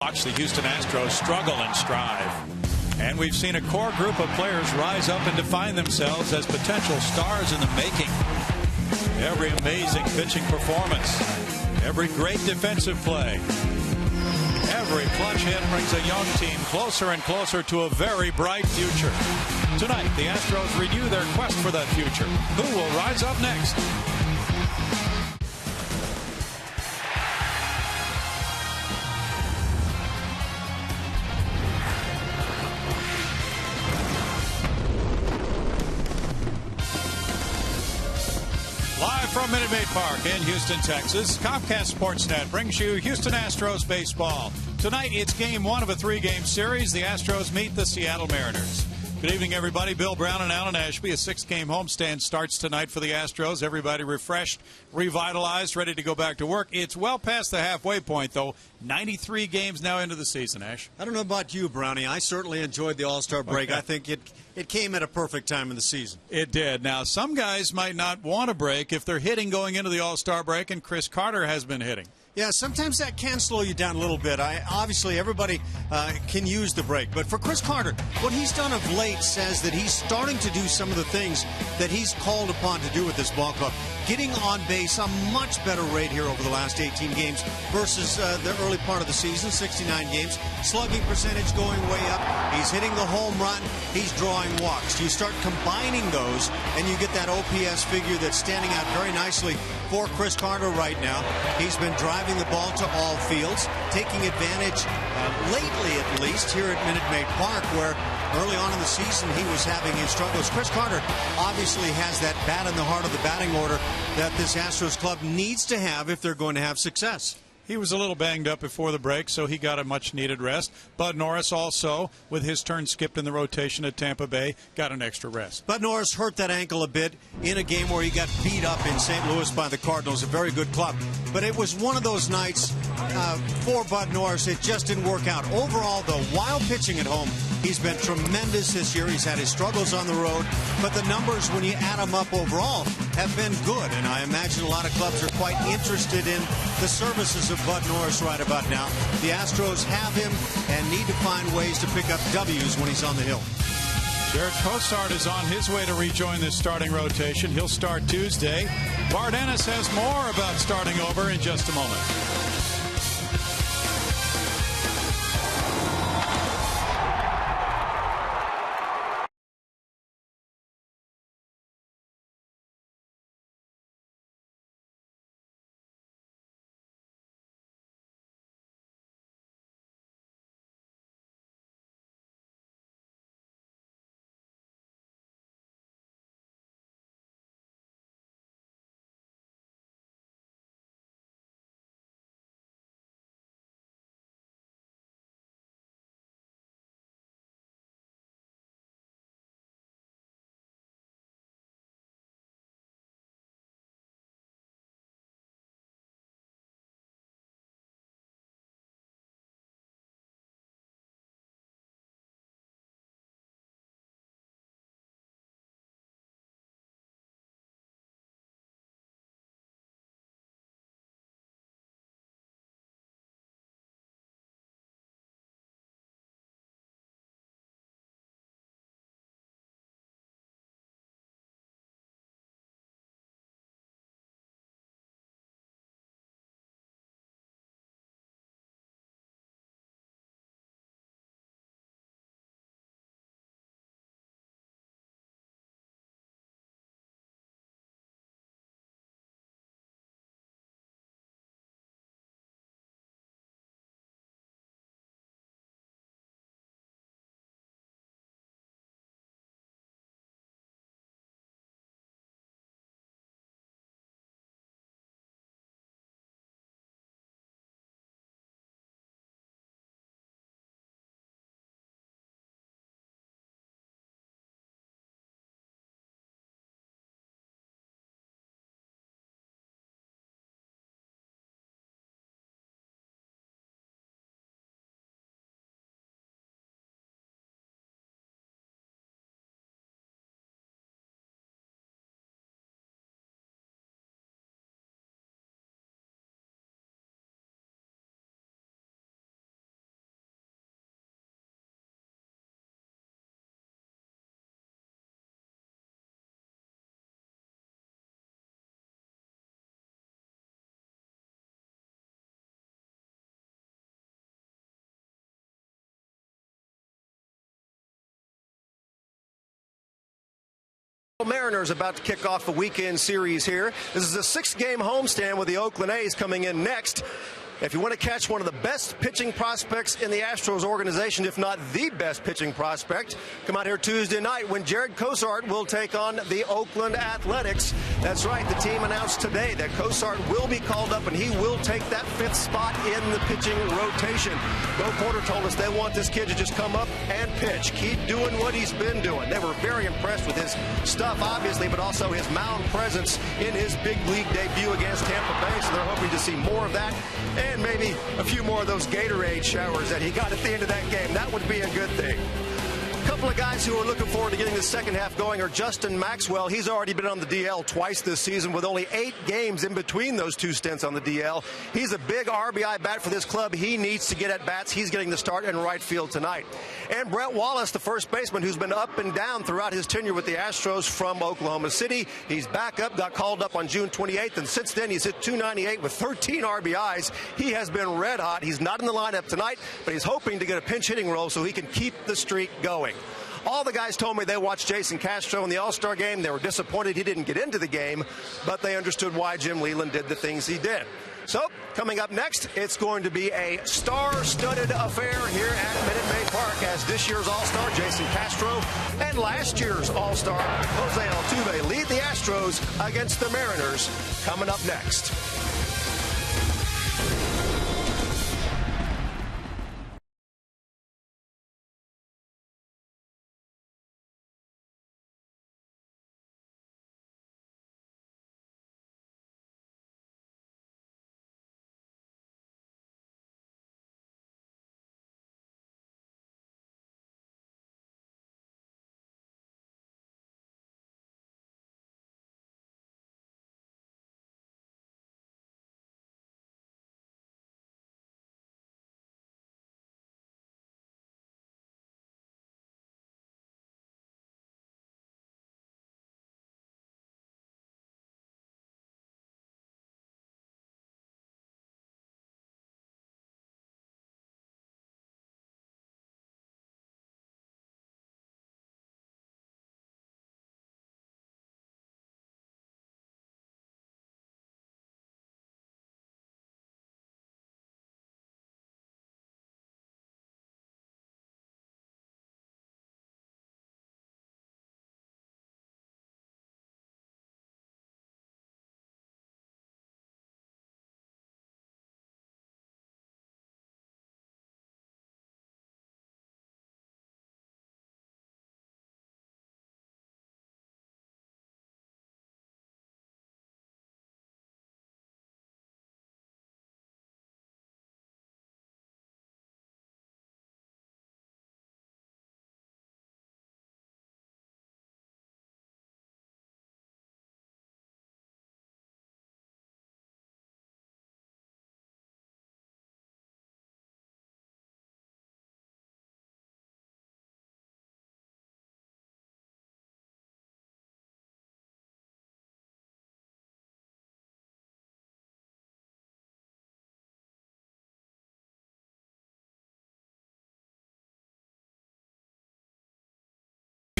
Watch the Houston Astros struggle and strive. And we've seen a core group of players rise up and define themselves as potential stars in the making. Every amazing pitching performance, every great defensive play, every clutch hit brings a young team closer and closer to a very bright future. Tonight, the Astros renew their quest for that future. Who will rise up next? Live from Minute Maid Park in Houston, Texas, Comcast Sportsnet brings you Houston Astros baseball. Tonight, it's game one of a three-game series. The Astros meet the Seattle Mariners. Good evening, everybody. Bill Brown and Alan Ashby. A six-game homestand starts tonight for the Astros. Everybody refreshed, revitalized, ready to go back to work. It's well past the halfway point, though. 93 games now into the season, Ash. I don't know about you, Brownie. I certainly enjoyed the All-Star break. Okay. I think it came at a perfect time in the season. It did. Now, some guys might not want a break if they're hitting going into the All-Star break, and Chris Carter has been hitting. Yeah, sometimes that can slow you down a little bit. Obviously, everybody can use the break. But for Chris Carter, what he's done of late says that he's starting to do some of the things that he's called upon to do with this ball club. Getting on base a much better rate here over the last 18 games versus the early part of the season, 69 games. Slugging percentage going way up. He's hitting the home run. He's drawing walks. You start combining those, and you get that OPS figure that's standing out very nicely for Chris Carter right now. He's been driving the ball to all fields, taking advantage, lately at least, here at Minute Maid Park, where early on in the season he was having his struggles. Chris Carter obviously has that bat in the heart of the batting order that this Astros club needs to have if they're going to have success. He was a little banged up before the break, so he got a much-needed rest. Bud Norris also, with his turn skipped in the rotation at Tampa Bay, got an extra rest. Bud Norris hurt that ankle a bit in a game where he got beat up in St. Louis by the Cardinals, a very good club. But it was one of those nights for Bud Norris. It just didn't work out. Overall, though, while pitching at home, he's been tremendous this year. He's had his struggles on the road, but the numbers, when you add them up overall, have been good. And I imagine a lot of clubs are quite interested in the services of Bud Norris right about now. The Astros have him and need to find ways to pick up W's when he's on the hill. Jared Cosart is on his way to rejoin this starting rotation. He'll start Tuesday. Bart Ennis has more about starting over in just a moment. Mariners about to kick off the weekend series here. This is a 6-game homestand with the Oakland A's coming in next. If you want to catch one of the best pitching prospects in the Astros organization, if not the best pitching prospect, come out here Tuesday night when Jared Cosart will take on the Oakland Athletics. That's right, the team announced today that Cosart will be called up and he will take that 5th spot in the pitching rotation. Bo Porter told us they want this kid to just come up and pitch. Keep doing what he's been doing. They were very impressed with his stuff, obviously, but also his mound presence in his big league debut against Tampa Bay, so they're hoping to see more of that. And maybe a few more of those Gatorade showers that he got at the end of that game. That would be a good thing. A couple of guys who are looking forward to getting the second half going are Justin Maxwell. He's already been on the DL twice this season with only 8 games in between those 2 stints on the DL. He's a big RBI bat for this club. He needs to get at bats. He's getting the start in right field tonight. And Brett Wallace, the first baseman, who's been up and down throughout his tenure with the Astros from Oklahoma City. He's back up, got called up on June 28th, and since then he's hit .298 with 13 RBIs. He has been red hot. He's not in the lineup tonight, but he's hoping to get a pinch hitting role so he can keep the streak going. All the guys told me they watched Jason Castro in the All-Star game. They were disappointed he didn't get into the game, but they understood why Jim Leyland did the things he did. So, coming up next, it's going to be a star-studded affair here at Minute Maid Park as this year's All-Star, Jason Castro, and last year's All-Star, Jose Altuve, lead the Astros against the Mariners. Coming up next.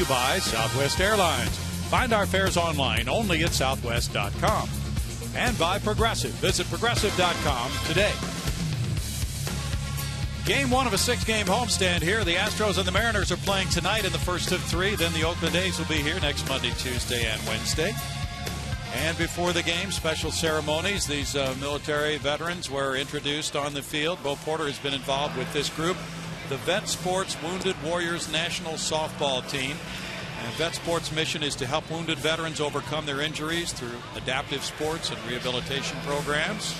By Southwest Airlines. Find our fares online only at southwest.com. And by Progressive. Visit progressive.com today. Game 1 of a 6-game homestand here. The Astros and the Mariners are playing tonight in the first of 3. Then the Oakland A's will be here next Monday, Tuesday, and Wednesday. And before the game, special ceremonies. These military veterans were introduced on the field. Bo Porter has been involved with this group, the Vet Sports Wounded Warriors National Softball Team. And Vet Sports' mission is to help wounded veterans overcome their injuries through adaptive sports and rehabilitation programs.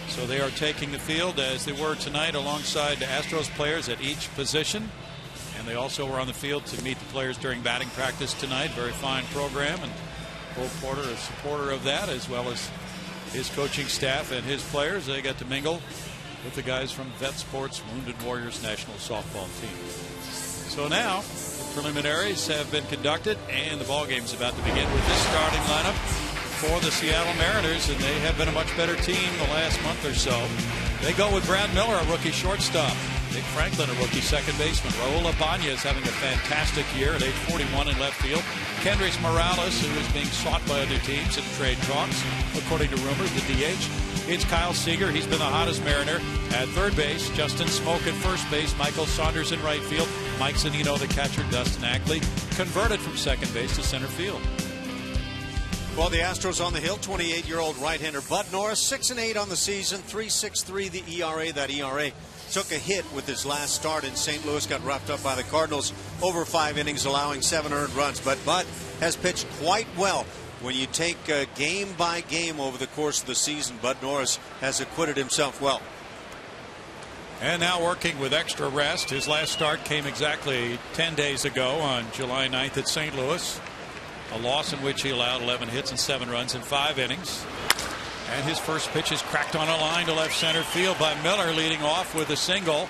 So they are taking the field as they were tonight alongside the Astros players at each position. And they also were on the field to meet the players during batting practice tonight. Very fine program, and Bo Porter is a supporter of that, as well as his coaching staff and his players. They got to mingle with the guys from Vet Sports Wounded Warriors National Softball Team. So now the preliminaries have been conducted, and the ball game is about to begin with this starting lineup for the Seattle Mariners, and they have been a much better team the last month or so. They go with Brad Miller, a rookie shortstop. Dick Franklin, a rookie second baseman. Raul Ibanez having a fantastic year at age 41 in left field. Kendrys Morales, who is being sought by other teams in trade talks, according to rumors, the DH. It's Kyle Seager. He's been the hottest Mariner at third base. Justin Smoke at first base. Michael Saunders in right field. Mike Zunino, the catcher. Dustin Ackley converted from second base to center field. Well, the Astros on the hill, 28-year-old right-hander Bud Norris, 6-8 on the season, 3.63 the ERA. That ERA took a hit with his last start in St. Louis, got roughed up by the Cardinals over 5 innings, allowing 7 earned runs. But Bud has pitched quite well. When you take game by game over the course of the season, Bud Norris has acquitted himself well. And now working with extra rest. His last start came exactly 10 days ago on July 9th at St. Louis. A loss in which he allowed 11 hits and 7 runs in 5 innings. And his first pitch is cracked on a line to left center field by Miller, leading off with a single.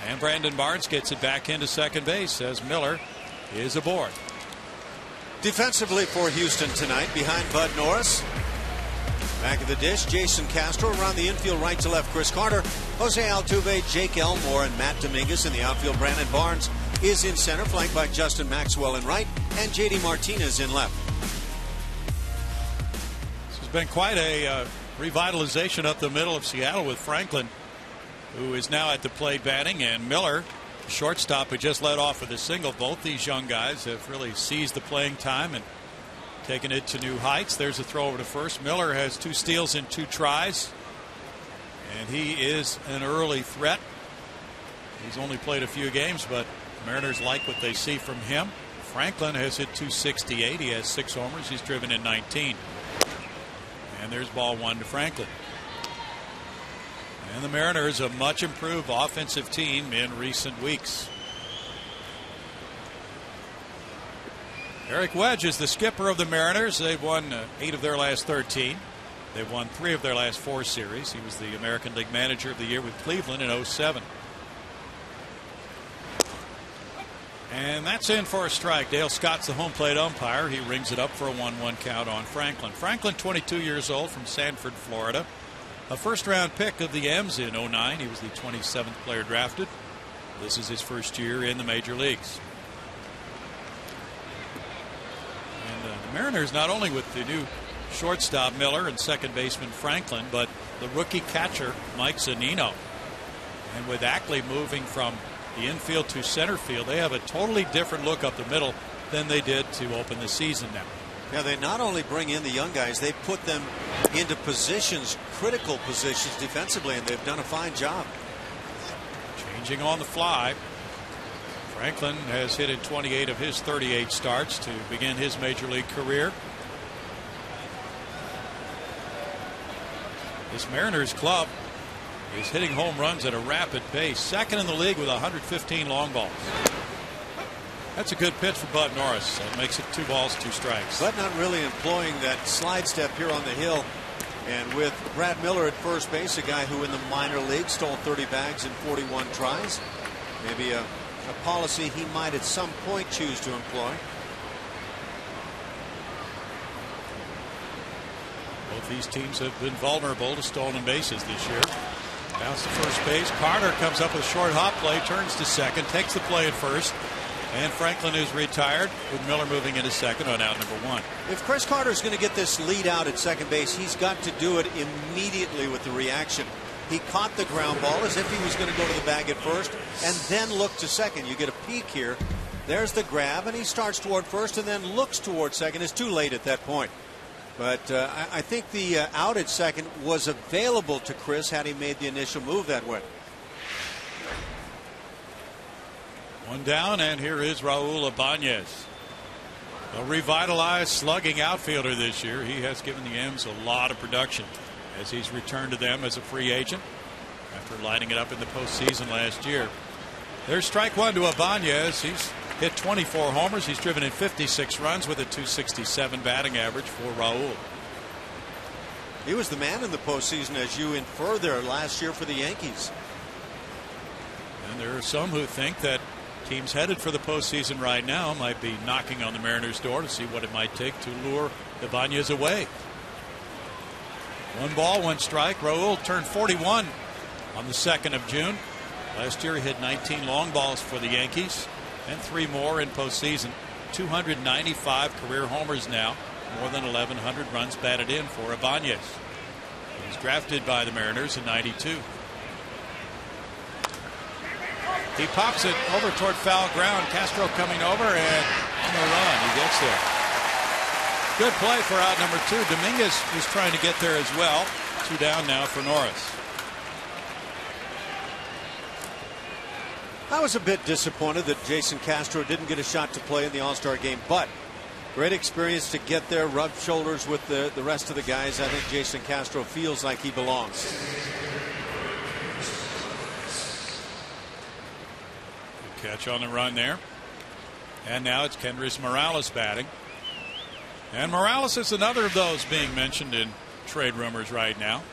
And Brandon Barnes gets it back into second base as Miller is aboard. Defensively for Houston tonight, behind Bud Norris. Back of the dish, Jason Castro. Around the infield, right to left, Chris Carter, Jose Altuve, Jake Elmore, and Matt Dominguez. In the outfield, Brandon Barnes is in center, flanked by Justin Maxwell in right, and JD Martinez in left. This has been quite a revitalization up the middle of Seattle with Franklin, who is now at the plate batting, and Miller, shortstop, who just led off with a single. Both these young guys have really seized the playing time and taken it to new heights. There's a throw over to first. Miller has 2 steals in 2 tries, and he is an early threat. He's only played a few games, but Mariners like what they see from him. Franklin has hit .268. He has 6 homers. He's driven in 19. And there's ball 1 to Franklin. And the Mariners, a much improved offensive team in recent weeks. Eric Wedge is the skipper of the Mariners. They've won 8 of their last 13. They've won 3 of their last 4 series. He was the American League Manager of the Year with Cleveland in 07. And that's in for a strike. Dale Scott's the home plate umpire. He rings it up for a 1-1 count on Franklin. Franklin, 22 years old, from Sanford, Florida. A first-round pick of the M's in 09. He was the 27th player drafted. This is his first year in the major leagues. And the Mariners, not only with the new shortstop Miller and second baseman Franklin, but the rookie catcher Mike Zunino. And with Ackley moving from the infield to center field, they have a totally different look up the middle than they did to open the season now. Yeah, they not only bring in the young guys, they put them into positions, critical positions defensively, and they've done a fine job. Changing on the fly. Franklin has hit in 28 of his 38 starts to begin his major league career. This Mariners club is hitting home runs at a rapid pace. Second in the league with 115 long balls. That's a good pitch for Bud Norris. That makes it 2 balls, 2 strikes. Bud not really employing that slide step here on the hill. And with Brad Miller at first base, a guy who in the minor league stole 30 bags in 41 tries. Maybe a policy he might at some point choose to employ. Both these teams have been vulnerable to stolen bases this year. Bounce to first base. Carter comes up with a short hop play, turns to second, takes the play at first, and Franklin is retired with Miller moving into second on out number 1. If Chris Carter is going to get this lead out at second base, he's got to do it immediately with the reaction. He caught the ground ball as if he was going to go to the bag at first and then look to second. You get a peek here. There's the grab, and he starts toward first and then looks toward second. It's too late at that point. But I think the out at second was available to Chris had he made the initial move that way. 1 down, and here is Raul Ibanez. A revitalized slugging outfielder this year. He has given the M's a lot of production as he's returned to them as a free agent after lighting it up in the postseason last year. There's strike 1 to Ibanez. He's hit 24 homers. He's driven in 56 runs with a .267 batting average for Raul. He was the man in the postseason, as you infer there, last year for the Yankees. And there are some who think that teams headed for the postseason right now might be knocking on the Mariners' door to see what it might take to lure Ibanez away. 1 ball, 1 strike. Raul turned 41 on the 2nd of June. Last year he hit 19 long balls for the Yankees and 3 more in postseason. 295 career homers now, more than 1,100 runs batted in for Ibanez. He was drafted by the Mariners in '92. He pops it over toward foul ground. Castro coming over and no run. He gets there. Good play for out number 2. Dominguez is trying to get there as well. 2 down now for Norris. I was a bit disappointed that Jason Castro didn't get a shot to play in the All-Star game, but great experience to get there, rub shoulders with the rest of the guys. I think Jason Castro feels like he belongs. Good catch on the run there. And now it's Kendrys Morales batting. And Morales is another of those being mentioned in trade rumors right now.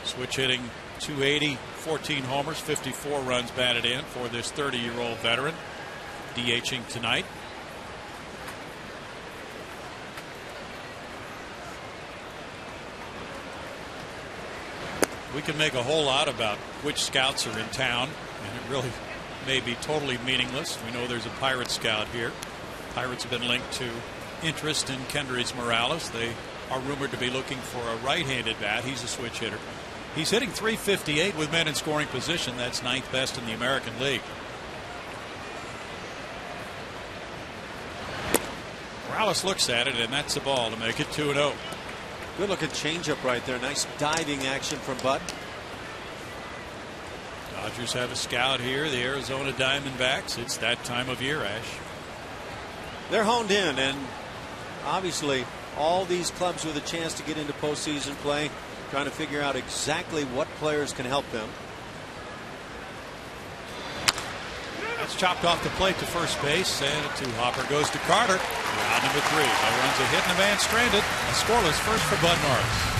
Switch hitting .280, 14 homers, 54 runs batted in for this 30-year-old veteran, DHing tonight. We can make a whole lot about which scouts are in town, and it really may be totally meaningless. We know there's a Pirate scout here. Pirates have been linked to interest in Kendrys Morales. They are rumored to be looking for a right-handed bat. He's a switch hitter. He's hitting .358 with men in scoring position. That's 9th best in the American League. Morales looks at it, and that's the ball to make it 2-0. Good looking changeup right there. Nice diving action from Bud. Dodgers have a scout here, the Arizona Diamondbacks. It's that time of year, Ash. They're honed in, and obviously all these clubs with a chance to get into postseason play, trying to figure out exactly what players can help them. That's chopped off the plate to first base, and a 2-hopper goes to Carter. Round number 3. No runs, a hit, and a man stranded. A scoreless first for Bud Norris.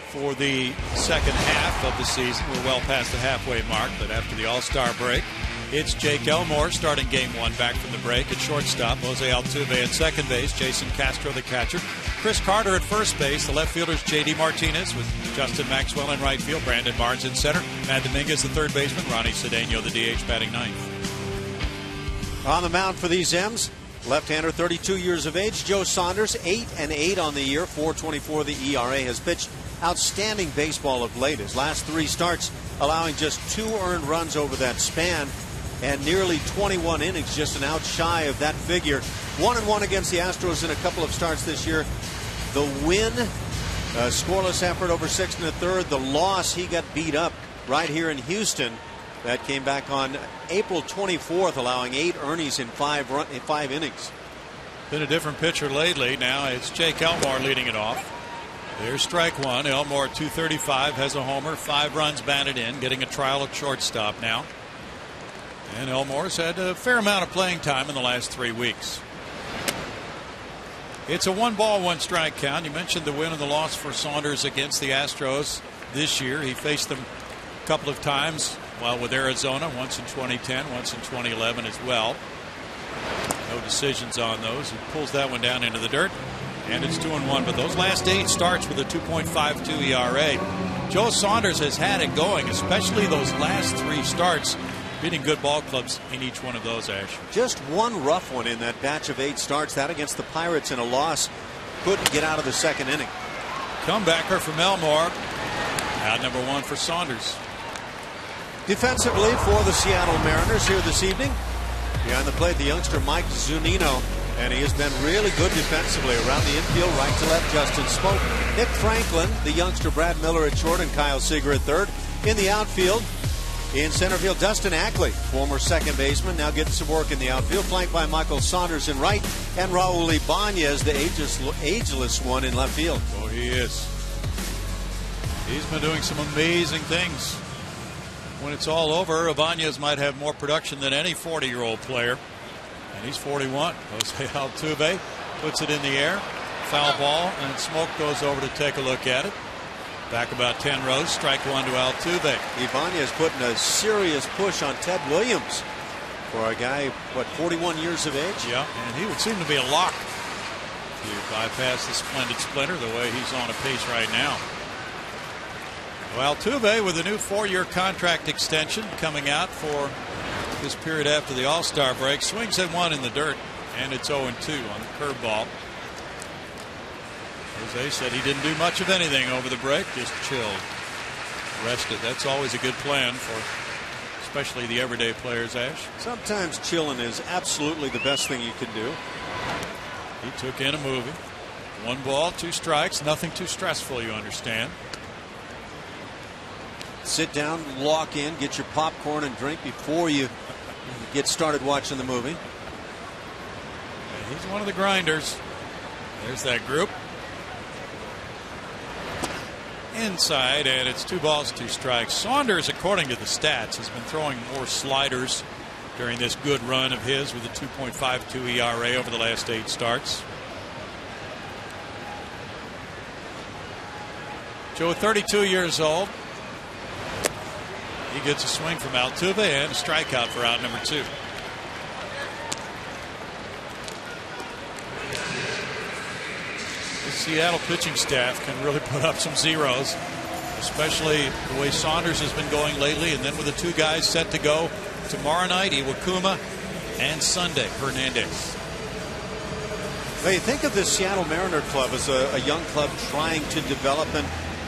For the second half of the season, we're well past the halfway mark, but after the All-Star break, it's Jake Elmore starting Game 1 back from the break at shortstop, Jose Altuve at second base, Jason Castro the catcher, Chris Carter at first base, the left fielders J.D. Martinez with Justin Maxwell in right field, Brandon Barnes in center, Matt Dominguez the third baseman, Ronnie Cedeno the DH batting ninth. On the mound for these M's, left-hander, 32 years of age, Joe Saunders, 8-8 on the year, 4.24 the ERA, has pitched outstanding baseball of late. His last 3 starts allowing just 2 earned runs over that span and nearly 21 innings, just an out shy of that figure. 1-1 against the Astros in a couple of starts this year. The win, scoreless effort over 6 1/3. The loss, he got beat up right here in Houston. That came back on April 24th, allowing 8 earnings in 5 innings. Been a different pitcher lately. Now it's Jake Elmore leading it off. There's strike one. Elmore, 235, has a homer, 5 runs batted in, getting a trial at shortstop now. And Elmore's had a fair amount of playing time in the last 3 weeks. It's a 1-ball, 1-strike count. You mentioned the win and the loss for Saunders against the Astros this year. He faced them a couple of times while with Arizona, once in 2010, once in 2011 as well. No decisions on those. He pulls that one down into the dirt, and it's 2-1. But those last 8 starts with a 2.52 ERA. Joe Saunders has had it going, especially those last 3 starts, beating good ball clubs in each one of those, Ash. Just one rough one in that batch of 8 starts. That against the Pirates in a loss. Couldn't get out of the second inning. Comebacker from Elmore. Out number 1 for Saunders. Defensively for the Seattle Mariners here this evening. Behind the plate, the youngster Mike Zunino. And he has been really good defensively around the infield, right to left. Justin Smoke, Nick Franklin, the youngster Brad Miller at short, and Kyle Seager at third. In the outfield, in center field, Dustin Ackley, former second baseman, now getting some work in the outfield, flanked by Michael Saunders in right, and Raul Ibanez, the ageless one, in left field. Oh, he is. He's been doing some amazing things. When it's all over, Ibanez might have more production than any 40-year-old player. And he's 41. Jose Altuve puts it in the air. Foul ball, and Smoke goes over to take a look at it. Back about 10 rows. Strike 1 to Altuve. Ibanez putting a serious push on Ted Williams for a guy, 41 years of age? Yeah, and he would seem to be a lock to bypass the splendid Splinter the way he's on a pace right now. Well, Altuve with a new 4-year contract extension coming out for this period after the All-Star break. Swings at 1 in the dirt, and it's 0-2 on the curveball. Jose said he didn't do much of anything over the break, just chilled, rested. That's always a good plan for especially the everyday players, Ash. Sometimes chilling is absolutely the best thing you can do. He took in a movie. 1 ball, 2 strikes, nothing too stressful, you understand. Sit down, lock in, get your popcorn and drink before you get started watching the movie. And he's one of the grinders. There's that group. Inside, and it's 2 balls, 2 strikes. Saunders, according to the stats, has been throwing more sliders during this good run of his with a 2.52 ERA over the last 8 starts. Joe, 32 years old. He gets a swing from Altuve and a strikeout for out number 2. The Seattle pitching staff can really put up some zeros, especially the way Saunders has been going lately, and then with the 2 guys set to go tomorrow night, Iwakuma, and Sunday, Hernandez. Well, you think of the Seattle Mariner club as a young club trying to develop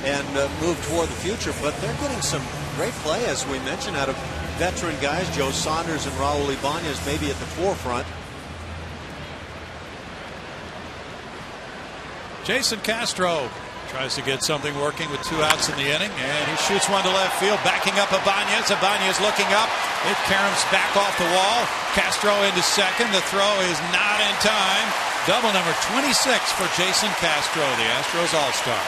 and move toward the future, but they're getting some great play, as we mentioned, out of veteran guys. Joe Saunders and Raul Ibanez maybe at the forefront. Jason Castro tries to get something working with 2 outs in the inning, and he shoots 1 to left field, backing up Ibanez. Ibanez looking up. It caroms back off the wall. Castro into second. The throw is not in time. Double number 26 for Jason Castro, the Astros All-Star.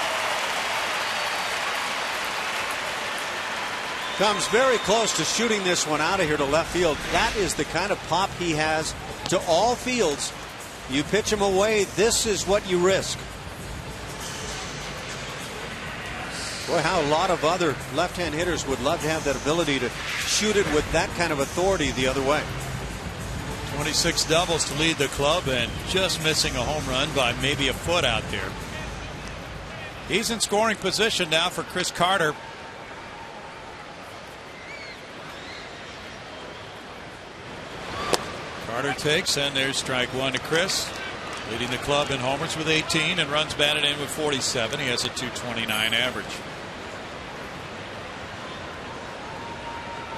Comes very close to shooting this one out of here to left field. That is the kind of pop he has to all fields. You pitch him away, this is what you risk. Boy, how a lot of other left-hand hitters would love to have that ability to shoot it with that kind of authority the other way. 26 doubles to lead the club, and just missing a home run by maybe a foot out there. He's in scoring position now for Chris Carter. Carter takes, and there's strike 1 to Chris, leading the club in homers with 18 and runs batted in with 47. He has a .229 average.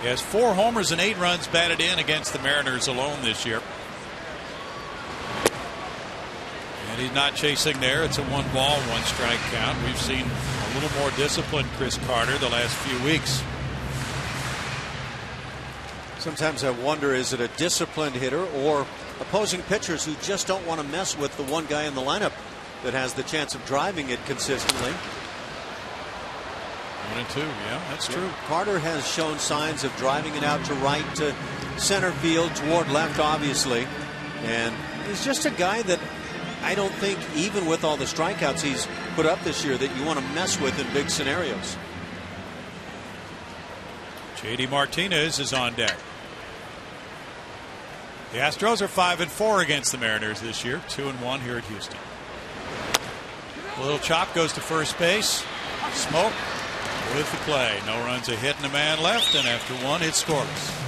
He has 4 homers and 8 runs batted in against the Mariners alone this year. And he's not chasing there. It's a 1 ball, 1 strike count. We've seen a little more disciplined Chris Carter the last few weeks. Sometimes I wonder, is it a disciplined hitter or opposing pitchers who just don't want to mess with the one guy in the lineup that has the chance of driving it consistently? 1 and 2, yeah, that's true. Carter has shown signs of driving it out to right to center field toward left, obviously. And he's just a guy that I don't think, even with all the strikeouts he's put up this year, that you want to mess with in big scenarios. J.D. Martinez is on deck. The Astros are 5-4 against the Mariners this year, 2-1 here at Houston. A little chop goes to first base. Smoke with the play. No runs, a hit, and a man left, and after one, it's scoreless.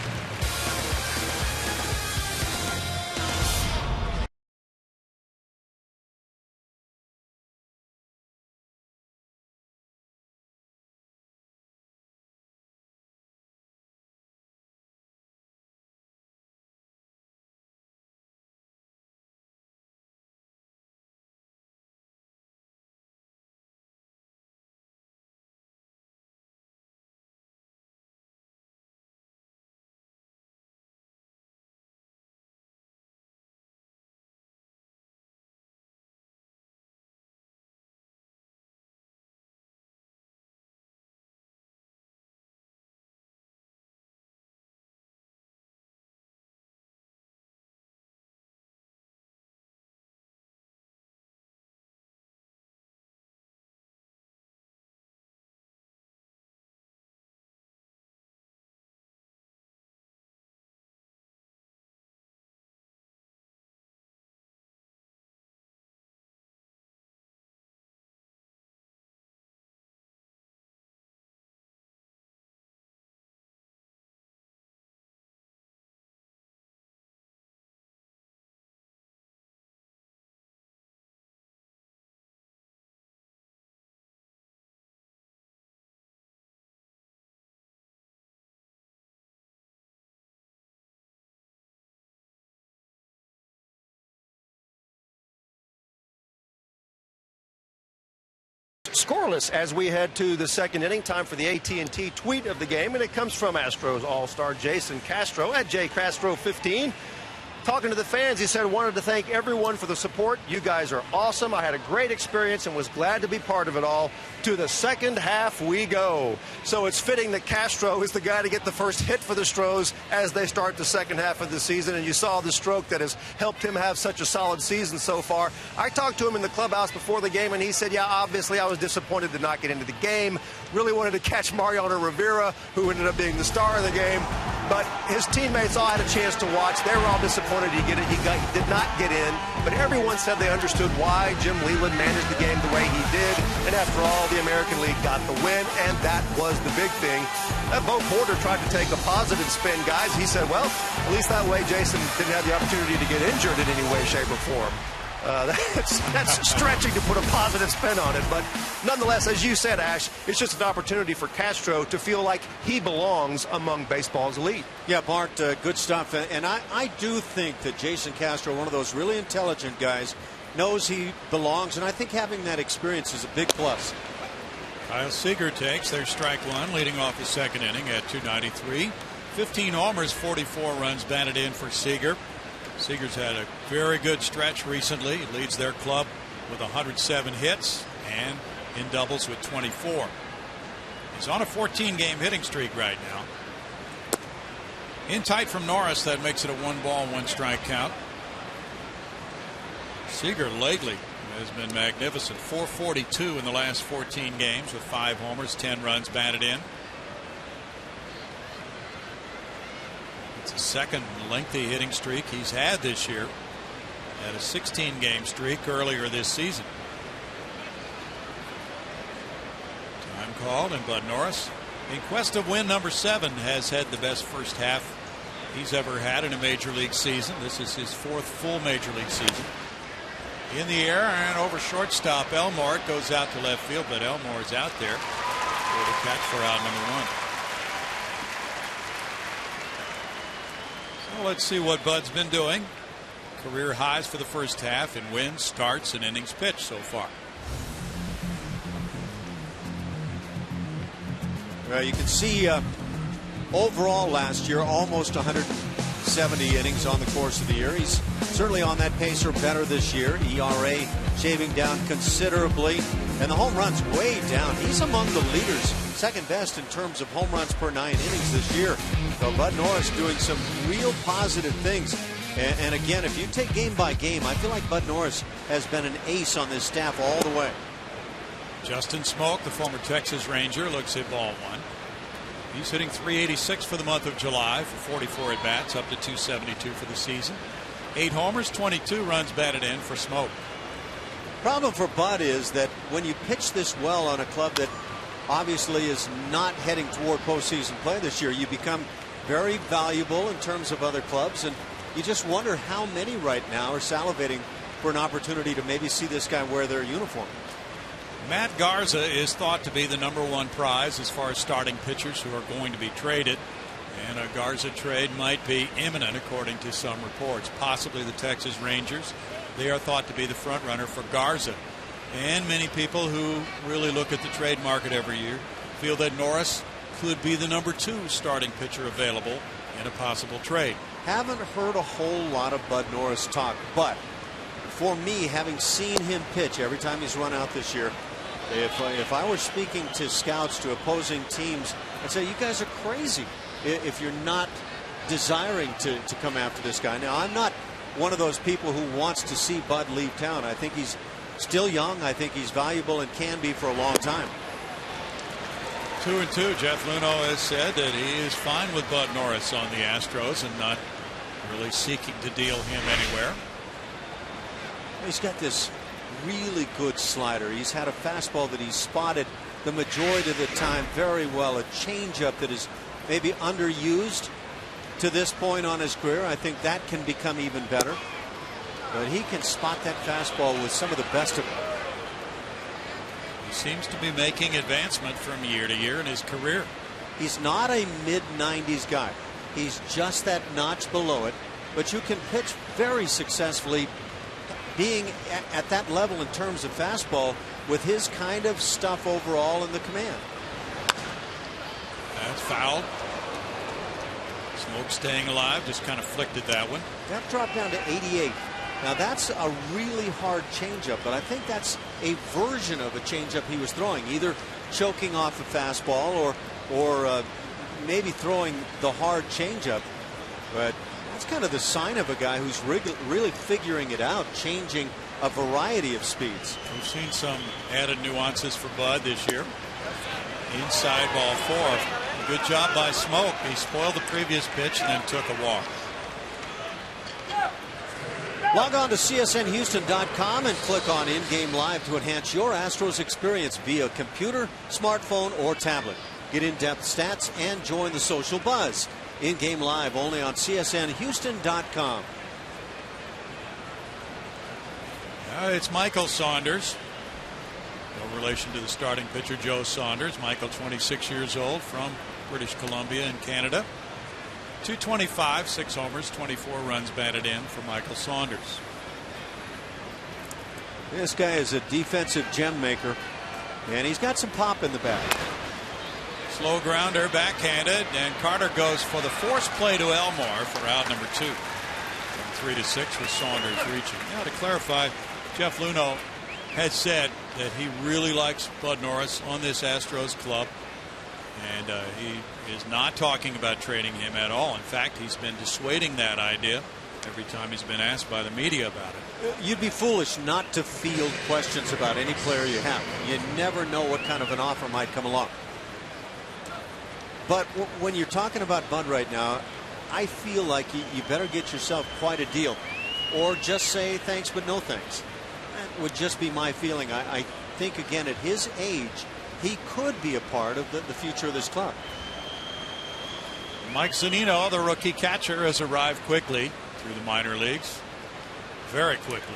Scoreless as we head to the second inning. Time for the AT&T tweet of the game, and it comes from Astros All-Star Jason Castro at JCastro15. Talking to the fans, he said, wanted to thank everyone for the support. You guys are awesome. I had a great experience and was glad to be part of it all. To the second half we go. So it's fitting that Castro is the guy to get the first hit for the Stros as they start the second half of the season. And you saw the stroke that has helped him have such a solid season so far. I talked to him in the clubhouse before the game, and he said, yeah, obviously I was disappointed to not get into the game. Really wanted to catch Mariano Rivera, who ended up being the star of the game. But his teammates all had a chance to watch. They were all disappointed he did not get in. But everyone said they understood why Jim Leyland managed the game the way he did. And after all, the American League got the win, and that was the big thing. Bo Porter tried to take a positive spin, guys. He said, well, at least that way Jason didn't have the opportunity to get injured in any way, shape, or form. That's stretching to put a positive spin on it. But nonetheless, as you said, Ash, it's just an opportunity for Castro to feel like he belongs among baseball's elite. Yeah, Bart, good stuff. And I do think that Jason Castro, one of those really intelligent guys, knows he belongs. And I think having that experience is a big plus. Kyle Seager takes their strike one, leading off the second inning at 293. 15 homers, 44 runs batted in for Seager. Seager's had a very good stretch recently. He leads their club with 107 hits and in doubles with 24. He's on a 14-game hitting streak right now. In tight from Norris, that makes it a 1-ball, 1-strike count. Seager lately has been magnificent. 442 in the last 14 games with 5 homers, 10 runs batted in. It's the second lengthy hitting streak he's had this year. Had a 16-game streak earlier this season. Time called, and Bud Norris, in quest of win number 7, has had the best first half he's ever had in a major league season. This is his 4th full major league season. In the air and over shortstop Elmore. It goes out to left field, but Elmore is out there for the catch for out number 1. So let's see what Bud's been doing. Career highs for the first half in wins, starts, and innings pitched so far. You can see overall last year almost 170 innings on the course of the year. He's certainly on that pace or better this year. ERA shaving down considerably, and the home runs way down. He's among the leaders, second best in terms of home runs per 9 innings this year. So Bud Norris doing some real positive things. And again, if you take game by game, I feel like Bud Norris has been an ace on this staff all the way. Justin Smoak, the former Texas Ranger, looks at ball one. He's hitting .386 for the month of July for 44 at bats, up to .272 for the season. 8 homers, 22 runs batted in for Smoak. Problem for Bud is that when you pitch this well on a club that obviously is not heading toward postseason play this year, you become very valuable in terms of other clubs, and you just wonder how many right now are salivating for an opportunity to maybe see this guy wear their uniform. Matt Garza is thought to be the #1 prize as far as starting pitchers who are going to be traded. And a Garza trade might be imminent, according to some reports. Possibly the Texas Rangers. They are thought to be the front runner for Garza. And many people who really look at the trade market every year feel that Norris could be the #2 starting pitcher available in a possible trade. Haven't heard a whole lot of Bud Norris talk, but for me, having seen him pitch every time he's run out this year, if I were speaking to scouts, to opposing teams, I'd say you guys are crazy if you're not desiring to come after this guy. Now, I'm not one of those people who wants to see Bud leave town. I think he's still young. I think he's valuable and can be for a long time. 2-2. Jeff Luhnow has said that he is fine with Bud Norris on the Astros and not really seeking to deal him anywhere. He's got this really good slider. He's had a fastball that he's spotted the majority of the time very well. A changeup that is maybe underused to this point on his career. I think that can become even better. But he can spot that fastball with some of the best of them. He seems to be making advancement from year to year in his career. He's not a mid-90s guy. He's just that notch below it. But you can pitch very successfully being at that level in terms of fastball with his kind of stuff overall in the command. That's fouled. Smoak staying alive, just kind of flicked at that one. That dropped down to 88. Now that's a really hard changeup, but I think that's a version of a changeup he was throwing, either choking off a fastball or maybe throwing the hard changeup. But that's kind of the sign of a guy who's really figuring it out, changing a variety of speeds. We've seen some added nuances for Bud this year. Inside ball 4. Good job by Smoak. He spoiled the previous pitch and then took a walk. Log on to CSNHouston.com and click on In-Game Live to enhance your Astros experience via computer, smartphone, or tablet. Get in-depth stats and join the social buzz. In-Game Live only on CSNHouston.com. It's Michael Saunders. No relation to the starting pitcher Joe Saunders. Michael, 26 years old, from British Columbia in Canada. .225, 6 homers, 24 runs batted in for Michael Saunders. This guy is a defensive gem maker, and he's got some pop in the back. Slow grounder, backhanded, and Carter goes for the force play to Elmore for out number 2. From 3-6 with Saunders reaching. Now, to clarify, Jeff Luhnow had said that he really likes Bud Norris on this Astros club, and he is not talking about trading him at all. In fact, he's been dissuading that idea every time he's been asked by the media about it. You'd be foolish not to field questions about any player you have. You never know what kind of an offer might come along. But when you're talking about Bud right now, I feel like you better get yourself quite a deal, or just say thanks but no thanks. That would just be my feeling. I think, again, at his age, he could be a part of the future of this club. Mike Zunino, the rookie catcher, has arrived quickly through the minor leagues. Very quickly.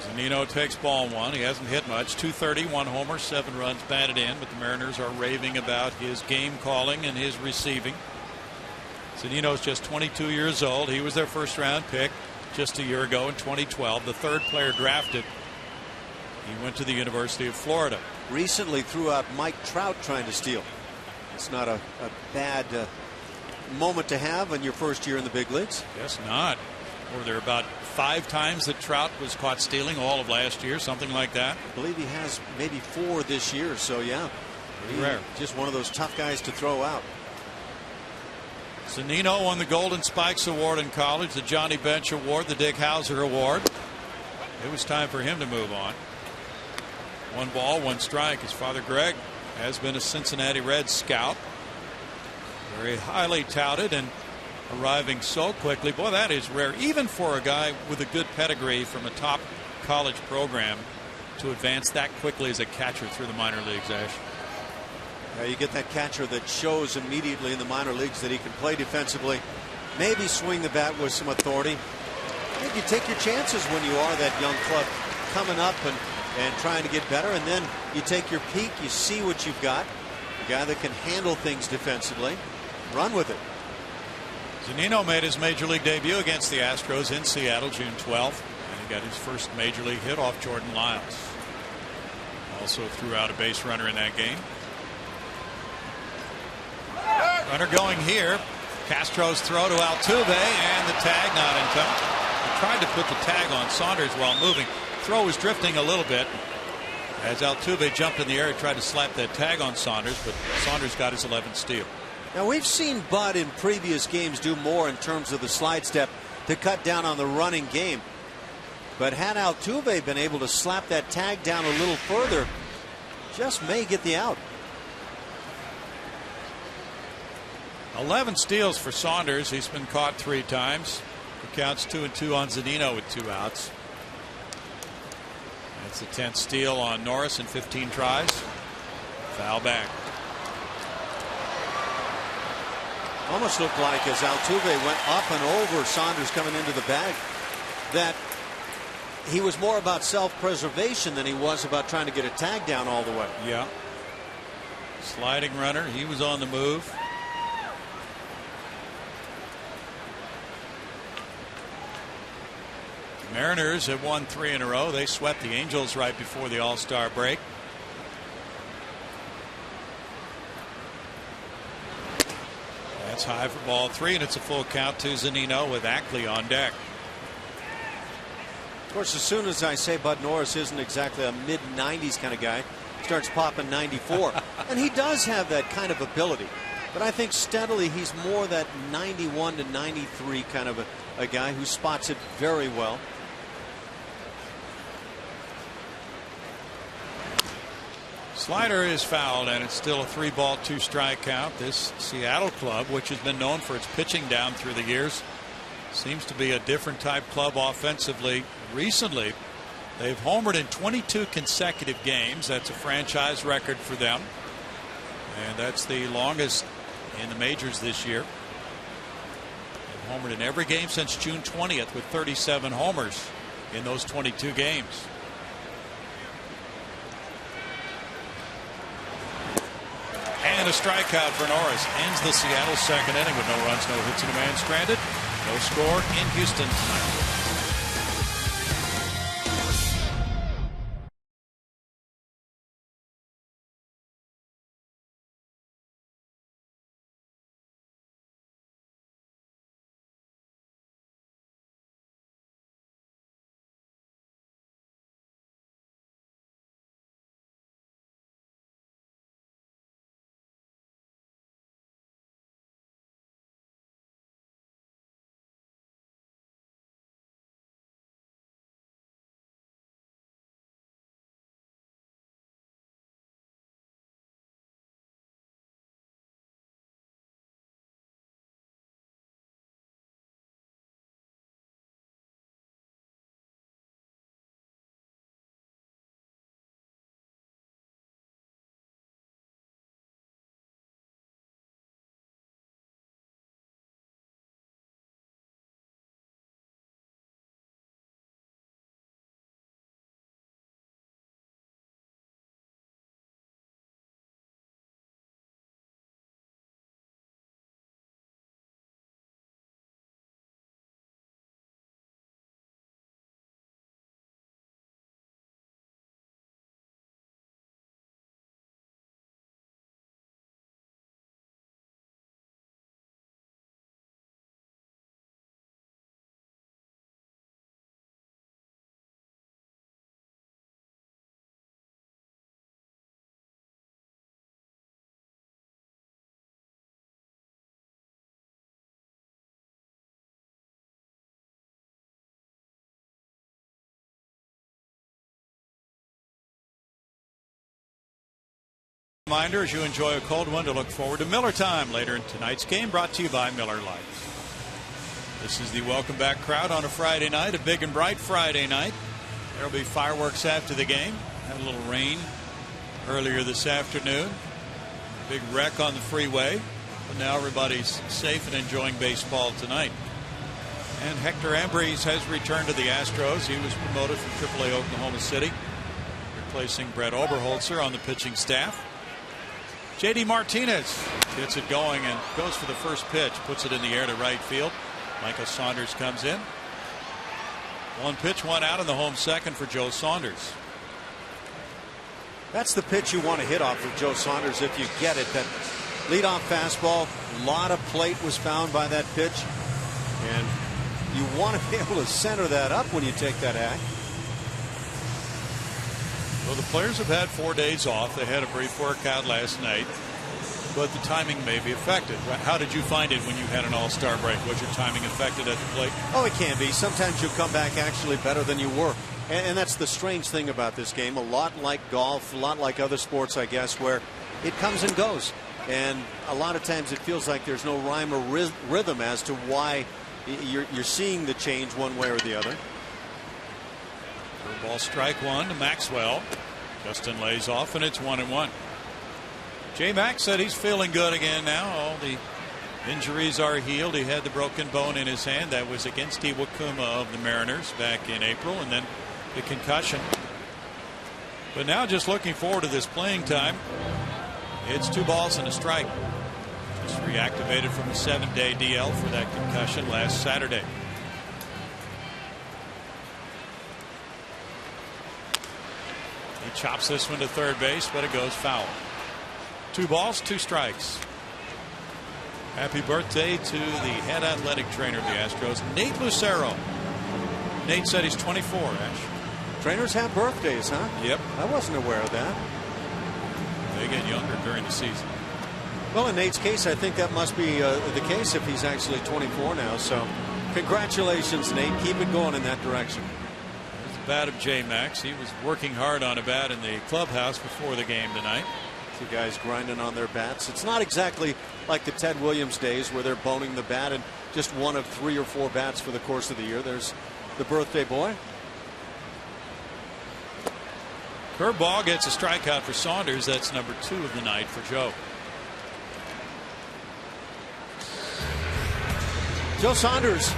Zunino takes ball 1. He hasn't hit much. .230, 1 homer, 7 runs batted in, but the Mariners are raving about his game calling and his receiving. Zunino's just 22 years old. He was their first round pick just a year ago in 2012, the 3rd player drafted. He went to the University of Florida. Recently threw out Mike Trout trying to steal. It's not a bad moment to have in your first year in the big leagues. Guess not. Were there about 5 times that Trout was caught stealing all of last year, something like that? I believe he has maybe 4 this year, so yeah. Rare. Just one of those tough guys to throw out. Zunino won the Golden Spikes Award in college, the Johnny Bench Award, the Dick Hauser Award. It was time for him to move on. 1 ball, 1 strike. His father, Greg, has been a Cincinnati Reds scout. Very highly touted and arriving so quickly. Boy, that is rare, even for a guy with a good pedigree from a top college program to advance that quickly as a catcher through the minor leagues, Ash. You get that catcher that shows immediately in the minor leagues that he can play defensively, maybe swing the bat with some authority. I think you take your chances when you are that young club coming up and trying to get better, and then you take your peak, you see what you've got, a guy that can handle things defensively, run with it. Zunino made his major league debut against the Astros in Seattle June 12th, and he got his first major league hit off Jordan Lyles. Also threw out a base runner in that game. Runner going here. Castro's throw to Altuve, and the tag not in time. He tried to put the tag on Saunders while moving. Throw was drifting a little bit. As Altuve jumped in the air, he tried to slap that tag on Saunders, but Saunders got his 11th steal. Now, we've seen Bud in previous games do more in terms of the slide step to cut down on the running game. But had Altuve been able to slap that tag down a little further, just may get the out. 11 steals for Saunders. He's been caught 3 times. He counts 2-2 on Zunino with 2 outs. That's the 10th steal on Norris in 15 tries. Foul back. Almost looked like as Altuve went up and over Saunders coming into the bag that he was more about self-preservation than he was about trying to get a tag down all the way. Yeah. Sliding runner. He was on the move. Mariners have won 3 in a row. They swept the Angels right before the All-Star break. That's high for ball 3, and it's a full count to Zunino with Ackley on deck. Of course, as soon as I say Bud Norris isn't exactly a mid-90s kind of guy, starts popping 94. And he does have that kind of ability. But I think steadily he's more that 91 to 93 kind of a guy who spots it very well. Slider is fouled, and it's still a 3-ball 2-strike count. This Seattle club, which has been known for its pitching down through the years, seems to be a different type club offensively. Recently, they've homered in 22 consecutive games. That's a franchise record for them, and that's the longest in the majors this year. They've homered in every game since June 20th with 37 homers in those 22 games. And a strikeout for Norris ends the Seattle second inning with no runs, no hits, and a man stranded. No score in Houston tonight. Reminder, as you enjoy a cold one, to look forward to Miller Time later in tonight's game, brought to you by Miller Lights. This is the welcome back crowd on a Friday night, a big and bright Friday night. There will be fireworks after the game. Had a little rain earlier this afternoon. Big wreck on the freeway. But now everybody's safe and enjoying baseball tonight. And Hector Ambrose has returned to the Astros. He was promoted from AAA Oklahoma City, replacing Brett Oberholzer on the pitching staff. J.D. Martinez gets it going and goes for the first pitch, puts it in the air to right field. Michael Saunders comes in. One pitch, one out in the home second for Joe Saunders. That's the pitch you want to hit off of Joe Saunders if you get it. That leadoff fastball, a lot of plate was found by that pitch, and you want to be able to center that up when you take that act. Well, the players have had 4 days off. They had a brief workout last night, but the timing may be affected. How did you find it when you had an all-star break? Was your timing affected at the plate? Oh, it can be. Sometimes you'll come back actually better than you were. And that's the strange thing about this game. A lot like golf, a lot like other sports, I guess, where it comes and goes. And a lot of times it feels like there's no rhyme or rhythm as to why you're seeing the change one way or the other. Ball strike one to Maxwell. Justin lays off, and it's 1-1. J. Max said he's feeling good again now. All the injuries are healed. He had the broken bone in his hand. That was against Iwakuma of the Mariners back in April, and then the concussion. But now just looking forward to this playing time. It's 2 balls and a strike. Just reactivated from a 7-day DL for that concussion last Saturday. He chops this one to third base, but it goes foul. 2 balls, 2 strikes. Happy birthday to the head athletic trainer of the Astros, Nate Lucero. Nate said he's 24, Ash. Trainers have birthdays, huh? Yep. I wasn't aware of that. They get younger during the season. Well, in Nate's case, I think that must be the case if he's actually 24 now. So congratulations, Nate. Keep it going in that direction. There's the bat of J. Max. He was working hard on a bat in the clubhouse before the game tonight. 2 guys grinding on their bats. It's not exactly like the Ted Williams days where they're boning the bat and just one of 3 or 4 bats for the course of the year. There's the birthday boy. Curveball gets a strikeout for Saunders. That's number 2 of the night for Joe. Joe Saunders,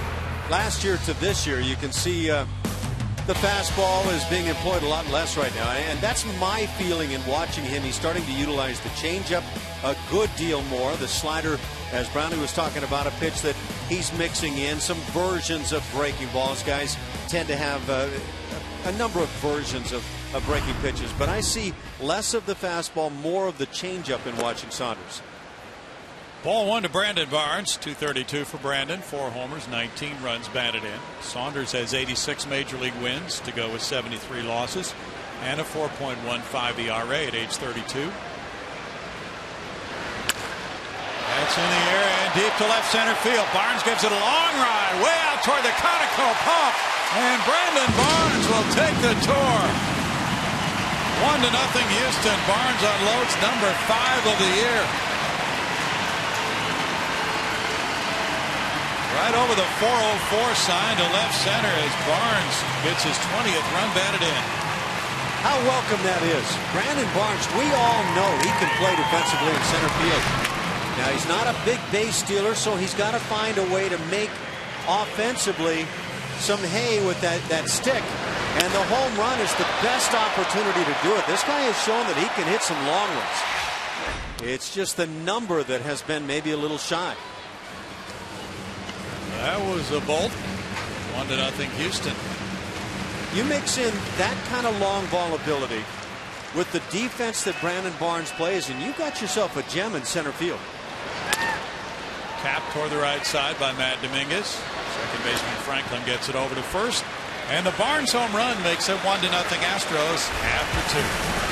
last year to this year, you can see the fastball is being employed a lot less right now. And that's my feeling in watching him. He's starting to utilize the changeup a good deal more. The slider, as Brownie was talking about, a pitch that he's mixing in. Some versions of breaking balls. Guys tend to have a number of versions of breaking pitches. But I see less of the fastball, more of the changeup in watching Saunders. Ball 1 to Brandon Barnes. 232 for Brandon. 4 homers, 19 runs batted in. Saunders has 86 major league wins to go with 73 losses and a 4.15 ERA at age 32. That's in the air and deep to left center field. Barnes gives it a long ride way out toward the Conoco pump, and Brandon Barnes will take the tour. 1-0 Houston. Barnes unloads number 5 of the year. Right over the 404 sign to left center as Barnes gets his 20th run batted in. How welcome that is. Brandon Barnes, we all know he can play defensively in center field. Now, he's not a big base stealer, so he's got to find a way to make offensively some hay with that stick. And the home run is the best opportunity to do it. This guy has shown that he can hit some long ones. It's just the number that has been maybe a little shy. That was a bolt. 1-0 Houston. You mix in that kind of long ball ability with the defense that Brandon Barnes plays, and you got yourself a gem in center field. Tapped toward the right side by Matt Dominguez. Second baseman Franklin gets it over to first. And the Barnes home run makes it 1-0 Astros after 2.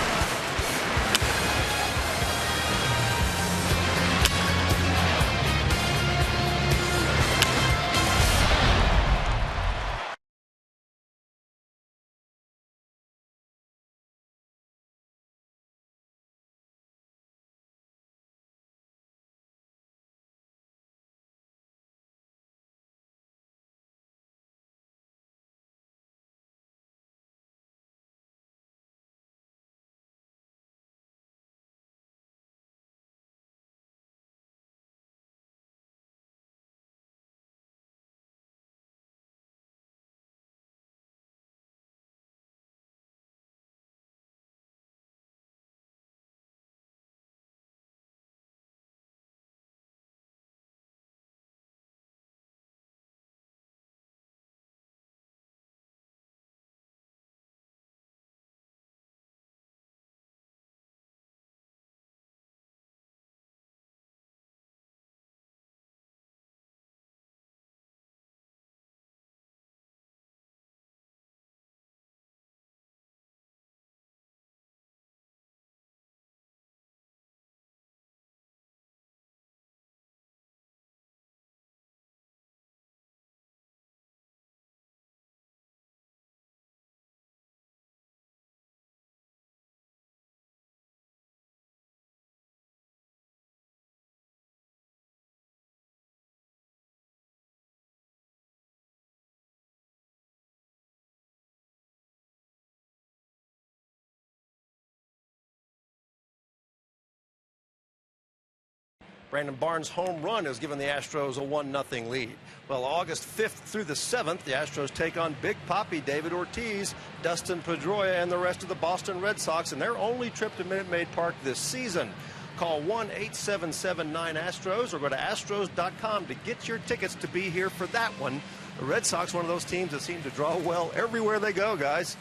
Brandon Barnes' home run has given the Astros a 1-0 lead. Well, August 5th through the 7th, the Astros take on Big Papi, David Ortiz, Dustin Pedroia, and the rest of the Boston Red Sox in their only trip to Minute Maid Park this season. Call 1-877-9-ASTROS or go to astros.com to get your tickets to be here for that one. The Red Sox, one of those teams that seem to draw well everywhere they go, guys.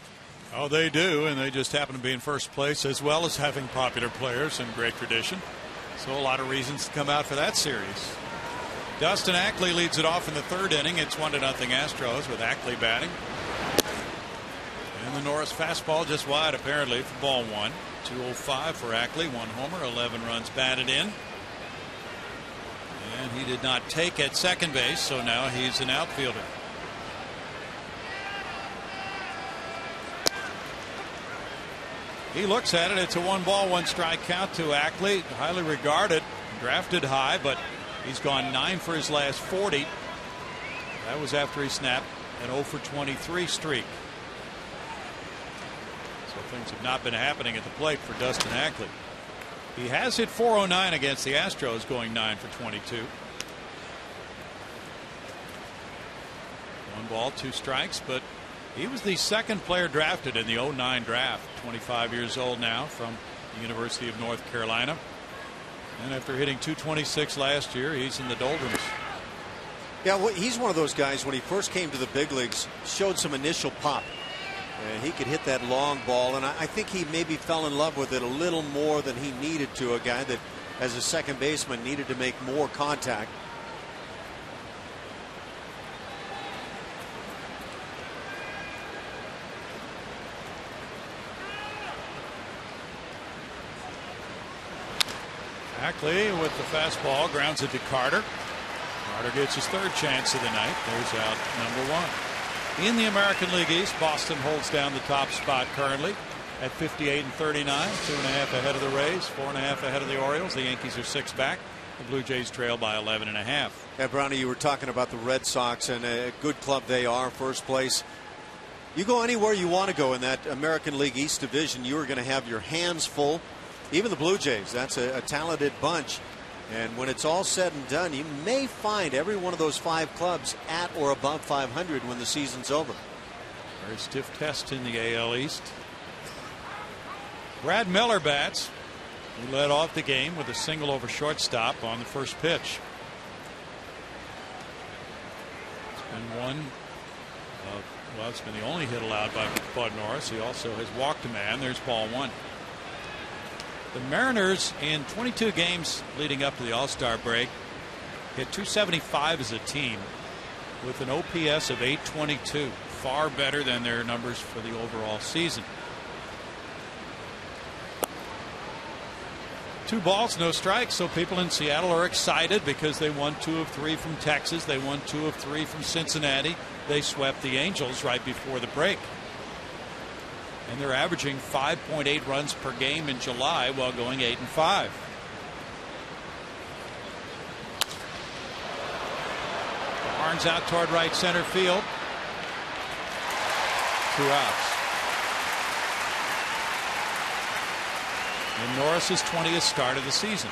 Oh, they do, and they just happen to be in first place, as well as having popular players and great tradition. So a lot of reasons to come out for that series. Dustin Ackley leads it off in the third inning. It's 1-0 Astros with Ackley batting. And the Norris fastball just wide, apparently, for ball one. 205 for Ackley, 1 homer, 11 runs batted in. And he did not take at second base, so now he's an outfielder. He looks at it. It's a 1-ball, 1-strike count to Ackley. Highly regarded, drafted high, but he's gone 9 for his last 40. That was after he snapped an 0 for 23 streak. So things have not been happening at the plate for Dustin Ackley. He has hit .409 against the Astros, going 9 for 22. 1 ball, 2 strikes, but he was the second player drafted in the 09 draft. 25 years old now, from the University of North Carolina. And after hitting .226 last year, he's in the doldrums. Yeah, well, he's one of those guys, when he first came to the big leagues, showed some initial pop. And he could hit that long ball, and I think he maybe fell in love with it a little more than he needed to. A guy that, as a second baseman, needed to make more contact. Ackley with the fastball grounds it to Carter. Carter gets his third chance of the night. There's out number 1. In the American League East, Boston holds down the top spot currently at 58 and 39, 2.5 ahead of the Rays, 4.5 ahead of the Orioles. The Yankees are 6 back. The Blue Jays trail by 11.5. Yeah, Brownie, you were talking about the Red Sox, and a good club they are, first place. You go anywhere you want to go in that American League East division, you are going to have your hands full. Even the Blue Jays, that's a talented bunch. And when it's all said and done, you may find every one of those 5 clubs at or above 500 when the season's over. Very stiff test in the AL East. Brad Miller bats. He led off the game with a single over shortstop on the first pitch. It's been it's been the only hit allowed by Bud Norris. He also has walked a man. There's ball 1. The Mariners, in 22 games leading up to the All-Star break, hit .275 as a team with an OPS of .822, far better than their numbers for the overall season. 2 balls, no strikes, so people in Seattle are excited because they won 2 of 3 from Texas. They won 2 of 3 from Cincinnati. They swept the Angels right before the break. And they're averaging 5.8 runs per game in July while going 8-5. Barnes out toward right center field. 2 outs. And Norris's 20th start of the season.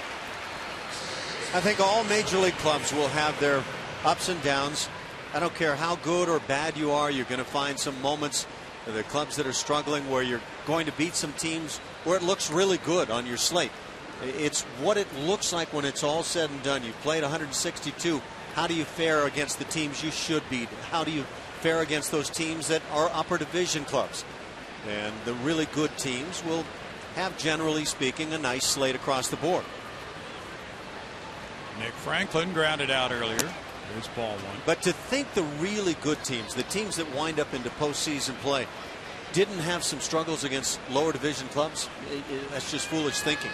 I think all major league clubs will have their ups and downs. I don't care how good or bad you are, you're going to find some moments. The clubs that are struggling where you're going to beat some teams where it looks really good on your slate. It's what it looks like when it's all said and done. You've played 162. How do you fare against the teams you should beat? How do you fare against those teams that are upper division clubs? And the really good teams will have, generally speaking, a nice slate across the board. Nick Franklin grounded out earlier. There's ball 1. But to think the really good teams, the teams that wind up into postseason play, didn't have some struggles against lower division clubs, that's just foolish thinking.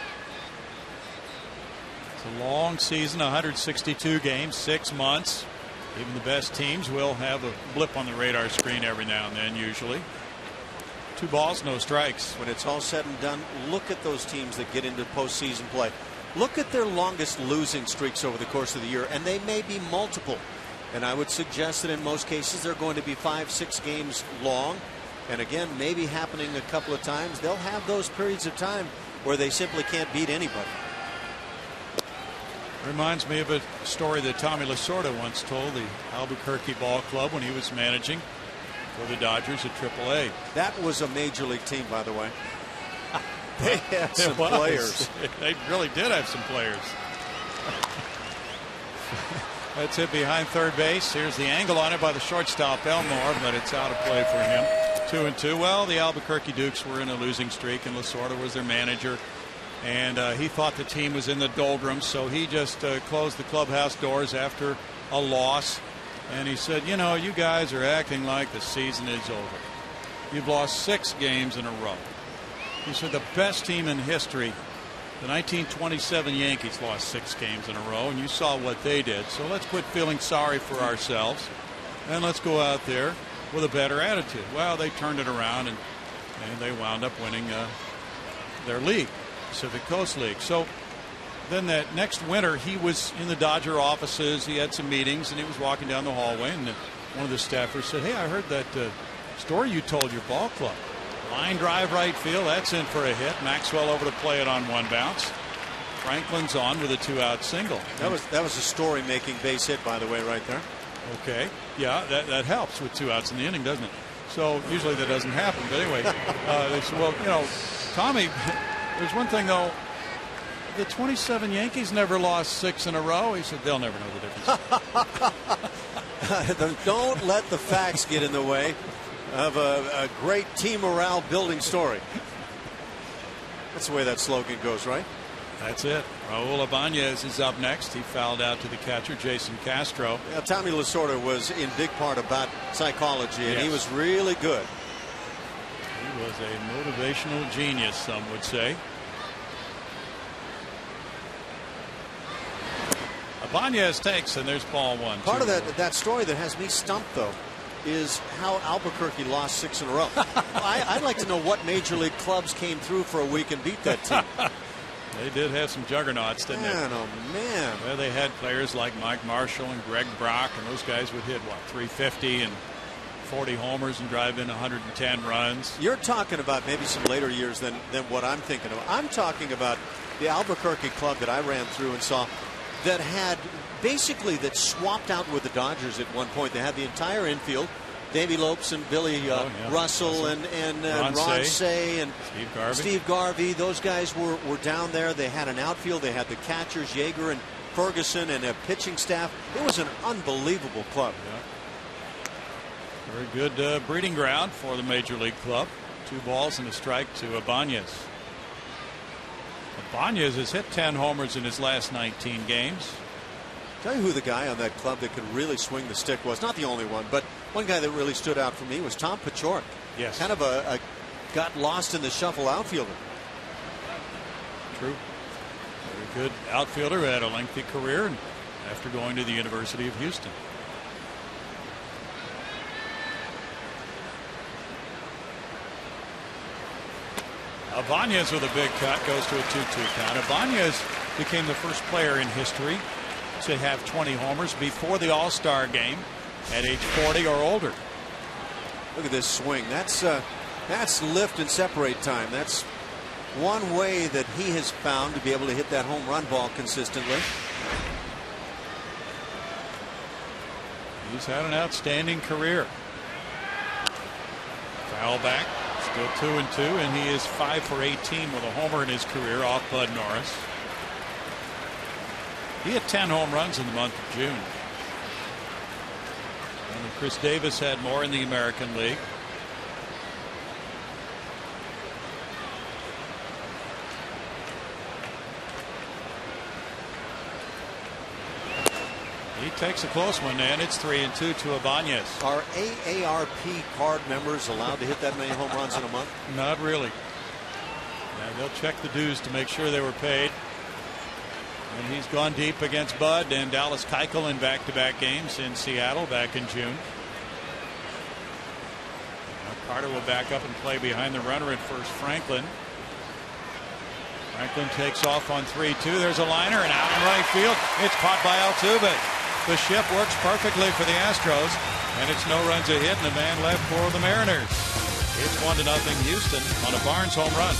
It's a long season, 162 games, 6 months. Even the best teams will have a blip on the radar screen every now and then, usually. 2 balls, no strikes. When it's all said and done, look at those teams that get into postseason play. Look at their longest losing streaks over the course of the year, and they may be multiple. And I would suggest that in most cases they're going to be 5-6 games long. And again, maybe happening a couple of times. They'll have those periods of time where they simply can't beat anybody. Reminds me of a story that Tommy Lasorda once told the Albuquerque Ball Club when he was managing for the Dodgers at AAA. That was a major league team, by the way. They had some players. They really did have some players. That's it behind third base. Here's the angle on it by the shortstop Elmore, but it's out of play for him. 2-2. Well, the Albuquerque Dukes were in a losing streak, and Lasorda was their manager. And he thought the team was in the doldrums, so he just closed the clubhouse doors after a loss. And he said, you know, you guys are acting like the season is over. You've lost 6 games in a row. He said the best team in history, the 1927 Yankees, lost 6 games in a row, and you saw what they did. So let's quit feeling sorry for ourselves, and let's go out there with a better attitude. Well, they turned it around, and they wound up winning their league. Pacific Coast League. So then that next winter he was in the Dodger offices. He had some meetings and he was walking down the hallway, and one of the staffers said, hey, I heard that story you told your ball club. Line drive right field, that's in for a hit. Maxwell over to play it on 1 bounce. Franklin's on with a 2-out single. That was a story making base hit, by the way, right there. Okay, yeah, that helps with 2 outs in the inning, doesn't it? So usually that doesn't happen, but anyway, they said, well, you know, Tommy, there's one thing, though. The 27 Yankees never lost 6 in a row. He said they'll never know the difference. Don't let the facts get in the way of a great team morale building story. That's the way that slogan goes, right? That's it. Raul Ibanez is up next. He fouled out to the catcher, Jason Castro. Yeah, Tommy Lasorda was in big part about psychology, and he was really good. He was a motivational genius, some would say. Ibanez takes, and there's ball 1. Part of that story that has me stumped, though, is how Albuquerque lost 6 in a row. I'd like to know what major league clubs came through for a week and beat that team. They did have some juggernauts, didn't they? Man, oh man. Well, they had players like Mike Marshall and Greg Brock, and those guys would hit, what, 350 and 40 homers and drive in 110 runs. You're talking about maybe some later years than what I'm thinking of. I'm talking about the Albuquerque club that I ran through and saw that had basically that swapped out with the Dodgers at one point. They had the entire infield. Davey Lopes and Billy Russell and Ron Say and Steve Garvey. Those guys were down there. They had an outfield. They had the catchers, Yeager and Ferguson, and a pitching staff. It was an unbelievable club. Yeah. Very good breeding ground for the major league club. 2 balls and a strike to Ibanez. Ibanez has hit 10 homers in his last 19 games. Tell you who the guy on that club that could really swing the stick was. Not the only one, but one guy that really stood out for me was Tom Paciorek. Yes. Kind of a got lost in the shuffle outfielder. True. Very good outfielder who had a lengthy career and after going to the University of Houston. Ibanez with a big cut goes to a 2-2 count. Ibanez became the first player in history to have 20 homers before the All-Star game at age 40 or older. Look at this swing. That's lift and separate time. That's one way that he has found to be able to hit that home run ball consistently. He's had an outstanding career. Foul back. Still 2-2, and he is 5 for 18 with a homer in his career off Bud Norris. He had 10 home runs in the month of June. And Chris Davis had more in the American League. He takes a close one, and it's 3-2 to Ibanez. Are AARP card members allowed to hit that many home runs in a month? Not really. Yeah, they'll check the dues to make sure they were paid. And he's gone deep against Bud and Dallas Keuchel in back-to-back games in Seattle back in June. Now Carter will back up and play behind the runner at first, Franklin. Franklin takes off on 3-2. There's a liner and out in right field. It's caught by Altuve. The ship works perfectly for the Astros, and it's no runs a hit and a man left for the Mariners. It's 1-0 Houston on a Barnes home run.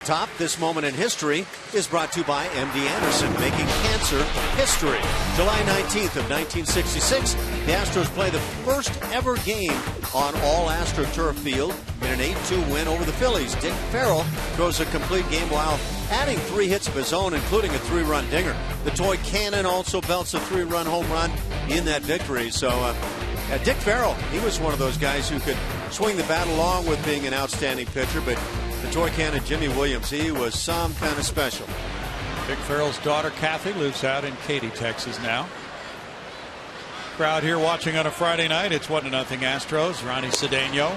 Top, this moment in history is brought to you by MD Anderson, making cancer history. July 19th of 1966, the Astros play the first ever game on all AstroTurf field in an 8-2 win over the Phillies. Dick Farrell throws a complete game while adding 3 hits of his own, including a 3-run dinger. The toy cannon also belts a 3-run home run in that victory. So Dick Farrell, he was one of those guys who could swing the bat along with being an outstanding pitcher, but the toy cannon Jimmy Williams, he was some kind of special. Dick Farrell's daughter Kathy lives out in Katy, Texas now. Crowd here watching on a Friday night. It's 1-0 Astros. Ronnie Cedeno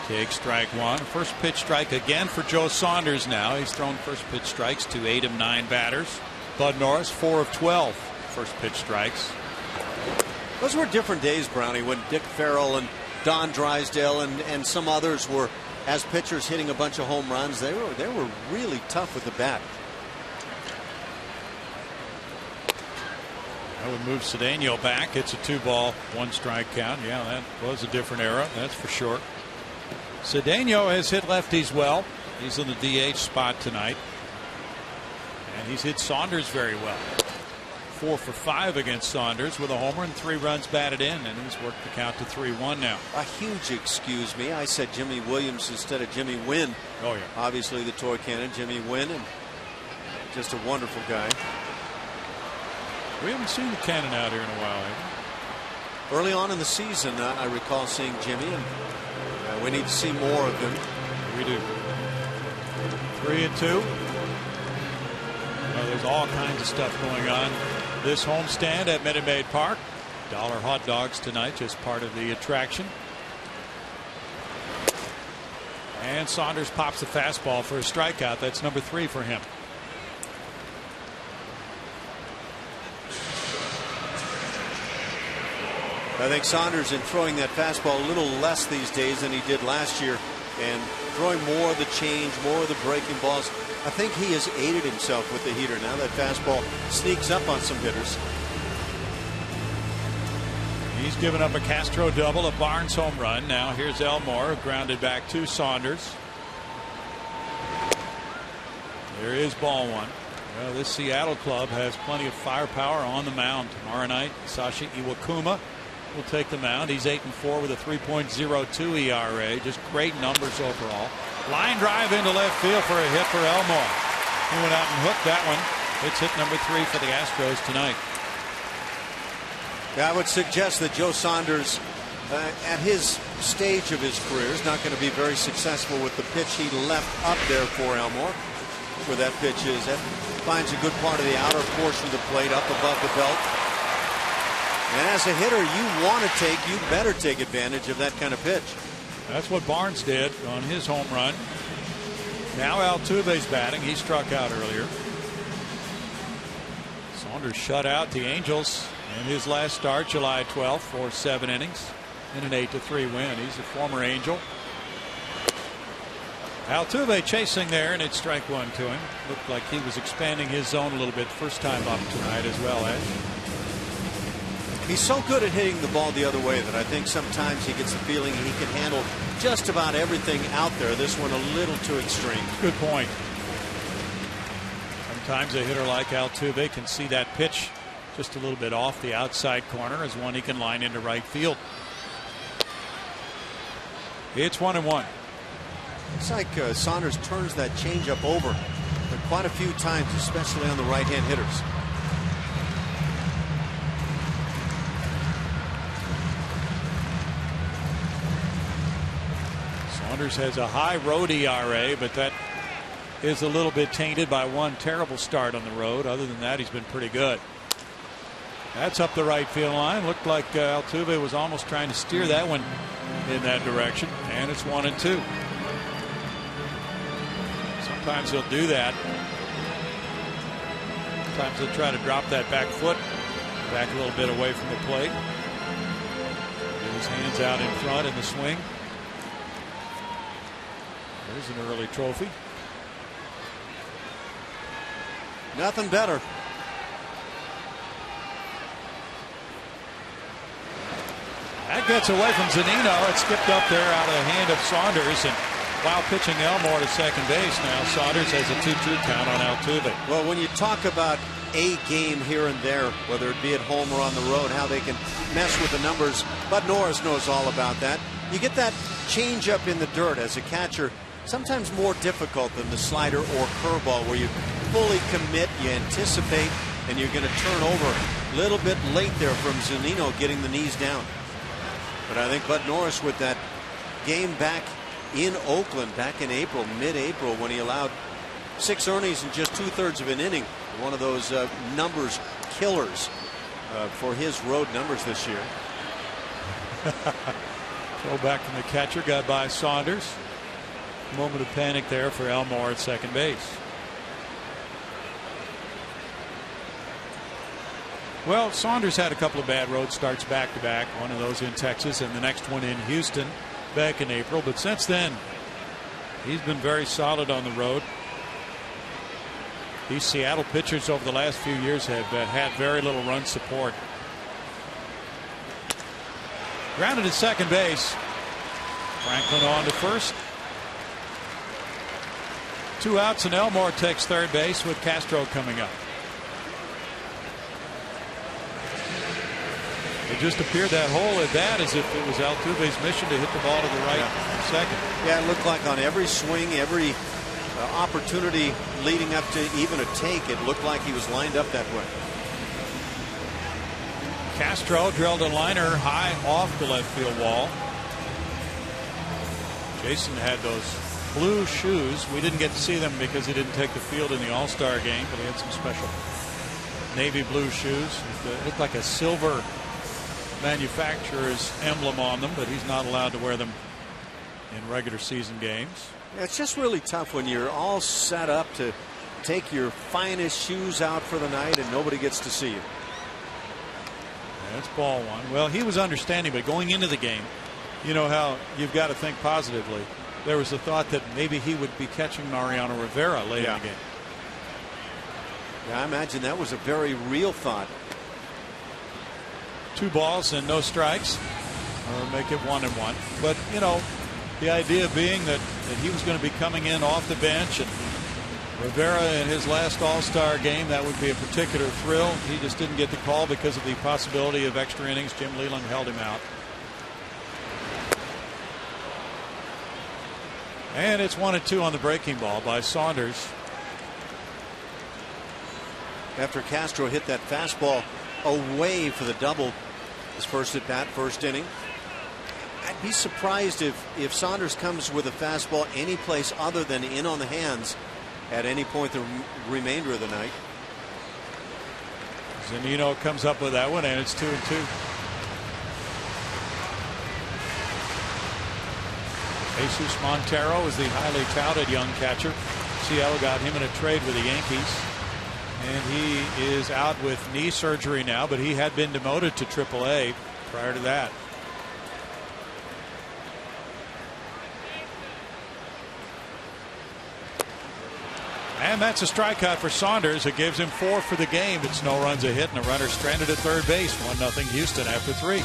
takes strike 1. First pitch strike again for Joe Saunders now. He's thrown first pitch strikes to 8 of 9 batters. Bud Norris 4 of 12 first pitch strikes. Those were different days, Brownie, when Dick Farrell and Don Drysdale and some others were, as pitchers, hitting a bunch of home runs. They were really tough with the bat. That would move Cedeno back. It's a 2-ball, 1-strike count. Yeah, that was a different era, that's for sure. Cedeno has hit lefties well. He's in the DH spot tonight. And he's hit Saunders very well. 4 for 5 against Saunders with a homer and 3 runs batted in, and he's worked the count to 3-1 now. A huge excuse me. I said Jimmy Williams instead of Jimmy Wynn. Oh, yeah. Obviously the toy cannon, Jimmy Wynn, and just a wonderful guy. We haven't seen the cannon out here in a while, have we? Early on in the season, I recall seeing Jimmy, and we need to see more of him. We do. 3-2. Well, there's all kinds of stuff going on this homestand at Minute Maid Park. Dollar hot dogs tonight, just part of the attraction. And Saunders pops the fastball for a strikeout. That's number 3 for him. I think Saunders in throwing that fastball a little less these days than he did last year, and throwing more of the change, more of the breaking balls. I think he has aided himself with the heater. Now that fastball sneaks up on some hitters. He's given up a Castro double, a Barnes home run. Now here's Elmore, grounded back to Saunders. There is ball 1. Well, this Seattle club has plenty of firepower on the mound tomorrow night. Sashi Iwakuma will take the mound. He's 8-4 with a 3.02 ERA. Just great numbers overall. Line drive into left field for a hit for Elmore. He went out and hooked that one. It's hit number 3 for the Astros tonight. Yeah, I would suggest that Joe Saunders, at his stage of his career, is not going to be very successful with the pitch he left up there for Elmore. Where that pitch is, that finds a good part of the outer portion of the plate up above the belt. And as a hitter, you better take advantage of that kind of pitch. That's what Barnes did on his home run. Now Altuve's batting. He struck out earlier. Saunders shut out the Angels in his last start, July 12th, for 7 innings in an 8-3 win. He's a former Angel. Altuve chasing there, and it's strike 1 to him. Looked like he was expanding his zone a little bit first time up tonight as well, Ed. He's so good at hitting the ball the other way that I think sometimes he gets the feeling he can handle just about everything out there. This one a little too extreme. Good point. Sometimes a hitter like Altuve can see that pitch just a little bit off the outside corner as one he can line into right field. It's 1-1. It's like Saunders turns that changeup over quite a few times, especially on the right-hand hitters. Saunders has a high road ERA, but that is a little bit tainted by one terrible start on the road. Other than that, he's been pretty good. That's up the right field line. Looked like Altuve was almost trying to steer that one in that direction, and it's 1-2. Sometimes he'll do that. Sometimes he'll try to drop that back foot back a little bit away from the plate. Get his hands out in front in the swing. There's an early trophy. Nothing better. That gets away from Zunino. It skipped up there out of the hand of Saunders, and While pitching Elmore to second base now, Saunders has a 2-2 count on Altuve. Well, when you talk about a game here and there, whether it be at home or on the road, how they can mess with the numbers, Bud Norris knows all about that. You get that change up in the dirt as a catcher, sometimes more difficult than the slider or curveball, where you fully commit, you anticipate, and you're going to turn over. A little bit late there from Zunino getting the knees down. But I think Bud Norris, with that game back in Oakland back in April, mid-April, when he allowed 6 earnings in just 2/3 of an inning, one of those numbers killers for his road numbers this year. Throw back from the catcher, got by Saunders. Moment of panic there for Elmore at second base. Well, Saunders had a couple of bad road starts back to back, one of those in Texas and the next one in Houston back in April. But since then, he's been very solid on the road. These Seattle pitchers over the last few years have had very little run support. Grounded at second base. Franklin on to first. 2 outs, and Elmore takes third base with Castro coming up. It just appeared that hole at that as if it was Altuve's mission to hit the ball to the right second. Yeah, it looked like on every swing, every opportunity leading up to even a take, it looked like he was lined up that way. Castro drilled a liner high off the left field wall. Jason had those blue shoes. We didn't get to see them because he didn't take the field in the All-Star game, but he had some special navy blue shoes. It looked like a silver manufacturer's emblem on them, but he's not allowed to wear them in regular season games. Yeah, it's just really tough when you're all set up to take your finest shoes out for the night and nobody gets to see you. That's ball one. Well, he was understanding, but going into the game, you know how you've got to think positively. There was a thought that maybe he would be catching Mariano Rivera late in the game. Yeah, I imagine that was a very real thought. 2 balls and no strikes, make it 1-1. But you know, the idea being that he was going to be coming in off the bench, and Rivera in his last All-Star game, that would be a particular thrill. He just didn't get the call because of the possibility of extra innings. Jim Leland held him out. And it's 1-2 on the breaking ball by Saunders. After Castro hit that fastball away for the double his first at bat, first inning. I'd be surprised if Saunders comes with a fastball any place other than in on the hands at any point the remainder of the night. Zunino comes up with that one, and it's 2-2. Jesus Montero is the highly touted young catcher. Seattle got him in a trade with the Yankees, and he is out with knee surgery now, but he had been demoted to AAA prior to that. And that's a strikeout for Saunders. It gives him 4 for the game. It's no runs, a hit, and a runner stranded at third base. 1-0 Houston after 3.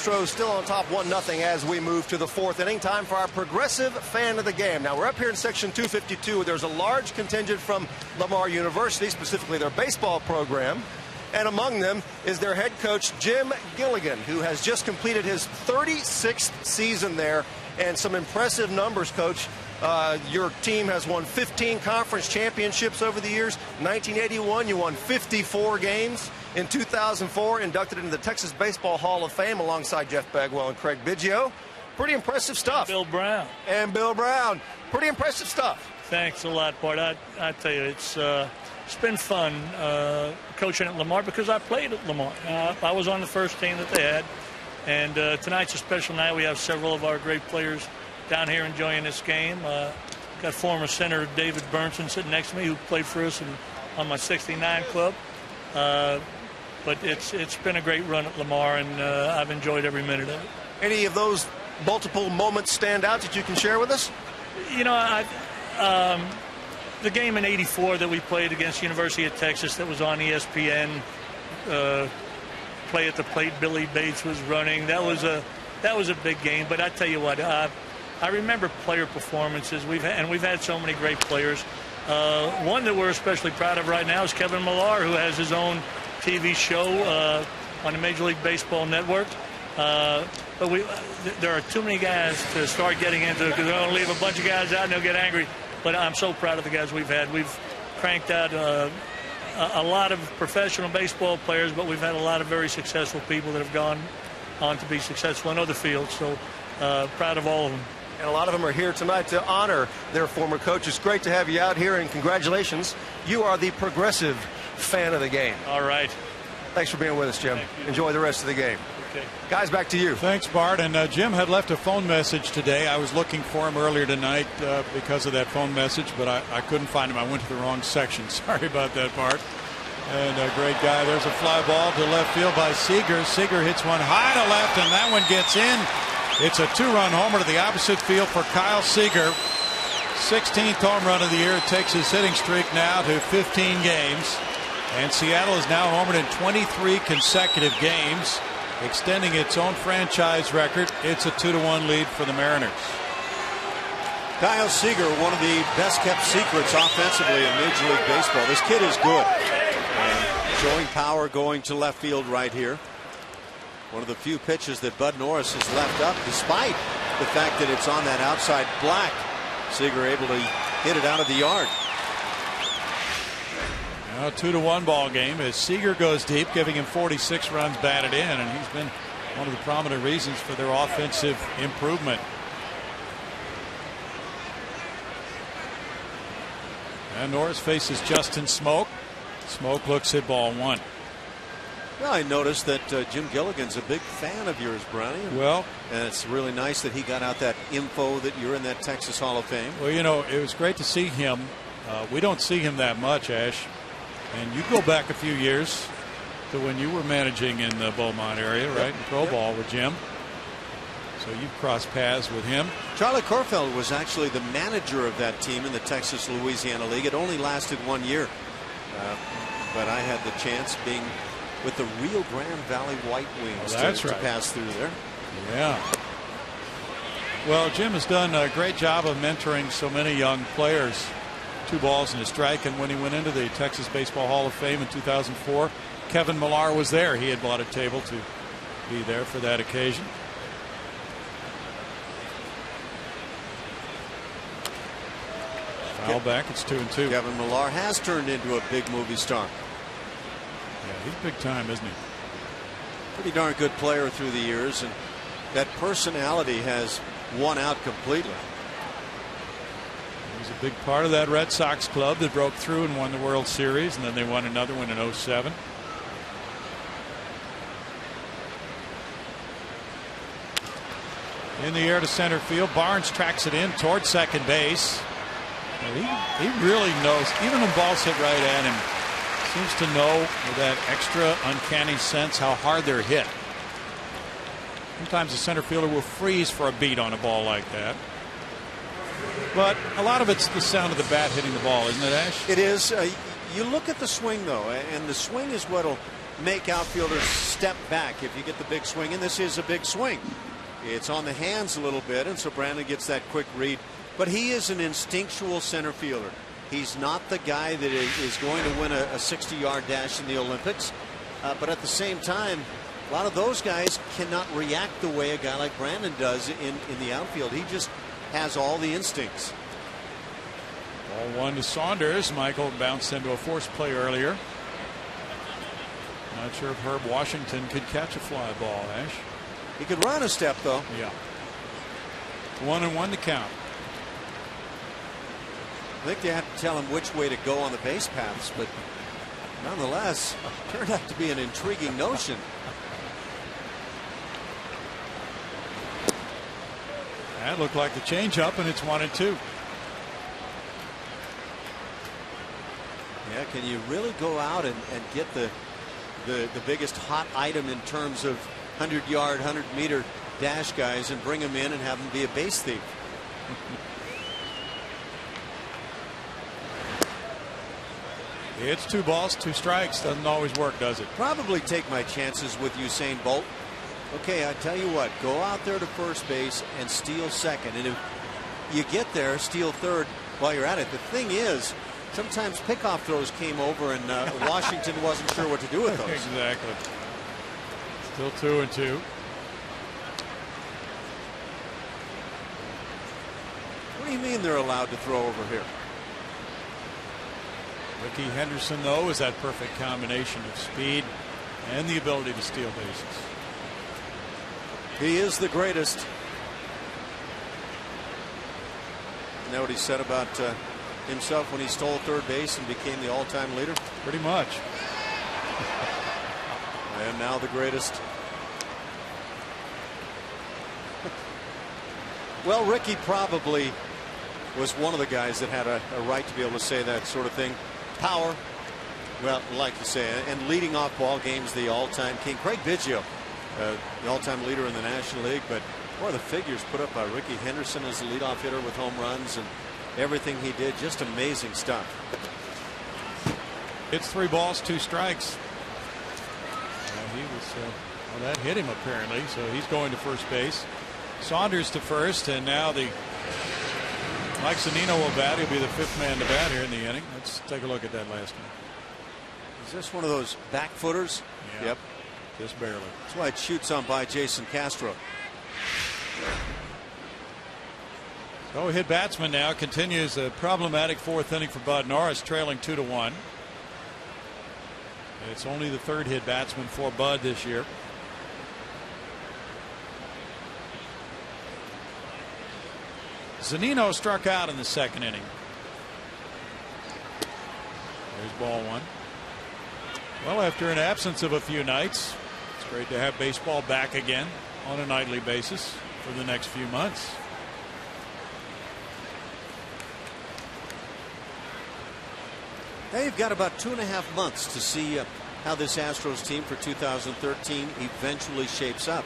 Astros still on top 1-0 as we move to the fourth inning. Time for our progressive fan of the game. Now we're up here in section 252. There's a large contingent from Lamar University, specifically their baseball program. And among them is their head coach, Jim Gilligan, who has just completed his 36th season there. And some impressive numbers, Coach. Your team has won 15 conference championships over the years. 1981, you won 54 games. In 2004, inducted into the Texas Baseball Hall of Fame alongside Jeff Bagwell and Craig Biggio. Pretty impressive stuff. Bill Brown. And Bill Brown. Pretty impressive stuff. Thanks a lot, Bart. I tell you, it's been fun coaching at Lamar because I played at Lamar. I was on the first team that they had. And tonight's a special night. We have several of our great players down here enjoying this game. Got former Senator David Burnson sitting next to me, who played for us on my 69 club. But it's been a great run at Lamar, and I've enjoyed every minute of it. Any of those multiple moments stand out that you can share with us? You know, the game in '84 that we played against University of Texas that was on ESPN, play at the plate Billy Bates was running. That was a big game. But I tell you what, I remember player performances we've had so many great players. One that we're especially proud of right now is Kevin Millar, who has his own TV show on the Major League Baseball Network. But there are too many guys to start getting into it because they're going to leave a bunch of guys out and they'll get angry. But I'm so proud of the guys we've had. We've cranked out a lot of professional baseball players, but we've had a lot of very successful people that have gone on to be successful in other fields. So proud of all of them. And a lot of them are here tonight to honor their former coach. It's great to have you out here, and congratulations. You are the progressive fan of the game. All right. Thanks for being with us, Jim. Enjoy the rest of the game. Okay. Guys, back to you. Thanks, Bart. And Jim had left a phone message today. I was looking for him earlier tonight because of that phone message, but I couldn't find him. I went to the wrong section. Sorry about that, Bart. And a great guy. There's a fly ball to left field by Seager. Seager hits one high to left, and that one gets in. It's a two-run homer to the opposite field for Kyle Seager. 16th home run of the year. It takes his hitting streak now to 15 games. And Seattle is now homered in 23 consecutive games, extending its own franchise record. It's a 2-1 lead for the Mariners. Kyle Seager, one of the best-kept secrets offensively in Major League Baseball. This kid is good. And showing power going to left field right here. One of the few pitches that Bud Norris has left up, despite the fact that it's on that outside black. Seager able to hit it out of the yard. Now 2-1 ball game as Seager goes deep, giving him 46 runs batted in, and he's been one of the prominent reasons for their offensive improvement. And Norris faces Justin Smoke. Smoke looks hit ball one. Well, I noticed that Jim Gilligan's a big fan of yours, Brownie. Well, and it's really nice that he got out that info that you're in that Texas Hall of Fame. Well, you know, it was great to see him. We don't see him that much, Ash. And you go back a few years to when you were managing in the Beaumont area, right? In pro ball with Jim. So you've crossed paths with him. Charlie Korfeld was actually the manager of that team in the Texas-Louisiana League. It only lasted 1 year. But I had the chance, being with the Rio Grande Valley White Wings, to pass through there. Yeah. Well, Jim has done a great job of mentoring so many young players. 2 balls and a strike, and when he went into the Texas Baseball Hall of Fame in 2004, Kevin Millar was there. He had bought a table to be there for that occasion. Foul back. It's 2-2. Kevin Millar has turned into a big movie star. Yeah, he's big time, isn't he? Pretty darn good player through the years, and that personality has won out completely. He was a big part of that Red Sox club that broke through and won the World Series, and then they won another one in '07. In the air to center field, Barnes tracks it in toward second base. He really knows, even when balls hit right at him, seems to know with that extra uncanny sense how hard they're hit. Sometimes the center fielder will freeze for a beat on a ball like that. But a lot of it's the sound of the bat hitting the ball, isn't it, Ash? It is. You look at the swing, though, and the swing is what'll make outfielders step back if you get the big swing, and this is a big swing. It's on the hands a little bit, and so Brandon gets that quick read. But he is an instinctual center fielder. He's not the guy that is going to win a 60-yard dash in the Olympics. But at the same time, a lot of those guys cannot react the way a guy like Brandon does in the outfield. He just has all the instincts. Ball one to Saunders. Michael bounced into a force play earlier. Not sure if Herb Washington could catch a fly ball, Ash. He could run a step, though. Yeah. 1-1 to count. I think they have to tell him which way to go on the base paths, but nonetheless, turned out to be an intriguing notion. That looked like the changeup, and it's 1-2. Yeah, can you really go out and get the biggest hot item in terms of 100-yard, 100-meter dash guys and bring them in and have them be a base thief? It's 2 balls, 2 strikes. Doesn't always work, does it? Probably take my chances with Usain Bolt. Okay, I tell you what, go out there to first base and steal second. And if you get there, steal third while you're at it. The thing is, sometimes pickoff throws came over and Washington wasn't sure what to do with those. Exactly. Still 2-2. What do you mean they're allowed to throw over here? Ricky Henderson, though, is that perfect combination of speed and the ability to steal bases. He is the greatest. You know what he said about himself when he stole third base and became the all-time leader? Pretty much. I am now the greatest. Well, Ricky probably was one of the guys that had a right to be able to say that sort of thing. Power, well, like you say, and leading off ball games, the all-time king. Craig Biggio, the all-time leader in the National League, but boy, the figures put up by Ricky Henderson as a leadoff hitter with home runs and everything he did, just amazing stuff. It's 3 balls, 2 strikes. He was well, that hit him apparently, so he's going to first base. Saunders to first, and now Mike Zunino will bat. He'll be the 5th man to bat here in the inning. Let's take a look at that last one. Is this one of those back footers? Yeah, yep, just barely. That's why it shoots on by Jason Castro. So hit batsman now continues a problematic 4th inning for Bud Norris, trailing 2-1. It's only the 3rd hit batsman for Bud this year. Zunino struck out in the 2nd inning. There's ball 1. Well, after an absence of a few nights, it's great to have baseball back again on a nightly basis for the next few months. Now you've got about 2.5 months to see how this Astros team for 2013 eventually shapes up.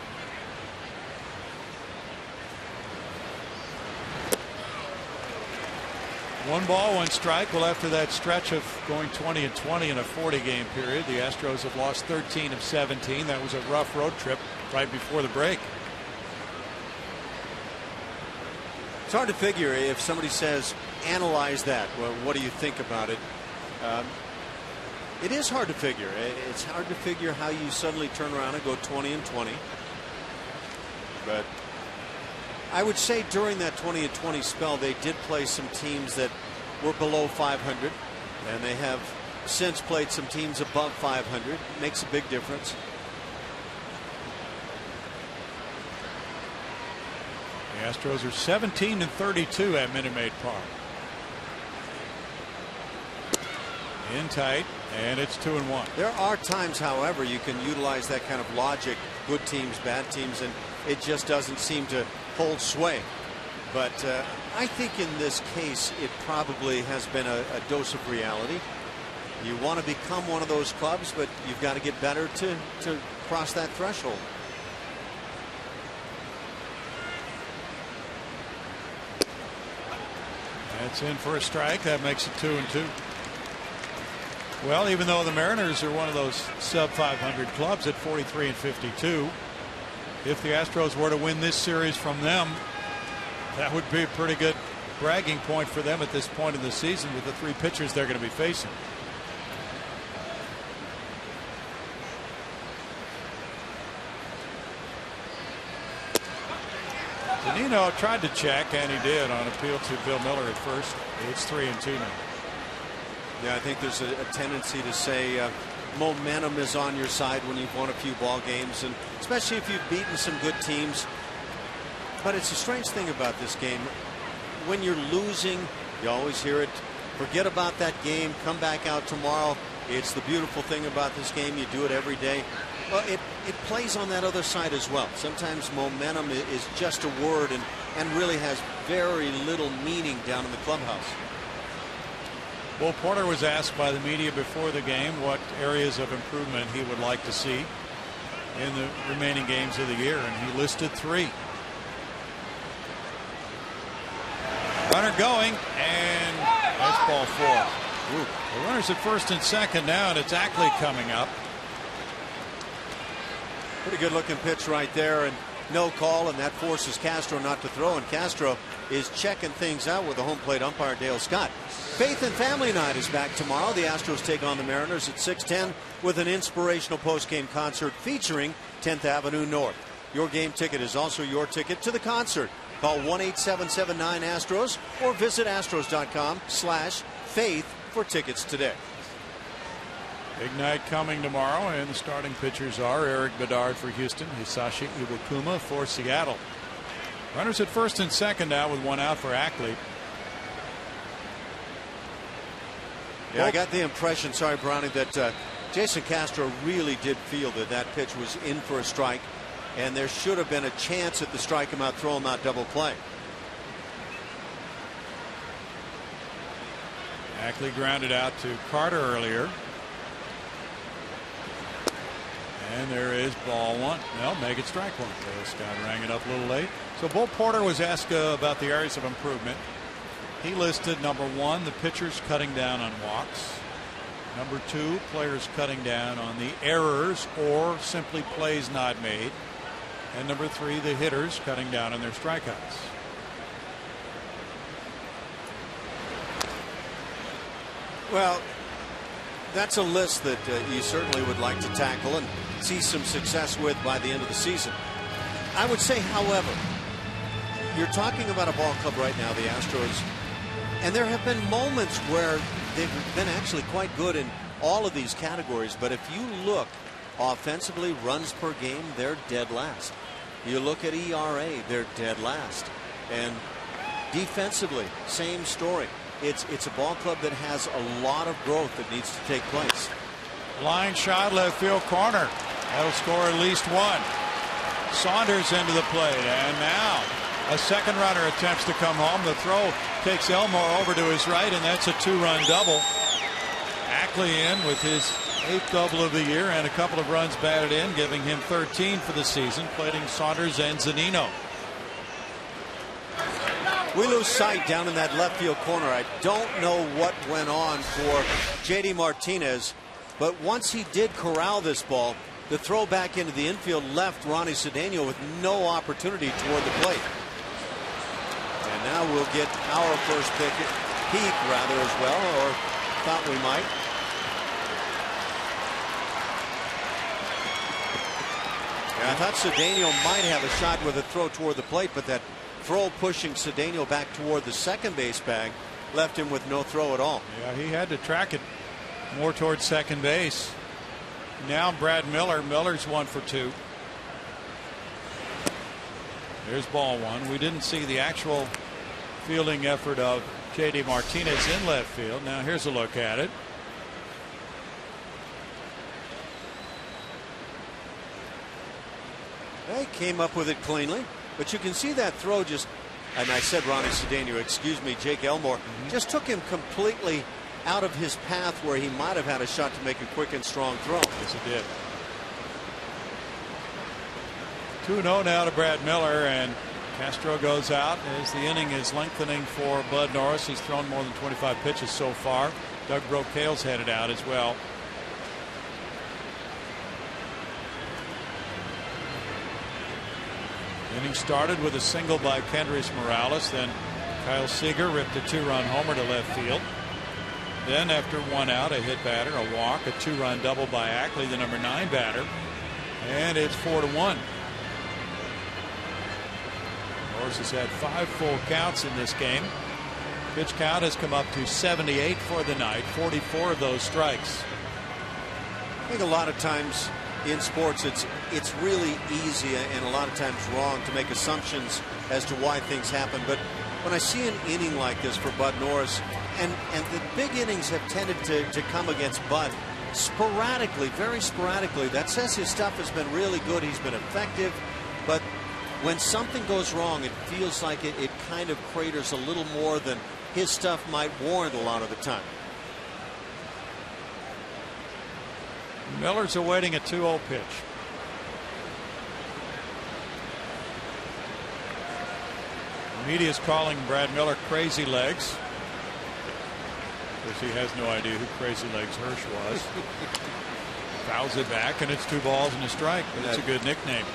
One ball, 1 strike. Well, after that stretch of going 20-20 in a 40-game period, the Astros have lost 13 of 17. That was a rough road trip right before the break. It's hard to figure if somebody says analyze that. Well, what do you think about it? It is hard to figure. It's hard to figure how you suddenly turn around and go 20-20. But I would say during that 20-20 spell, they did play some teams that were below 500, and they have since played some teams above 500. It makes a big difference. The Astros are 17-32 at Minute Maid Park. In tight, and it's 2-1. There are times, however, you can utilize that kind of logic, good teams, bad teams, and it just doesn't seem to hold sway. But I think in this case, it probably has been a dose of reality. You want to become one of those clubs, but you've got to get better to cross that threshold. That's in for a strike. That makes it 2-2. Well, even though the Mariners are one of those sub 500 clubs at 43-52, if the Astros were to win this series from them, that would be a pretty good bragging point for them at this point in the season with the three pitchers they're going to be facing. Zunino tried to check, and he did on appeal to Bill Miller at first. It's 3-2 now. Yeah, I think there's a tendency to say momentum is on your side when you've won a few ball games, and especially if you've beaten some good teams. But it's a strange thing about this game. When you're losing, you always hear it. Forget about that game. Come back out tomorrow. It's the beautiful thing about this game. You do it every day. Well, it plays on that other side as well. Sometimes momentum is just a word and really has very little meaning down in the clubhouse. Bull Porter was asked by the media before the game what areas of improvement he would like to see in the remaining games of the year, and he listed 3. Runner going, and that's ball 4. Ooh. The runner's at first and second now, and it's Ackley coming up. Pretty good looking pitch right there, and no call, and that forces Castro not to throw, and Castro is checking things out with the home plate umpire Dale Scott. Faith and Family Night is back tomorrow. The Astros take on the Mariners at 6:10 with an inspirational postgame concert featuring 10th Avenue North. Your game ticket is also your ticket to the concert. Call 1-877-9-ASTROS or visit astros.com/faith for tickets today. Big night coming tomorrow, and the starting pitchers are Eric Bedard for Houston, Hisashi Iwakuma for Seattle. Runners at first and second now with 1 out for Ackley. Yeah, I got the impression, sorry Browning, that Jason Castro really did feel that that pitch was in for a strike, and there should have been a chance at the strike him out, throw him out, double play. Ackley grounded out to Carter earlier. And there is ball 1. Well, make it strike 1. So Scott rang it up a little late. So Bull Porter was asked about the areas of improvement. He listed number 1, the pitchers cutting down on walks. Number 2, players cutting down on the errors or simply plays not made. And number 3, the hitters cutting down on their strikeouts. Well, that's a list that you certainly would like to tackle and see some success with by the end of the season. I would say, however, you're talking about a ball club right now, the Astros, and there have been moments where they've been actually quite good in all of these categories. But if you look offensively, runs per game, they're dead last. You look at ERA, they're dead last. And defensively, same story. It's a ball club that has a lot of growth that needs to take place. Line shot, left field corner. That'll score at least 1. Saunders into the plate, and now a second runner attempts to come home. The throw takes Elmore over to his right, and that's a 2-run double. Ackley in with his 8th double of the year and a couple of runs batted in, giving him 13 for the season, plating Saunders and Zunino. We lose sight down in that left field corner. I don't know what went on for J.D. Martinez, but once he did corral this ball, the throw back into the infield left Ronnie Cedeno with no opportunity toward the plate. And now we'll get our first peek rather as well, or thought we might. Yeah, I thought Cedeno might have a shot with a throw toward the plate, but that throw pushing Cedeno back toward the second base bag left him with no throw at all. Yeah, he had to track it more towards second base. Now Brad Miller. Miller's 1 for 2. There's ball 1. We didn't see the actual fielding effort of J.D. Martinez in left field. Now here's a look at it. They came up with it cleanly, but you can see that throw just, and I said Ronnie Cedeno, excuse me, Jake Elmore, just took him completely out of his path where he might have had a shot to make a quick and strong throw. Yes, it did. 2-0 now to Brad Miller, and Castro goes out as the inning is lengthening for Bud Norris. He's thrown more than 25 pitches so far. Doug Brocail's headed out as well. Inning started with a single by Kendrys Morales. Then Kyle Seager ripped a 2-run homer to left field. Then after 1 out, a hit batter, a walk, a 2-run double by Ackley, the number 9 batter. And it's 4-1. Norris has had 5 full counts in this game. Pitch count has come up to 78 for the night, 44 of those strikes. I think a lot of times in sports it's really easy and a lot of times wrong to make assumptions as to why things happen. But when I see an inning like this for Bud Norris, and the big innings have tended to come against Bud sporadically, very sporadically, that says his stuff has been really good. He's been effective. But when something goes wrong, it feels like it kind of craters a little more than his stuff might warrant a lot of the time. Miller's awaiting a 2-0 pitch. The media's calling Brad Miller crazy legs. Of course, he has no idea who Crazy Legs Hirsch was. Fouls it back, and it's 2 balls and a strike. But it's a good nickname.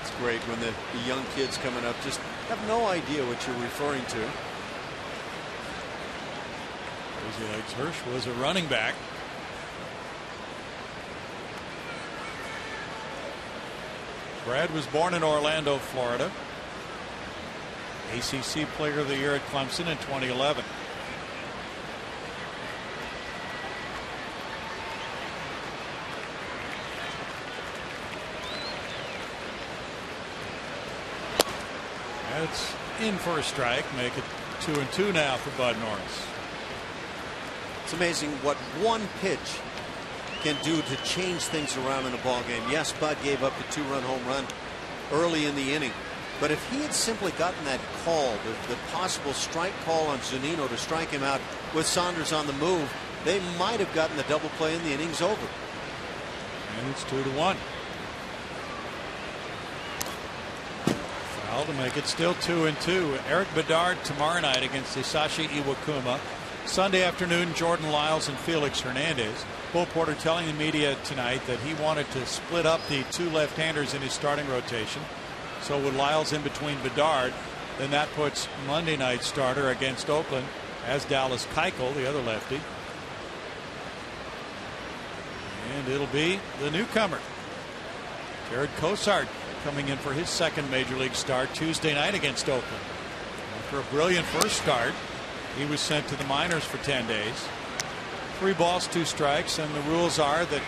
It's great when the young kids coming up just have no idea what you're referring to. Crazy Legs Hirsch was a running back. Brad was born in Orlando, Florida. ACC Player of the Year at Clemson in 2011. It's in for a strike. Make it 2-2 now for Bud Norris. It's amazing what one pitch can do to change things around in a ball game. Yes, Bud gave up the 2-run home run early in the inning, but if he had simply gotten that call, the possible strike call on Zunino to strike him out with Saunders on the move, they might have gotten the double play and the inning's over. And it's 2-1. Foul to make it still 2-2. Eric Bedard tomorrow night against Hisashi Iwakuma. Sunday afternoon, Jordan Lyles and Felix Hernandez. Bull Porter telling the media tonight that he wanted to split up the 2 left-handers in his starting rotation. So with Lyles in between Bedard, then that puts Monday night starter against Oakland as Dallas Keuchel, the other lefty. And it'll be the newcomer, Jared Cosart, coming in for his second major league start Tuesday night against Oakland. After a brilliant first start, he was sent to the minors for 10 days. 3 balls, 2 strikes, and the rules are that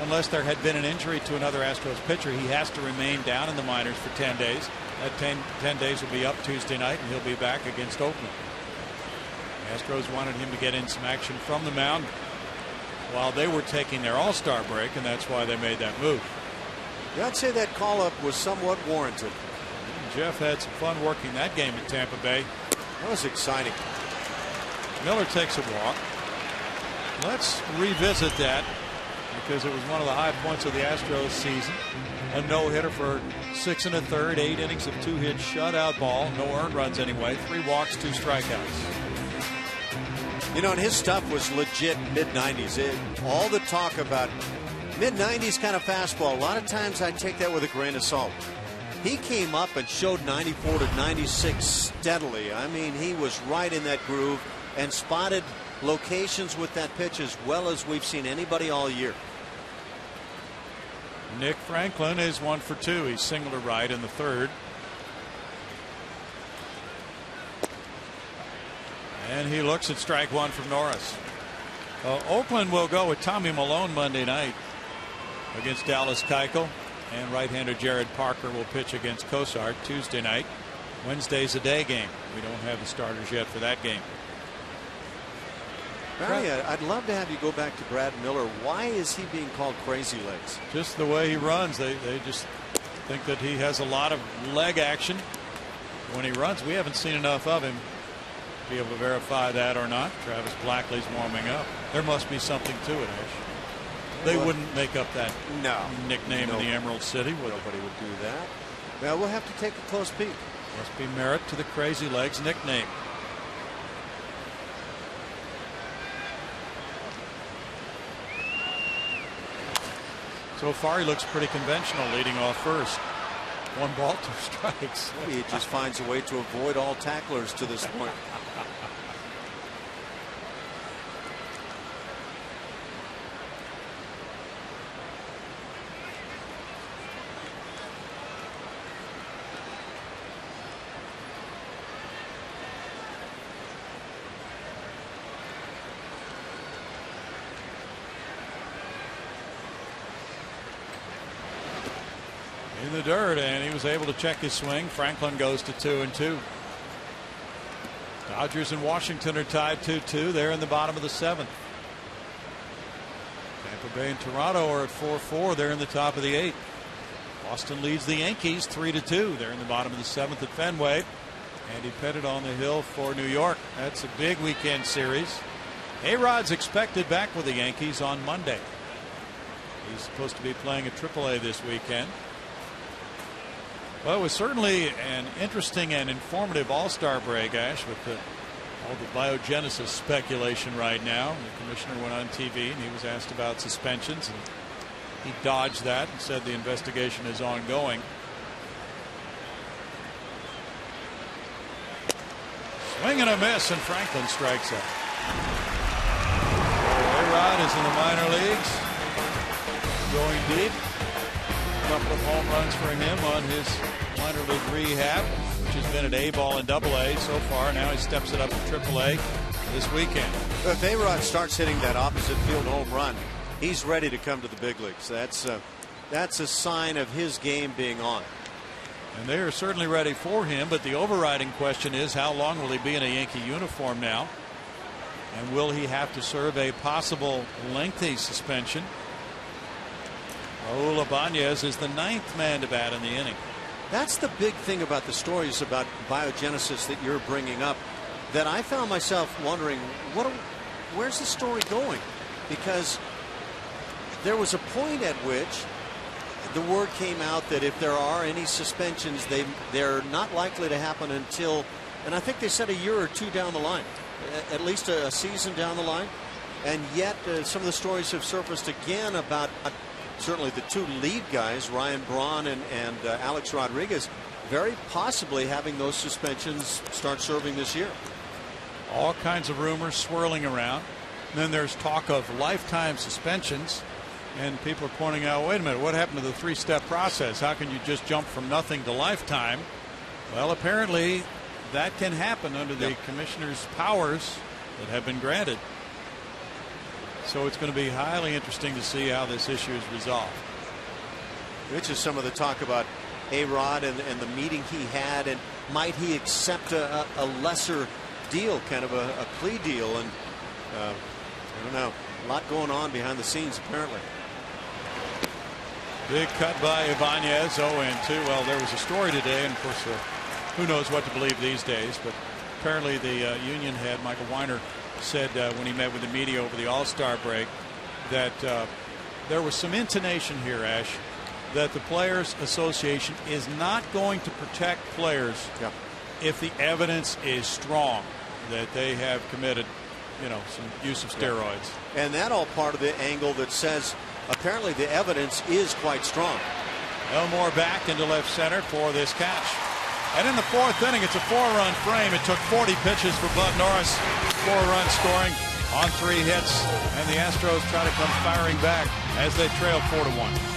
unless there had been an injury to another Astros pitcher, he has to remain down in the minors for 10 days. That 10 days will be up Tuesday night, and he'll be back against Oakland. The Astros wanted him to get in some action from the mound while they were taking their All-Star break, and that's why they made that move. Yeah, I'd say that call-up was somewhat warranted. Jeff had some fun working that game in Tampa Bay. That was exciting. Miller takes a walk. Let's revisit that because it was one of the high points of the Astros season. A no-hitter for 6 1/3, 8 innings of 2 hits, shutout ball, no earned runs anyway, 3 walks, 2 strikeouts. You know, and his stuff was legit mid-90s. All the talk about mid-90s kind of fastball, a lot of times I take that with a grain of salt. He came up and showed 94 to 96 steadily. I mean, he was right in that groove and spotted locations with that pitch as well as we've seen anybody all year. Nick Franklin is 1 for 2. He's singled to right in the 3rd. And he looks at strike 1 from Norris. Oakland will go with Tommy Malone Monday night against Dallas Keuchel, and right-hander Jared Parker will pitch against Cosart Tuesday night. Wednesday's a day game. We don't have the starters yet for that game. Barry, I'd love to have you go back to Brad Miller. Why is he being called Crazy Legs? Just the way he runs. They just think that he has a lot of leg action when he runs. We haven't seen enough of him to be able to verify that or not. Travis Blackley's warming up. There must be something to it, Ash. They wouldn't make up that nickname in the Emerald City. Nobody would do that. Well, we'll have to take a close peek. Must be merit to the Crazy Legs nickname. So far, he looks pretty conventional leading off first. 1 ball, 2 strikes. Maybe he just finds a way to avoid all tacklers to this point. In the dirt, and he was able to check his swing. Franklin goes to 2-2. Dodgers and Washington are tied 2-2. They're in the bottom of the 7th. Tampa Bay and Toronto are at 4-4. They're in the top of the 8th. Boston leads the Yankees 3-2. They're in the bottom of the 7th at Fenway. Andy Pettit on the hill for New York. That's a big weekend series. A-Rod's expected back with the Yankees on Monday. He's supposed to be playing at AAA this weekend. Well, it was certainly an interesting and informative All-Star break, Ash, with all the biogenesis speculation right now. The commissioner went on TV and he was asked about suspensions, and he dodged that and said the investigation is ongoing. Swing and a miss, and Franklin strikes out. A-Rod is in the minor leagues, going deep. A couple of home runs for him on his minor league rehab, which has been at A-ball and AA so far. Now he steps it up to AAA this weekend. If A-Rod starts hitting that opposite field home run, he's ready to come to the big leagues. That's a sign of his game being on. And they are certainly ready for him, but the overriding question is, how long will he be in a Yankee uniform now? And will he have to serve a possible lengthy suspension? Raul Ibanez is the 9th man to bat in the inning. That's the big thing about the stories about biogenesis that you're bringing up, that I found myself wondering, where's the story going? Because there was a point at which the word came out that if there are any suspensions, they're not likely to happen until, and I think they said a year or 2 down the line, at least a season down the line. And yet some of the stories have surfaced again about certainly the 2 lead guys, Ryan Braun and Alex Rodriguez, very possibly having those suspensions start serving this year. All kinds of rumors swirling around. And then there's talk of lifetime suspensions, and people are pointing out, wait a minute, what happened to the 3-step process? How can you just jump from nothing to lifetime? Well, apparently that can happen under the commissioner's powers that have been granted. So it's going to be highly interesting to see how this issue is resolved. Which is some of the talk about A-Rod and the meeting he had, and might he accept a lesser deal, kind of a plea deal, and I don't know, a lot going on behind the scenes apparently. Big cut by Ibanez, 0-2. Well, there was a story today, and of course who knows what to believe these days, but apparently the union head, Michael Weiner, said when he met with the media over the All-Star break that there was some intonation here, Ash, that the Players Association is not going to protect players if the evidence is strong that they have committed, some use of steroids. And that all part of the angle that says apparently the evidence is quite strong. Elmore back into left center for this catch. And in the 4th inning, it's a 4-run frame. It took 40 pitches for Bud Norris. 4 runs scoring on 3 hits. And the Astros try to come firing back as they trail 4-1.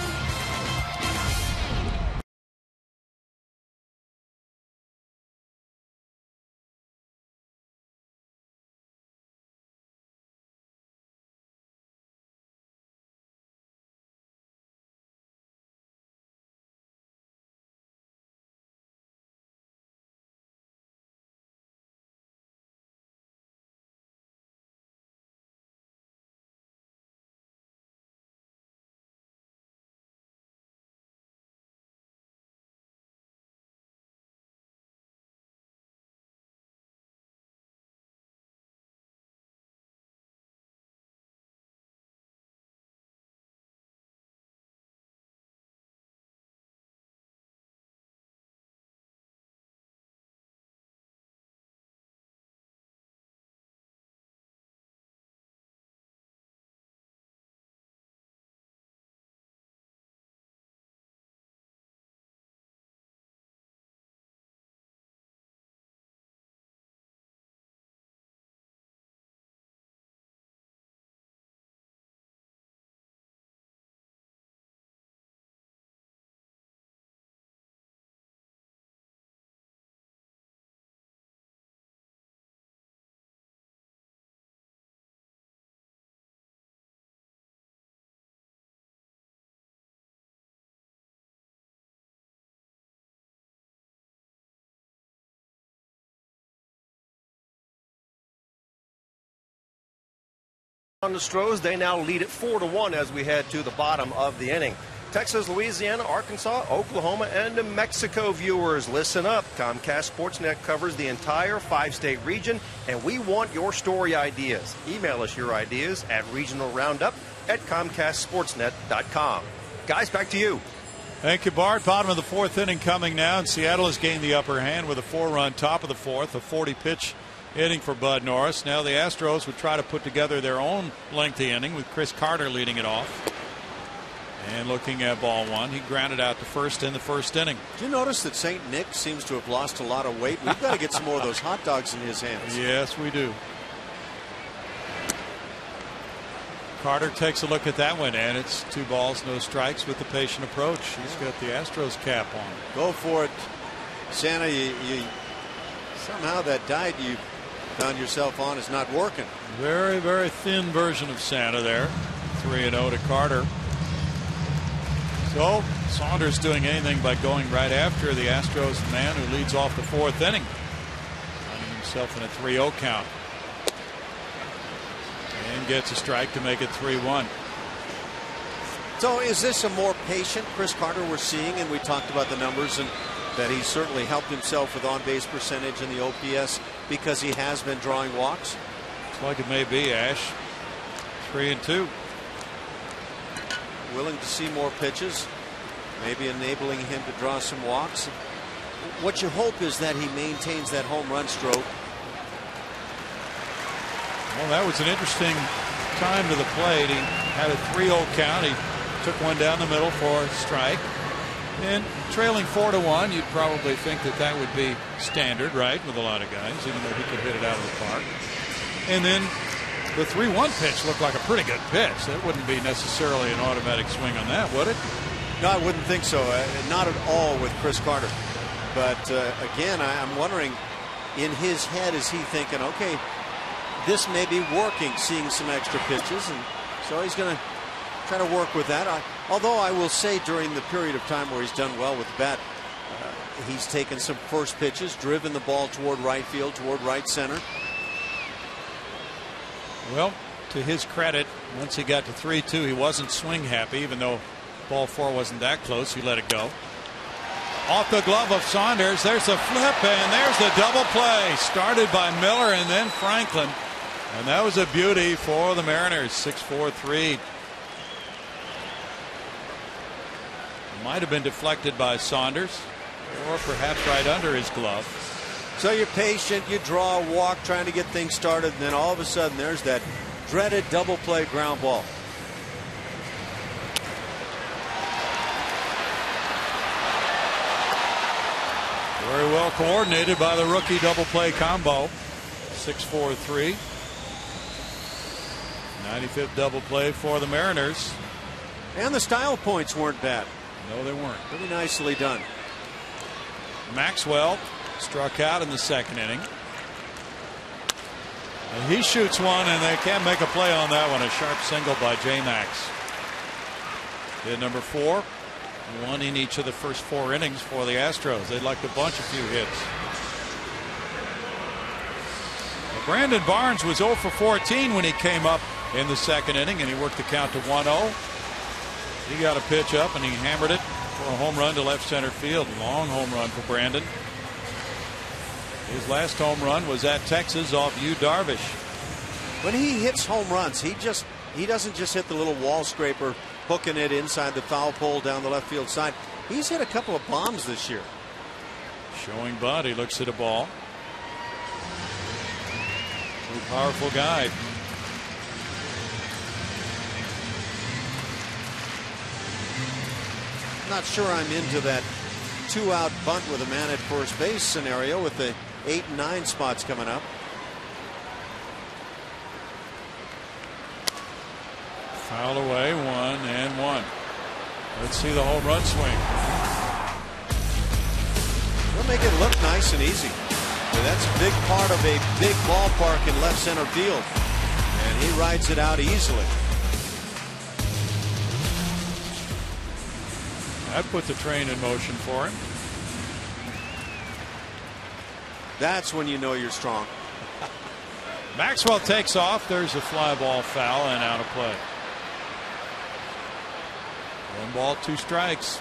On the Stros, they now lead it 4-1 as we head to the bottom of the inning. Texas, Louisiana, Arkansas, Oklahoma, and New Mexico viewers, listen up. Comcast Sportsnet covers the entire 5-state region, and we want your story ideas. Email us your ideas at regionalroundup@comcastsportsnet.com. Guys, back to you. Thank you, Bart. Bottom of the 4th inning coming now, and Seattle has gained the upper hand with a 4-run top of the 4th, a 40-pitch inning for Bud Norris. Now the Astros would try to put together their own lengthy inning with Chris Carter leading it off. And looking at ball one, he grounded out to first in the 1st inning. Did you notice that St. Nick seems to have lost a lot of weight? We've got to get some more of those hot dogs in his hands. Yes, we do. Carter takes a look at that one, and it's 2 balls, no strikes with the patient approach. He's got the Astros cap on. Go for it, Santa. You somehow that diet you found yourself on is not working. Very, very thin version of Santa there. 3-0 to Carter. So Saunders doing anything by going right after the Astros man who leads off the 4th inning. Finding himself in a 3-0 count. And gets a strike to make it 3-1. So is this a more patient Chris Carter we're seeing? And we talked about the numbers and that he's certainly helped himself with on-base percentage and the OPS because he has been drawing walks. Looks like it may be, Ash. 3-2. Willing to see more pitches, maybe enabling him to draw some walks. What you hope is that he maintains that home run stroke. Well, that was an interesting time to the plate. He had a 3-0 count. He took one down the middle for a strike. And trailing 4-1, you'd probably think that that would be standard, right, with a lot of guys, even though he could hit it out of the park. And then the 3-1 pitch looked like a pretty good pitch. That wouldn't be necessarily an automatic swing on that, would it? No, I wouldn't think so. Not at all with Chris Carter. But again, I'm wondering, in his head, is he thinking, okay, this may be working, seeing some extra pitches, and so he's going to try to work with that. Although I will say during the period of time where he's done well with the bat, he's taken some first pitches, driven the ball toward right field, toward right center. Well, to his credit, once he got to 3-2, he wasn't swing happy, even though ball 4 wasn't that close. He let it go. Off the glove of Saunders. There's a flip, and there's the double play. Started by Miller and then Franklin. And that was a beauty for the Mariners. 6-4-3. Might have been deflected by Saunders, or perhaps right under his glove. So you're patient, you draw a walk trying to get things started, and then all of a sudden there's that dreaded double play ground ball. Very well coordinated by the rookie double play combo. 6-4-3. 95th double play for the Mariners. And the style points weren't bad. No, they weren't. Pretty nicely done. Maxwell struck out in the 2nd inning. And he shoots one, and they can't make a play on that one. A sharp single by J. Max. Hit number 4. One in each of the first 4 innings for the Astros. They'd like to bunch a few hits. Well, Brandon Barnes was 0 for 14 when he came up in the 2nd inning, and he worked the count to 1-0. He got a pitch up, and he hammered it for a home run to left center field. Long home run for Brandon. His last home run was at Texas off Yu Darvish. When he hits home runs, he doesn't just hit the little wall scraper, hooking it inside the foul pole down the left field side. He's hit a couple of bombs this year. Showing Bud, he looks at a ball. Pretty powerful guy. Not sure I'm into that 2-out bunt with a man at first base scenario with the 8 and 9 spots coming up. Foul away, 1-1. Let's see the home run swing. We'll make it look nice and easy. But that's a big part of a big ballpark in left center field. And he rides it out easily. That put the train in motion for him. That's when you know you're strong. Maxwell takes off. There's a fly ball foul and out of play. 1 ball, 2 strikes.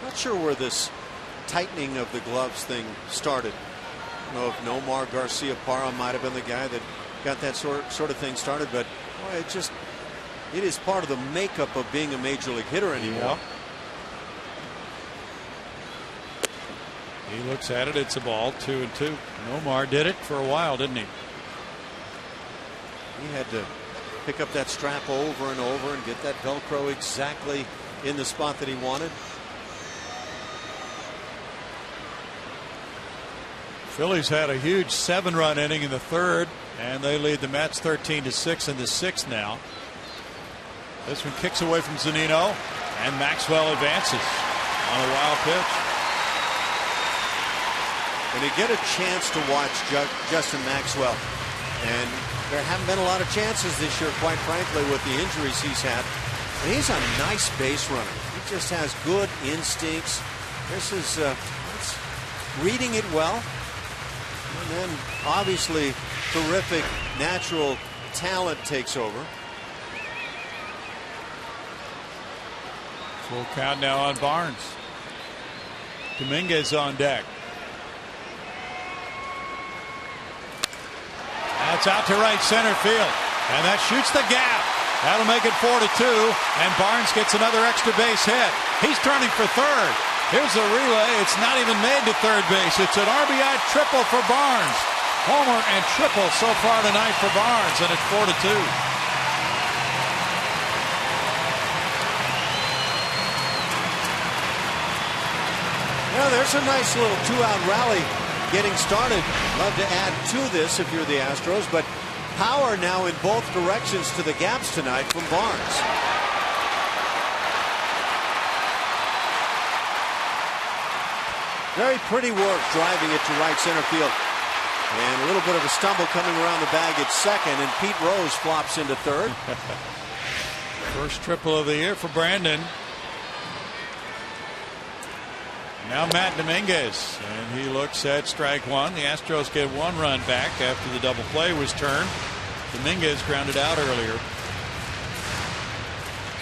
Not sure where this tightening of the gloves thing started. I don't know if Nomar Garcia Parra might have been the guy that got that sort of thing started, but boy, it is part of the makeup of being a major league hitter anymore. He looks at it. It's a ball, 2-2. Nomar did it for a while, didn't he? He had to pick up that strap over and over and get that Velcro exactly in the spot that he wanted. Phillies had a huge 7-run inning in the 3rd, and they lead the Mets 13-6 in the 6th now. This one kicks away from Zunino, and Maxwell advances on a wild pitch. When you get a chance to watch Justin Maxwell, and there haven't been a lot of chances this year, quite frankly, with the injuries he's had, but he's a nice base runner. He just has good instincts. This is reading it well. And then obviously terrific natural talent takes over. Full count now on Barnes. Dominguez on deck. That's out to right center field, and that shoots the gap. That'll make it 4-2, and Barnes gets another extra base hit. He's turning for third. Here's a relay. It's not even made to third base. It's an RBI triple for Barnes. Homer and triple so far tonight for Barnes, and it's 4-2. Well, there's a nice little 2-out rally getting started. Love to add to this if you're the Astros, but power now in both directions to the gaps tonight from Barnes. Very pretty work driving it to right center field. And a little bit of a stumble coming around the bag at second, and Pete Rose flops into third. First triple of the year for Brandon. Now Matt Dominguez, and he looks at strike one. The Astros get 1 run back after the double play was turned. Dominguez grounded out earlier.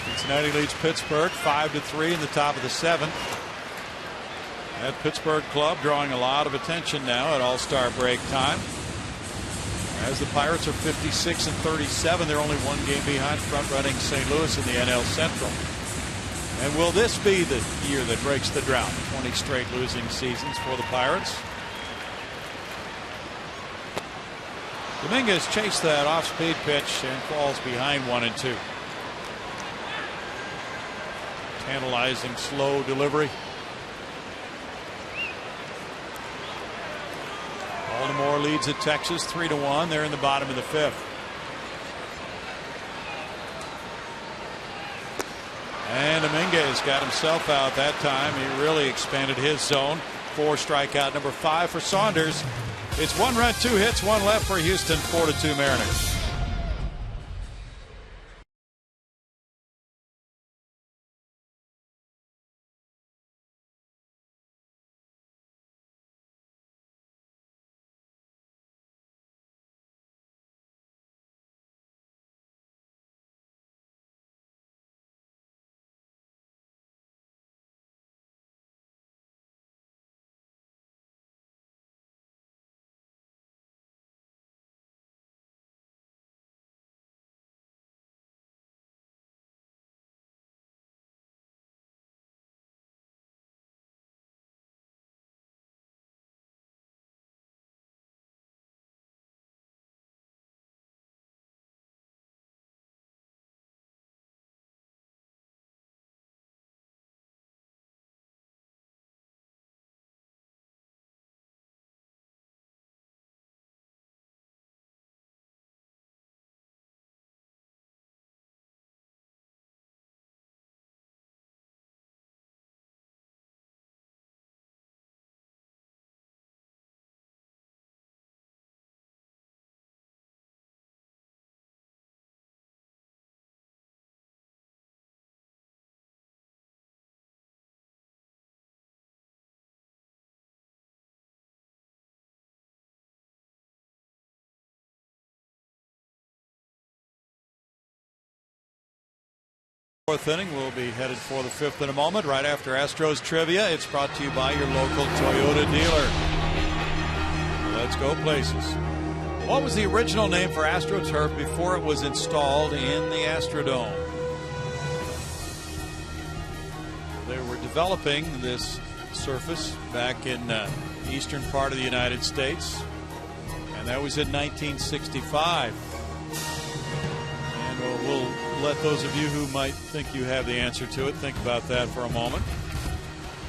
Cincinnati leads Pittsburgh 5-3 in the top of the 7th. That Pittsburgh club drawing a lot of attention now at All-Star break time. As the Pirates are 56-37, they're only 1 game behind front-running St. Louis in the NL Central. And will this be the year that breaks the drought? 20 straight losing seasons for the Pirates. Dominguez chased that off-speed pitch and falls behind 1-2. Tantalizing slow delivery. Baltimore leads at Texas 3-1. They're in the bottom of the 5th. And Dominguez got himself out that time. He really expanded his zone. 4 strikeout, number 5 for Saunders. It's 1 run, 2 hits, 1 left for Houston. 4-2 Mariners. Fourth inning. We'll be headed for the fifth in a moment. Right after Astros Trivia, it's brought to you by your local Toyota dealer. Let's go places. What was the original name for AstroTurf before it was installed in the Astrodome? They were developing this surface back in the eastern part of the United States, and that was in 1965. And we'll let those of you who might think you have the answer to it think about that for a moment.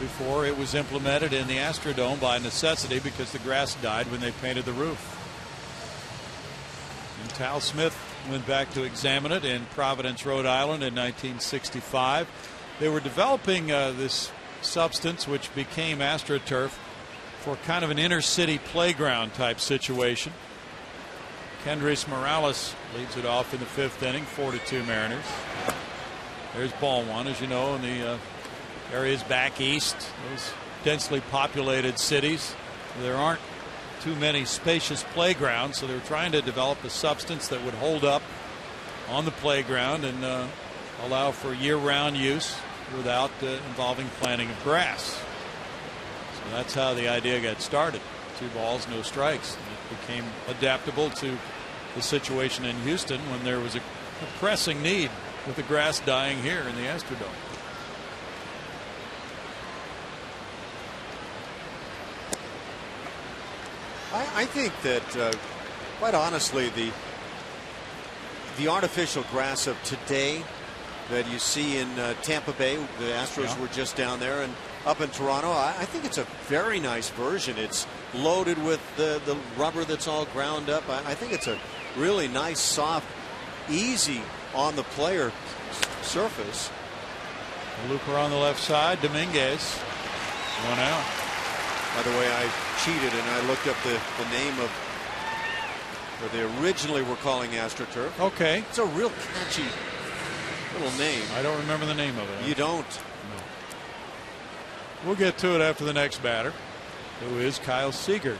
Before it was implemented in the Astrodome by necessity because the grass died when they painted the roof. And Tal Smith went back to examine it in Providence, Rhode Island in 1965. They were developing this substance which became AstroTurf for kind of an inner city playground type situation. Kendrys Morales leads it off in the fifth inning, 4-2 Mariners. There's ball one, as you know, in the areas back east, those densely populated cities. There aren't too many spacious playgrounds, so they're trying to develop a substance that would hold up on the playground and allow for year-round use without involving planting of grass. So that's how the idea got started. 2 balls, no strikes. And it became adaptable to the situation in Houston when there was a pressing need with the grass dying here in the Astrodome. I think that, quite honestly, the artificial grass of today that you see in Tampa Bay, the Astros were just down there, and up in Toronto, I think it's a very nice version. It's loaded with the rubber that's all ground up. I think it's a really nice, soft, easy on the player surface. A looper on the left side, Dominguez. 1 out. By the way, I cheated and I looked up the name of what they originally were calling AstroTurf. Okay. It's a real catchy little name. I don't remember the name of it. You don't? No. We'll get to it after the next batter, who is Kyle Seager.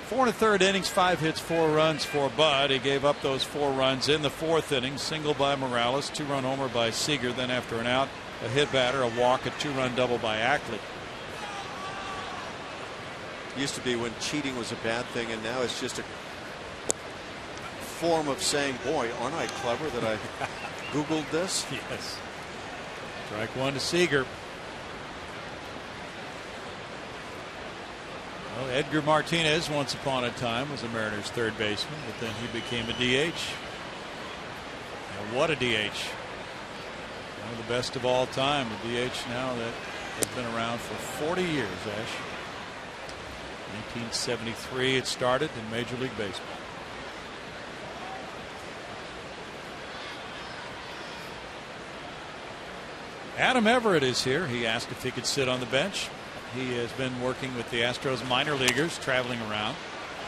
4 1/3 innings, 5 hits, 4 runs for Bud. He gave up those 4 runs in the 4th inning. Single by Morales, 2-run homer by Seager. Then after an out, a hit batter, a walk, a 2-run double by Ackley. Used to be when cheating was a bad thing, and now it's just a form of saying, boy, aren't I clever that I Googled this? Yes. Strike 1 to Seager. Well, Edgar Martinez once upon a time was a Mariners third baseman, but then he became a DH. And what a DH. One of the best of all time. A DH now that has been around for 40 years, Ash. 1973 it started in Major League Baseball. Adam Everett is here. He asked if he could sit on the bench. He has been working with the Astros minor leaguers, traveling around.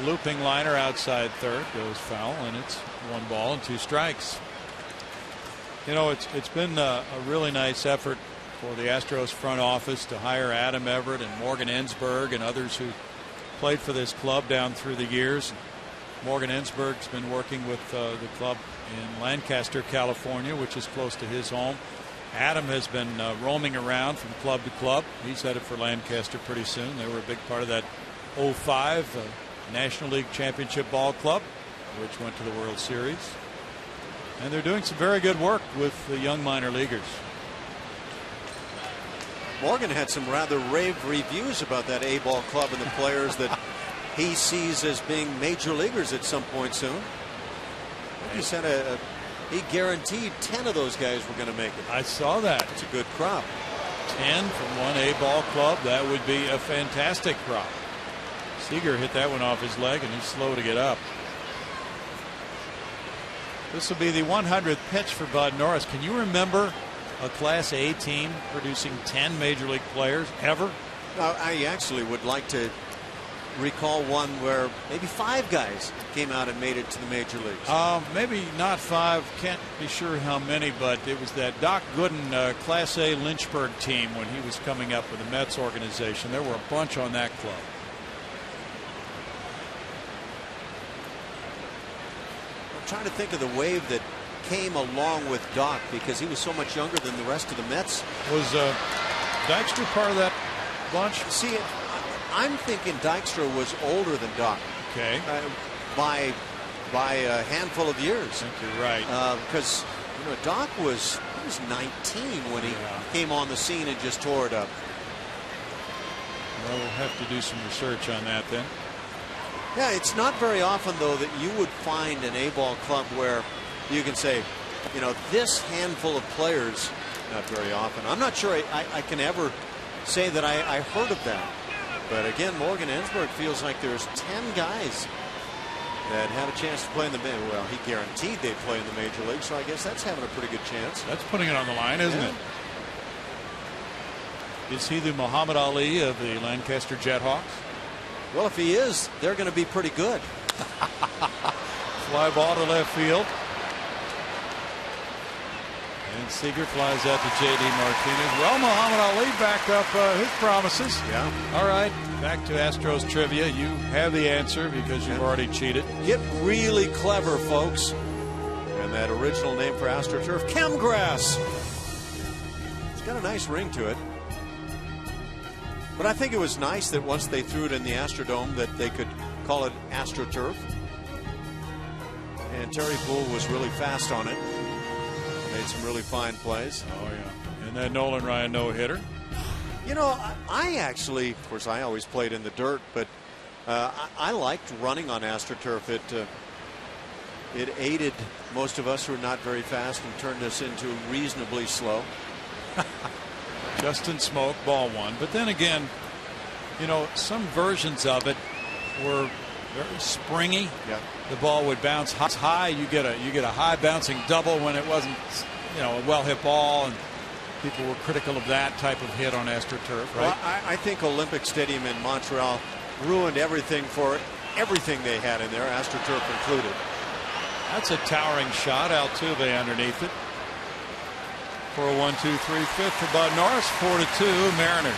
Looping liner outside third, goes foul, and it's 1 ball and 2 strikes. You know, it's been a really nice effort for the Astros front office to hire Adam Everett and Morgan Ensberg and others who played for this club down through the years. Morgan Ensberg's been working with the club in Lancaster, California, which is close to his home. Adam has been roaming around from club to club. He's headed for Lancaster pretty soon. They were a big part of that 05 National League Championship Ball Club, which went to the World Series. And they're doing some very good work with the young minor leaguers. Morgan had some rather rave reviews about that A-ball club and the players that he sees as being major leaguers at some point soon. He said he guaranteed 10 of those guys were going to make it. I saw that. It's a good crop. 10 from one A-ball club. That would be a fantastic crop. Seager hit that one off his leg, and he's slow to get up. This will be the 100th pitch for Bud Norris. Can you remember a Class A team producing 10 major league players ever? I actually would like to recall one where maybe 5 guys came out and made it to the major leagues. Maybe not 5. Can't be sure how many, but it was that Doc Gooden Class A Lynchburg team when he was coming up with the Mets organization. There were a bunch on that club. I'm trying to think of the wave that came along with Doc because he was so much younger than the rest of the Mets. Was Dykstra part of that bunch? See, I'm thinking Dykstra was older than Doc. Okay. By a handful of years. I think you're right. Because Doc was 19 when he came on the scene and just tore it up. Well, we'll have to do some research on that then. Yeah, it's not very often, though, that you would find an A-ball club where you can say, this handful of players, not very often. I'm not sure I can ever say that I heard of that. But again, Morgan Ensberg feels like there's 10 guys that had a chance to play in the major. Well, he guaranteed they'd play in the major league, so I guess that's having a pretty good chance. That's putting it on the line, isn't it? Is he the Muhammad Ali of the Lancaster Jethawks? Well, if he is, they're going to be pretty good. Fly ball to left field. And Seager flies out to J.D. Martinez. Well, Muhammad Ali backed up his promises. Yeah. All right, back to Astros trivia. You have the answer because you've already cheated. Get really clever, folks. And that original name for AstroTurf, Chemgrass. It's got a nice ring to it. But I think it was nice that once they threw it in the Astrodome that they could call it AstroTurf. And Terry Poole was really fast on it. Made some really fine plays. Oh, yeah. And then Nolan Ryan no-hitter. I actually, of course, I always played in the dirt, but I liked running on AstroTurf. It aided most of us who are not very fast and turned us into reasonably slow. Justin Smoke, ball one. But then again, some versions of it were very springy. Yeah. The ball would bounce high. You get a high bouncing double when it wasn't, a well hit ball, and people were critical of that type of hit on AstroTurf, right? Well, I think Olympic Stadium in Montreal ruined everything for everything they had in there, AstroTurf included. That's a towering shot. Altuve underneath it. For a 1-2-3 fifth for Bud Norris. 4-2 Mariners.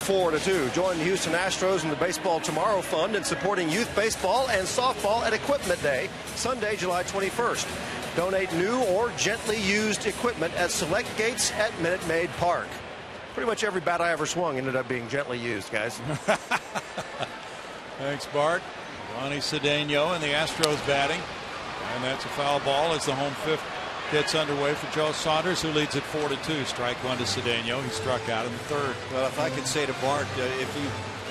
Four to 2. Join the Houston Astros in the Baseball Tomorrow Fund in supporting youth baseball and softball at Equipment Day, Sunday, July 21st. Donate new or gently used equipment at select gates at Minute Maid Park. Pretty much every bat I ever swung ended up being gently used, guys. Thanks, Bart. Ronnie Cedeno and the Astros batting. And that's a foul ball as the home fifth gets underway for Joe Saunders, who leads at 4-2. Strike one to Cedeno. He struck out in the third. Well, if I could say to Bart,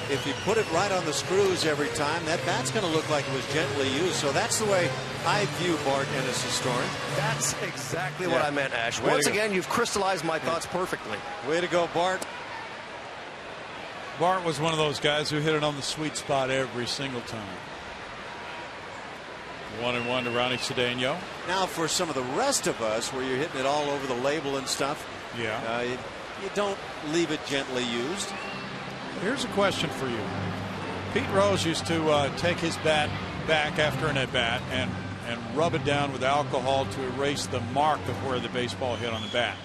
if you put it right on the screws every time, that bat's going to look like it was gently used. So that's the way I view Bart and his historian. That's exactly what I meant, Ash. Once again, you've crystallized my thoughts perfectly. Way to go, Bart. Bart was one of those guys who hit it on the sweet spot every single time. 1-1 to Ronnie Cedeno. Now for some of the rest of us, where you're hitting it all over the label and stuff, you don't leave it gently used. Here's a question for you. Pete Rose used to take his bat back after an at-bat and rub it down with alcohol to erase the mark of where the baseball hit on the bat.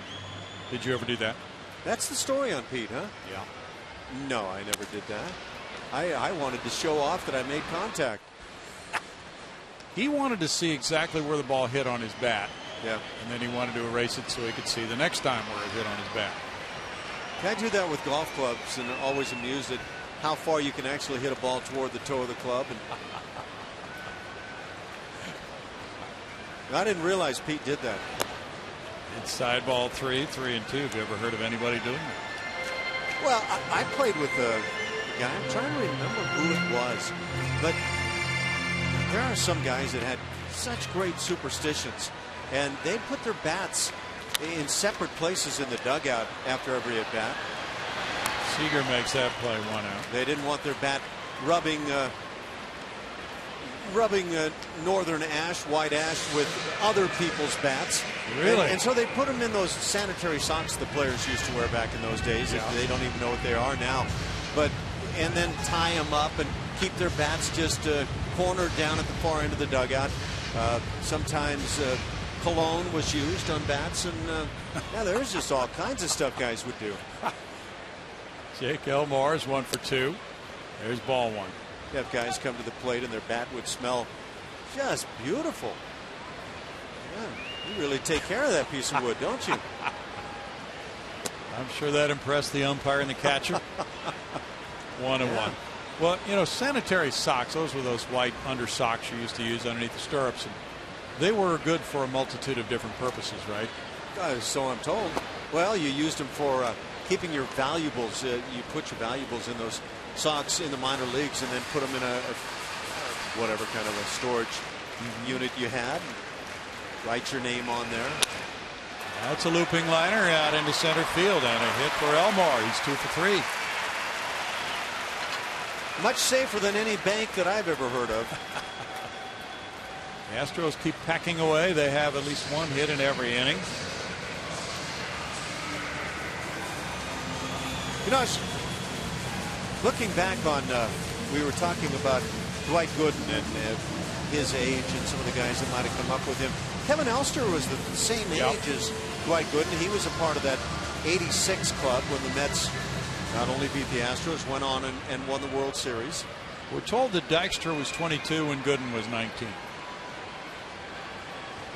Did you ever do that? That's the story on Pete, huh? Yeah. No, I never did that. I wanted to show off that I made contact. He wanted to see exactly where the ball hit on his bat. Yeah. And then he wanted to erase it so he could see the next time where it hit on his bat. I do that with golf clubs, and always amused at how far you can actually hit a ball toward the toe of the club. And I didn't realize Pete did that. Inside ball 3, 3 and 2. Have you ever heard of anybody doing that? Well, I played with a guy. I'm trying to remember who it was, but there are some guys that had such great superstitions, and they put their bats in separate places in the dugout after every at bat. Seager makes that play 1 out. They didn't want their bat rubbing northern ash, white ash with other people's bats. Really? And so they put them in those sanitary socks the players used to wear back in those days. Yeah. They don't even know what they are now. And then tie them up and keep their bats just cornered down at the far end of the dugout. Sometimes cologne was used on bats, and yeah, there's just all kinds of stuff guys would do. Jake Elmore is 1 for 2. There's ball 1. You have guys come to the plate and their bat would smell just beautiful. Yeah, you really take care of that piece of wood, don't you? I'm sure that impressed the umpire and the catcher. 1-1. Well, you know, sanitary socks, those were those white under socks you used to use underneath the stirrups. And they were good for a multitude of different purposes, right? So I'm told. Well, you used them for keeping your valuables. You put your valuables in those socks in the minor leagues and then put them in a whatever kind of a storage unit you had. Write your name on there. That's a looping liner out into center field and a hit for Elmore. He's 2 for 3. Much safer than any bank that I've ever heard of. The Astros keep packing away. They have at least 1 hit in every inning. You know, looking back on, we were talking about Dwight Gooden and his age and some of the guys that might have come up with him. Kevin Elster was the same age as Dwight Gooden. He was a part of that '86 club when the Mets not only beat the Astros, went on and won the World Series. We're told that Dykstra was 22 when Gooden was 19.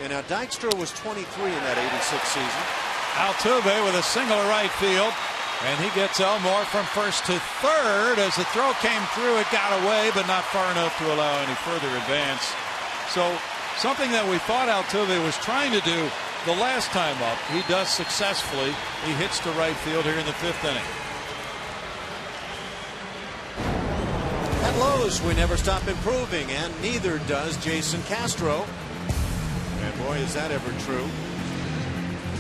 And now Dykstra was 23 in that '86 season. Altuve with a single to right field. And he gets Elmore from first to third. As the throw came through, it got away, but not far enough to allow any further advance. So something that we thought Altuve was trying to do the last time up, he does successfully. He hits to right field here in the 5th inning. At Lowe's, we never stop improving, and neither does Jason Castro. And boy, is that ever true.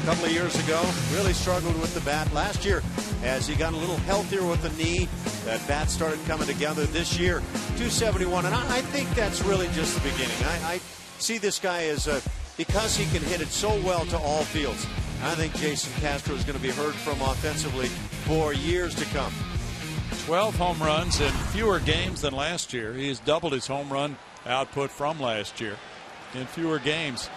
A couple of years ago, really struggled with the bat. Last year, as he got a little healthier with the knee, that bat started coming together. This year, 271, and I think that's really just the beginning. I see this guy as because he can hit it so well to all fields. I think Jason Castro is going to be heard from offensively for years to come. 12 home runs in fewer games than last year. He has doubled his home run output from last year in fewer games.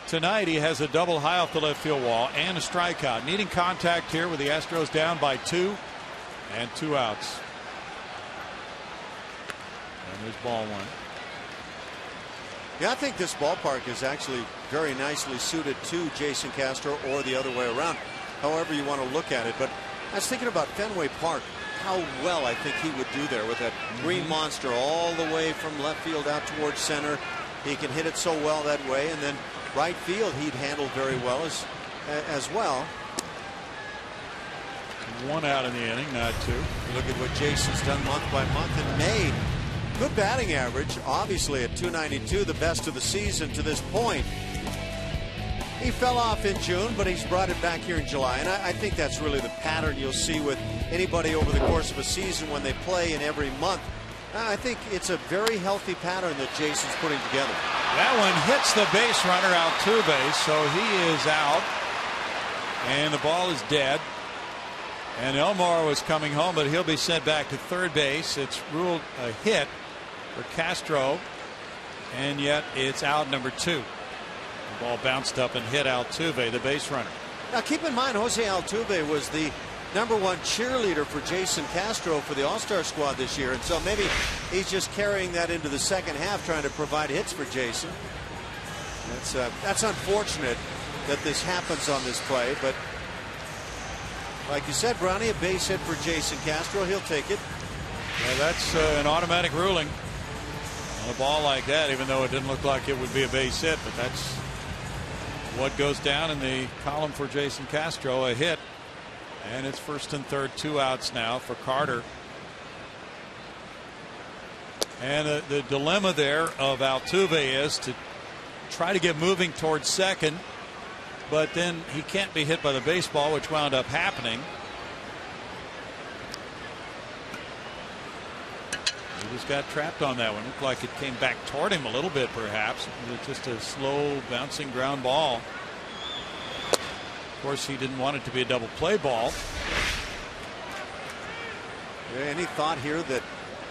Tonight he has a double high off the left field wall and a strikeout. Needing contact here with the Astros down by 2 and 2 outs. And there's ball 1. Yeah, I think this ballpark is actually very nicely suited to Jason Castro, or the other way around, however you want to look at it. But I was thinking about Fenway Park, how well I think he would do there with that green monster all the way from left field out towards center. He can hit it so well that way, and then right field he'd handle very well as well. 1 out in the inning, not 2. Look at what Jason's done month by month in May. Good batting average, obviously at .292, the best of the season to this point. He fell off in June, but he's brought it back here in July. And I think that's really the pattern you'll see with anybody over the course of a season when they play in every month. I think it's a very healthy pattern that Jason's putting together. That one hits the base runner Altuve, so he is out. And the ball is dead. And Elmore was coming home, but he'll be sent back to third base. It's ruled a hit for Castro, and yet it's out number 2. The ball bounced up and hit Altuve, the base runner. Now keep in mind, Jose Altuve was the #1 cheerleader for Jason Castro for the All-Star squad this year, and so maybe he's just carrying that into the second half, trying to provide hits for Jason. That's unfortunate that this happens on this play, but like you said, Brownie, a base hit for Jason Castro. He'll take it. Yeah, that's an automatic ruling on a ball like that, even though it didn't look like it would be a base hit, but that's what goes down in the column for Jason Castro, a hit. And it's first and third, 2 outs now for Carter. And the dilemma there of Altuve is to try to get moving towards second, but then he can't be hit by the baseball, which wound up happening. He just got trapped on that one. Looked like it came back toward him a little bit, perhaps. It was just a slow bouncing ground ball. Of course, he didn't want it to be a double play ball. Any thought here that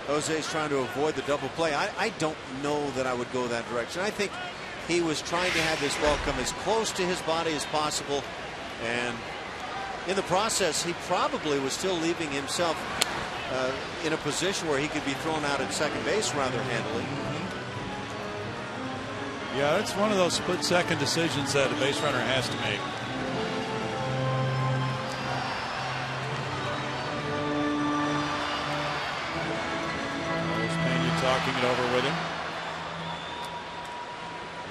Jose's trying to avoid the double play? I don't know that I would go that direction. I think he was trying to have this ball come as close to his body as possible, and in the process he probably was still leaving himself in a position where he could be thrown out at second base rather handily. Yeah, it's one of those split-second decisions that a base runner has to make. Talking it over with him.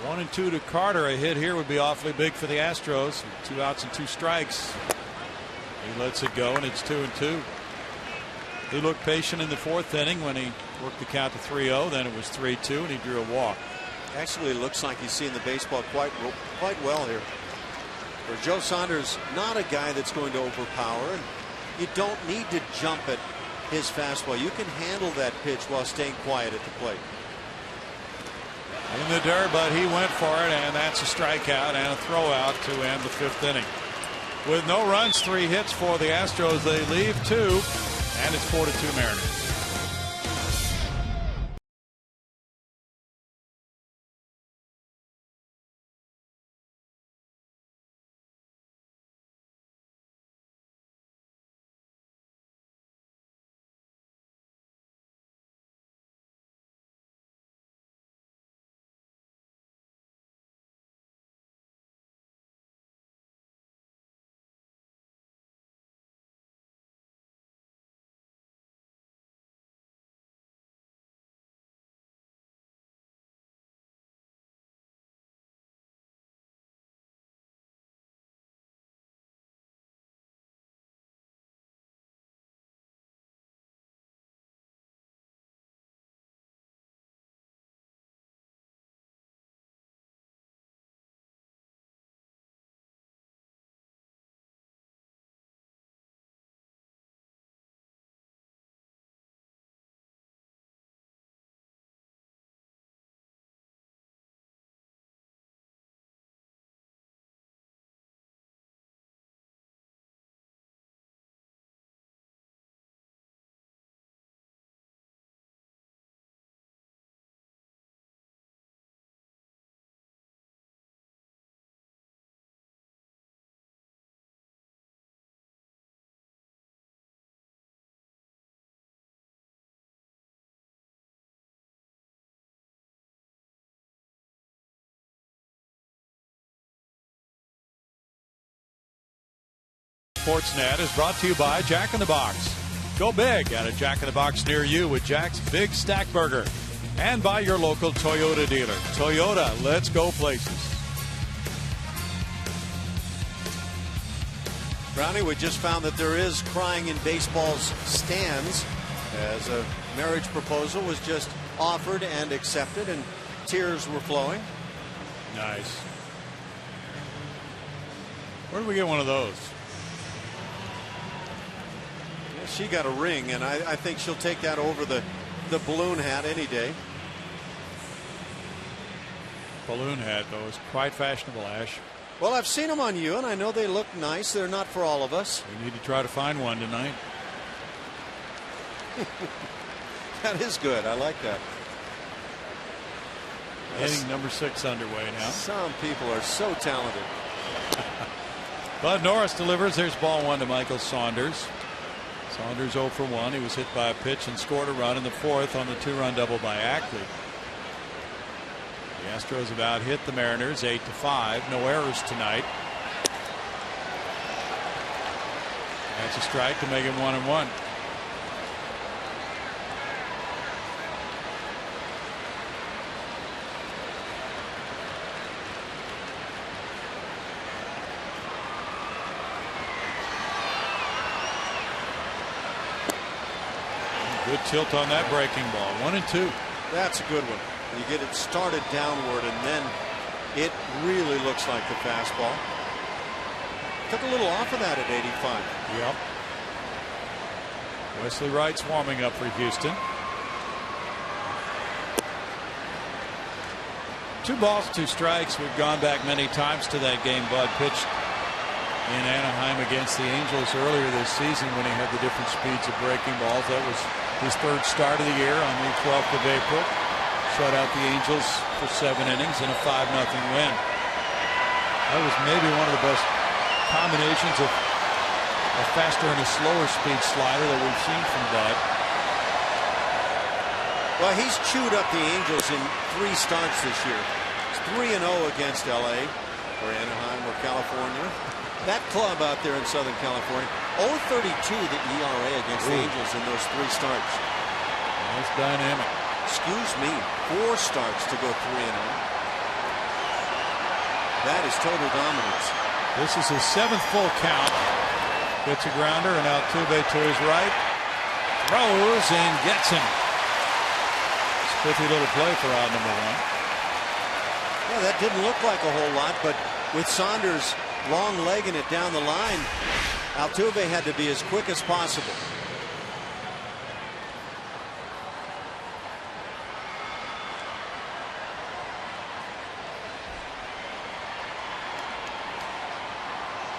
1-2 to Carter. A hit here would be awfully big for the Astros. 2 outs and 2 strikes. He lets it go, and it's 2-2. He looked patient in the 4th inning when he worked the count to 3-0. Then it was 3-2, and he drew a walk. Actually, it looks like he's seeing the baseball quite well here. For Joe Saunders, not a guy that's going to overpower, and you don't need to jump at his fastball. You can handle that pitch while staying quiet at the plate. In the dirt, but he went for it, and that's a strikeout and a throwout to end the 5th inning. With no runs, 3 hits for the Astros, they leave 2, and it's 4-2 Mariners. Sportsnet is brought to you by Jack in the Box. Go big at a Jack in the Box near you with Jack's Big Stack Burger. And by your local Toyota dealer. Toyota, let's go places. Brownie, we just found that there is crying in baseball's stands as a marriage proposal was just offered and accepted, and tears were flowing. Nice. Where do we get one of those? Yeah, she got a ring, and I think she'll take that over the balloon hat any day. Balloon hat, though, is quite fashionable, Ash. Well, I've seen them on you, and I know they look nice. They're not for all of us. We need to try to find one tonight. That is good. I like that. Inning number 6 underway now. Some people are so talented. Bud Norris delivers. There's ball 1 to Michael Saunders. Saunders 0 for 1. He was hit by a pitch and scored a run in the 4th on the 2-run double by Ackley. The Astros have out hit the Mariners 8-5. No errors tonight. That's a strike to make him 1-1. Good tilt on that breaking ball. 1-2. That's a good one. You get it started downward, and then it really looks like the fastball. Took a little off of that at 85. Yep. Wesley Wright's warming up for Houston. 2 balls, 2 strikes. We've gone back many times to that game Bud pitched in Anaheim against the Angels earlier this season when he had the different speeds of breaking balls. That was his 3rd start of the year on the 12th of April. Shut out the Angels for 7 innings in a 5-0 win. That was maybe one of the best combinations of a faster and a slower speed slider that we've seen from Bud. Well, he's chewed up the Angels in 3 starts this year. It's 3-0 against LA or Anaheim or California. That club out there in Southern California. 0.32 the ERA against the Angels in those 3 starts. That's dynamic. Excuse me, 4 starts to go 3-0. That is total dominance. This is his 7th full count. Gets a grounder and Altuve to his right. Throws and gets him. Spiffy little play for out number 1. Yeah, that didn't look like a whole lot, but with Saunders long legging it down the line, Altuve had to be as quick as possible.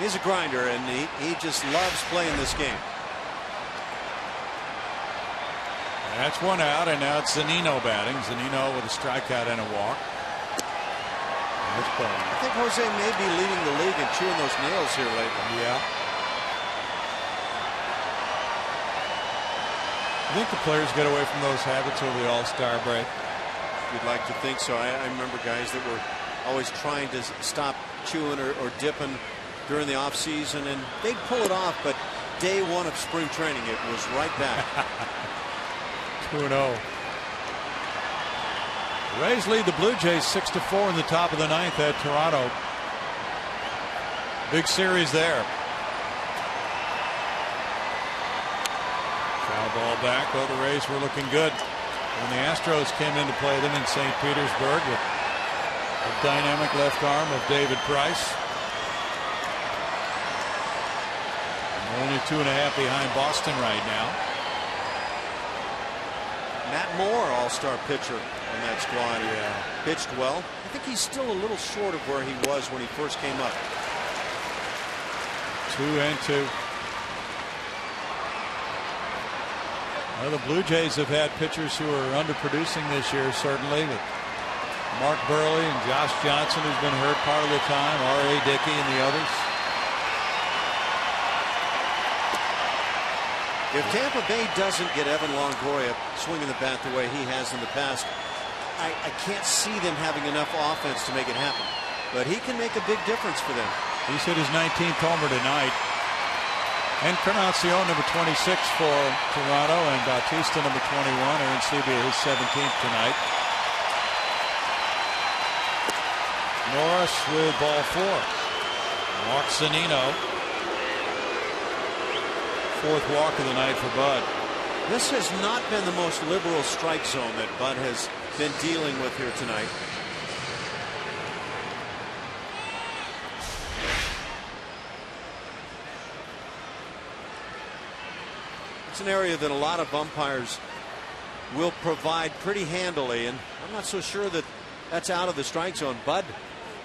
He's a grinder, and he just loves playing this game. That's 1 out, and now it's Zunino batting. Zunino with a strikeout and a walk. I think Jose may be leading the league in chewing those nails here lately. Yeah. I think the players get away from those habits over the All-Star break. You'd like to think so. I remember guys that were always trying to stop chewing or dipping during the off season, and they'd pull it off, but day 1 of spring training it was right back. 2-0. The Rays lead the Blue Jays 6-4 in the top of the 9th at Toronto. Big series there. Foul ball back. Well, the Rays were looking good when the Astros came in to play them in St. Petersburg with the dynamic left arm of David Price. Only 2.5 behind Boston right now. Matt Moore, all-star pitcher on that squad. Yeah. Pitched well. I think he's still a little short of where he was when he first came up. 2-2. Well, the Blue Jays have had pitchers who are underproducing this year, certainly. With Mark Burley and Josh Johnson, who's been hurt part of the time, R.A. Dickey and the others. If Tampa Bay doesn't get Evan Longoria swinging the bat the way he has in the past, I can't see them having enough offense to make it happen. But he can make a big difference for them. He's hit his 19th homer tonight. Encarnacion, number 26 for Toronto, and Bautista, number 21. Aaron Sebia, his 17th tonight. Norris with ball 4. Mark Zunino. 4th walk of the night for Bud. This has not been the most liberal strike zone that Bud has been dealing with here tonight. It's an area that a lot of umpires will provide pretty handily, and I'm not so sure that that's out of the strike zone. Bud,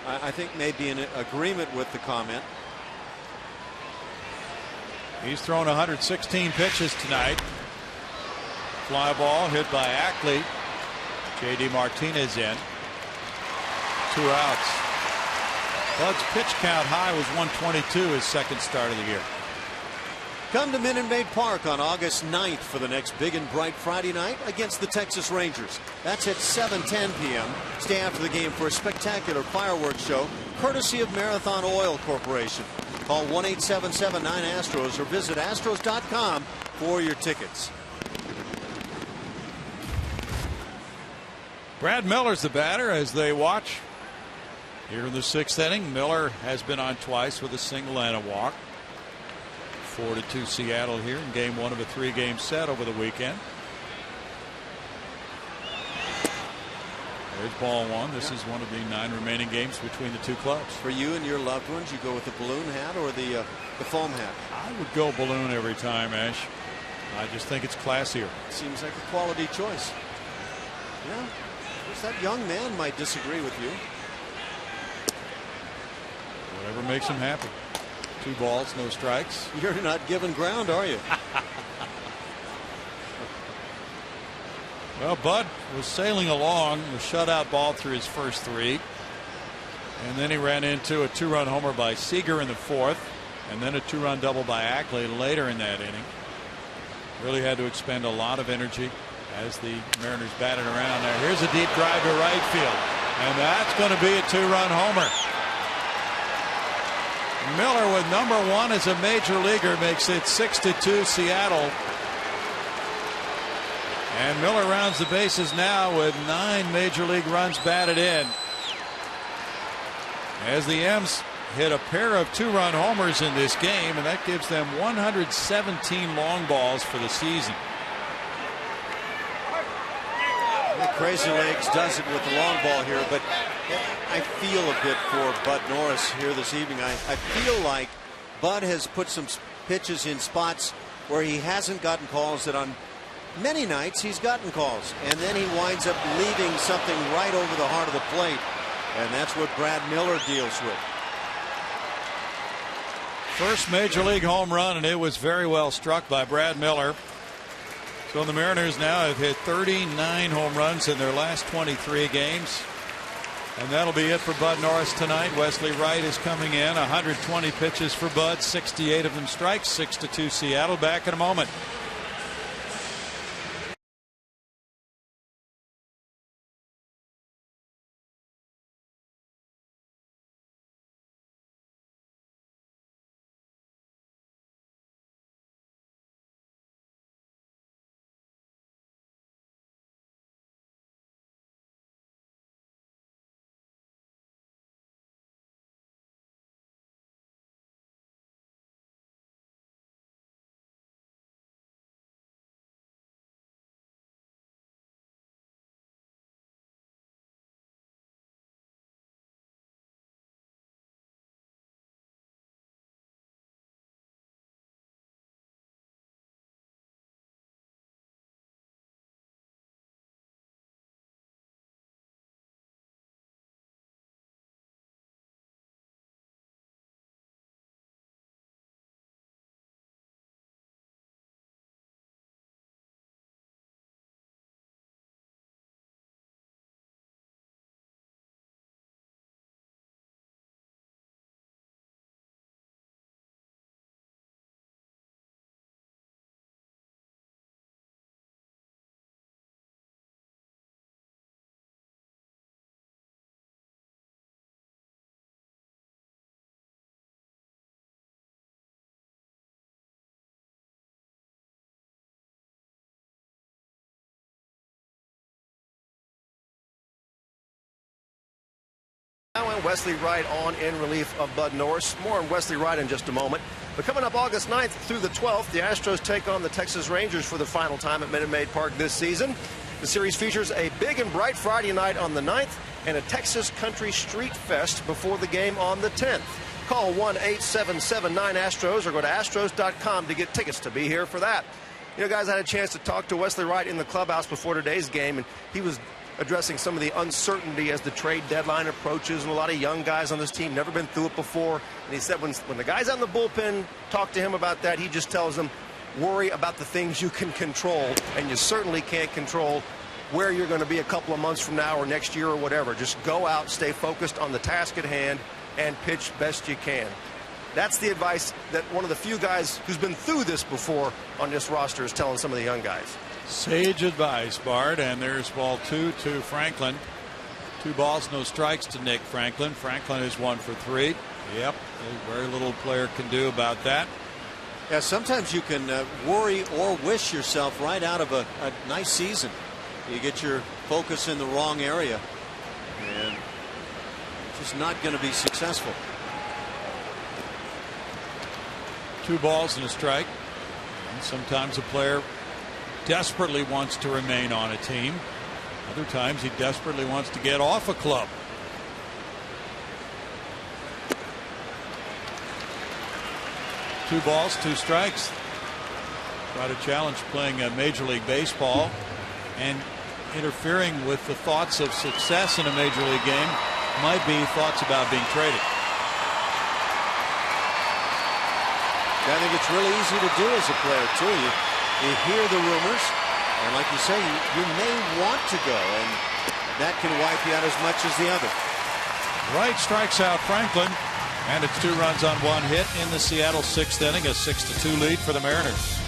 I think, may be in agreement with the comment. He's thrown 116 pitches tonight. Fly ball hit by Ackley. J.D. Martinez in. 2 outs. Bud's pitch count high was 122, his second start of the year. Come to Minute Maid Park on August 9th for the next big and bright Friday night against the Texas Rangers. That's at 7:10 p.m. Stay after the game for a spectacular fireworks show courtesy of Marathon Oil Corporation. Call 1-877-9-ASTROS or visit astros.com for your tickets. Brad Miller's the batter as they watch. Here in the 6th inning, Miller has been on twice with a single and a walk. 4-2 Seattle here in game 1 of a 3-game set over the weekend. There's ball 1. This is one of the 9 remaining games between the two clubs. For you and your loved ones, you go with the balloon hat or the foam hat? I would go balloon every time, Ash. I just think it's classier. Seems like a quality choice. Yeah, that young man might disagree with you. Whatever makes him happy. 2 balls, no strikes. You're not giving ground, are you? Well, Bud was sailing along the shutout ball through his first 3. And then he ran into a 2-run homer by Seager in the 4th. And then a 2-run double by Ackley later in that inning. Really had to expend a lot of energy as the Mariners batted around there. Here's a deep drive to right field. And that's going to be a 2-run homer. Miller with number 1 as a major leaguer makes it 6-2 Seattle. And Miller rounds the bases now with 9 major league runs batted in. As the M's hit a pair of 2-run homers in this game, and that gives them 117 long balls for the season. Crazy Legs does it with the long ball here, but I feel a bit for Bud Norris here this evening. I feel like Bud has put some pitches in spots where he hasn't gotten calls, that on many nights he's gotten calls, and then he winds up leaving something right over the heart of the plate, and that's what Brad Miller deals with. First major league home run, and it was very well struck by Brad Miller. So the Mariners now have hit 39 home runs in their last 23 games. And that'll be it for Bud Norris tonight. Wesley Wright is coming in. 120 pitches for Bud, 68 of them strikes. 6-2 Seattle. Back in a moment. And Wesley Wright on in relief of Bud Norris. More on Wesley Wright in just a moment. But coming up August 9th through the 12th, the Astros take on the Texas Rangers for the final time at Minute Maid Park this season. The series features a big and bright Friday night on the 9th and a Texas Country Street Fest before the game on the 10th. Call 1-877-9-ASTROS or go to astros.com to get tickets to be here for that. You know, guys, I had a chance to talk to Wesley Wright in the clubhouse before today's game, and he was addressing some of the uncertainty as the trade deadline approaches, and a lot of young guys on this team never been through it before. And he said when the guys out in the bullpen talk to him about that, he just tells them, worry about the things you can control, and you certainly can't control where you're going to be a couple of months from now or next year or whatever. Just go out, stay focused on the task at hand, and pitch best you can. That's the advice that one of the few guys who's been through this before on this roster is telling some of the young guys. Sage advice, Bart. And there's ball 2 to Franklin. 2 balls, no strikes to Nick Franklin. Franklin is 1 for 3. Yep, very little player can do about that. Yeah, sometimes you can worry or wish yourself right out of a nice season. You get your focus in the wrong area, and just not going to be successful. 2 balls and a strike. And sometimes a player desperately wants to remain on a team. Other times he desperately wants to get off a club. Two balls, 2 strikes. Try to challenge playing Major League Baseball and interfering with the thoughts of success in a Major League game might be thoughts about being traded. I think it's really easy to do as a player, too. You hear the rumors, and like you say, you may want to go, and that can wipe you out as much as the other. Wright strikes out Franklin, and it's 2 runs on 1 hit in the Seattle 6th inning, a 6-2 lead for the Mariners.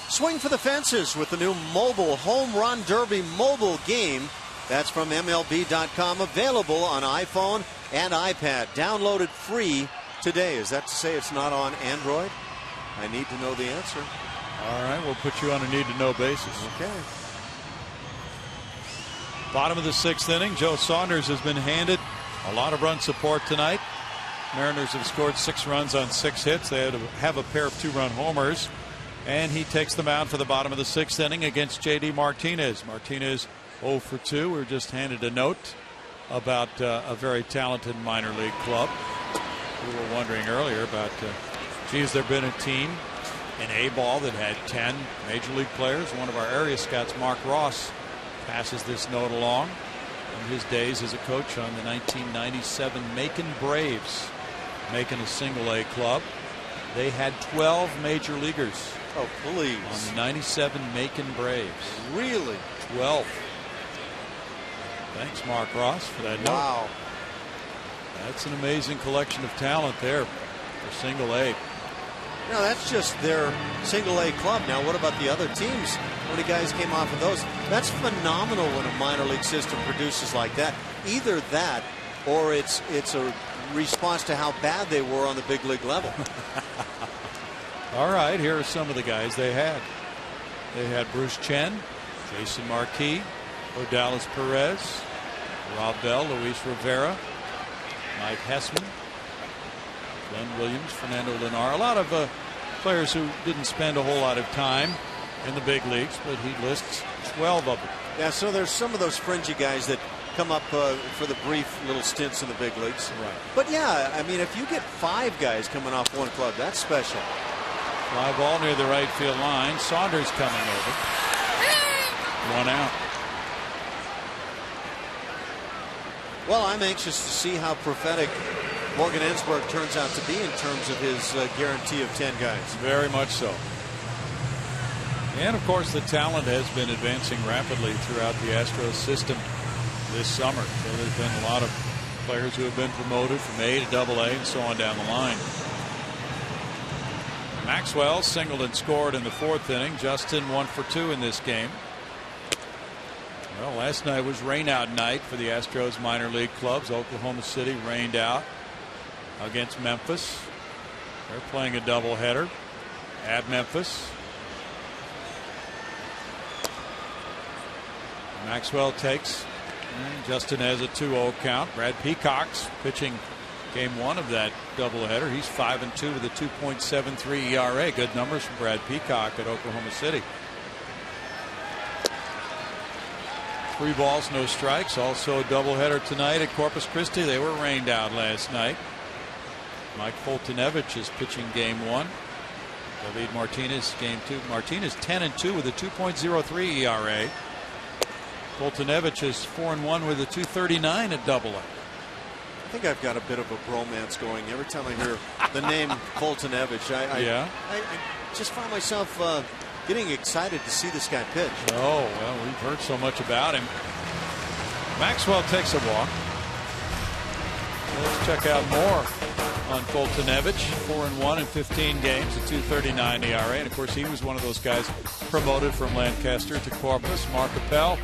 Swing for the fences with the new mobile Home Run Derby mobile game. That's from MLB.com, available on iPhone and iPad. Download it free today. Is that to say it's not on Android? I need to know the answer. All right, we'll put you on a need-to-know basis. Okay. Bottom of the 6th inning, Joe Saunders has been handed a lot of run support tonight. Mariners have scored 6 runs on 6 hits. They have a pair of 2-run homers. And he takes them out for the bottom of the 6th inning against J.D. Martinez. Martinez 0 for 2. We were just handed a note about a very talented minor league club. We were wondering earlier about, has there been a team in A-ball that had 10 major league players? One of our area scouts, Mark Ross, passes this note along from his days as a coach on the 1997 Macon Braves, Macon a single-A club. They had 12 major leaguers. Oh, please. On the 97 Macon Braves. Really? 12. Thanks, Mark Ross, for that note. Wow. That's an amazing collection of talent there for single A. No, that's just their single A club. Now, what about the other teams? How many guys came off of those? That's phenomenal when a minor league system produces like that. Either that or it's a response to how bad they were on the big league level. All right, here are some of the guys they had. They had Bruce Chen, Jason Marquis, Odalis Perez, Rob Bell, Luis Rivera, Mike Hessman, Glenn Williams, Fernando Lenar. A lot of players who didn't spend a whole lot of time in the big leagues, but he lists 12 of them. Yeah, so there's some of those fringy guys that come up for the brief little stints in the big leagues. Right. But yeah, I mean, if you get 5 guys coming off one club, that's special. Fly ball near the right field line. Saunders coming over. 1 out. Well, I'm anxious to see how prophetic Morgan Ensberg turns out to be in terms of his guarantee of 10 guys. Very much so. And of course, the talent has been advancing rapidly throughout the Astros system this summer. So there's been a lot of players who have been promoted from A to AA and so on down the line. Maxwell singled and scored in the 4th inning. Justin 1 for 2 in this game. Well, last night was rainout night for the Astros minor league clubs. Oklahoma City rained out against Memphis. They're playing a doubleheader at Memphis. Maxwell takes. And Justin has a 2-0 count. Brad Peacock's pitching game 1 of that doubleheader. He's 5-2 with a 2.73 ERA. Good numbers from Brad Peacock at Oklahoma City. 3 balls, no strikes. Also a doubleheader tonight at Corpus Christi. They were rained out last night. Mike Foltynewicz is pitching game 1. David Martinez game 2. Martinez 10-2 with a 2.03 ERA. Foltynewicz is 4-1 with a 2.39 at AA. I think I've got a bit of a bromance going every time I hear the name Foltynewicz. I just find myself getting excited to see this guy pitch. Oh, well, we've heard so much about him. Maxwell takes a walk. Let's check out more on Foltynewicz. 4-1 in 15 games, a 2.39 ERA. And of course, he was one of those guys promoted from Lancaster to Corpus. Mark Appel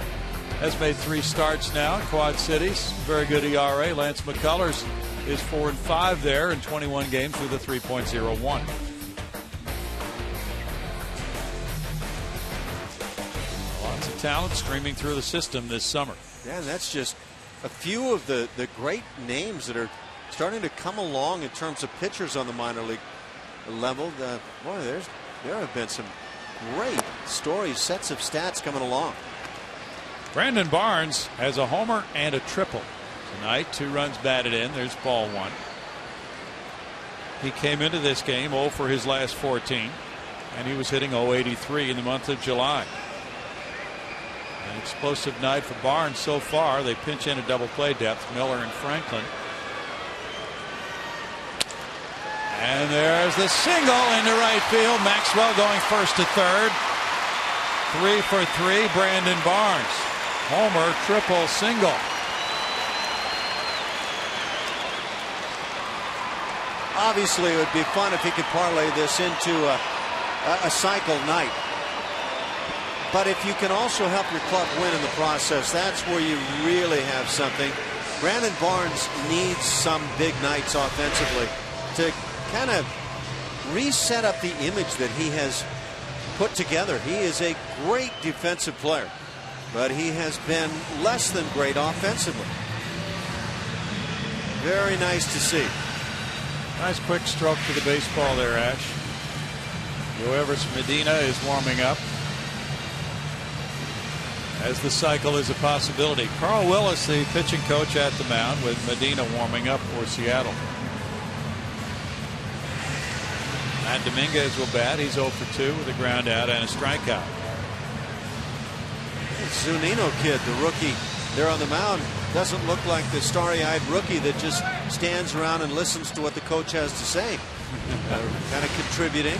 has made 3 starts now in Quad Cities. Very good ERA. Lance McCullers is 4-5 there in 21 games with a 3.01. Lots of talent streaming through the system this summer. Yeah, and that's just a few of the great names that are starting to come along in terms of pitchers on the minor league level. Boy, there have been some great stories, sets of stats coming along. Brandon Barnes has a homer and a triple tonight. 2 runs batted in. There's ball 1. He came into this game 0 for his last 14, and he was hitting .083 in the month of July. An explosive night for Barnes so far. They pinch in a double play depth, Miller and Franklin. And there's the single into right field. Maxwell going first to third. 3 for 3, Brandon Barnes. Homer, triple, single. Obviously, it would be fun if he could parlay this into a cycle night. But if you can also help your club win in the process, that's where you really have something. Brandon Barnes needs some big nights offensively to kind of reset up the image that he has put together. He is a great defensive player, but he has been less than great offensively. Very nice to see. Nice quick stroke to the baseball there, Ash. Yoevis Medina is warming up, as the cycle is a possibility. Carl Willis, the pitching coach, at the mound with Medina warming up for Seattle. Matt Dominguez will bat. He's 0 for 2 with a ground out and a strikeout. Zunino kid, the rookie there on the mound, doesn't look like the starry-eyed rookie that just stands around and listens to what the coach has to say. Kind of contributing.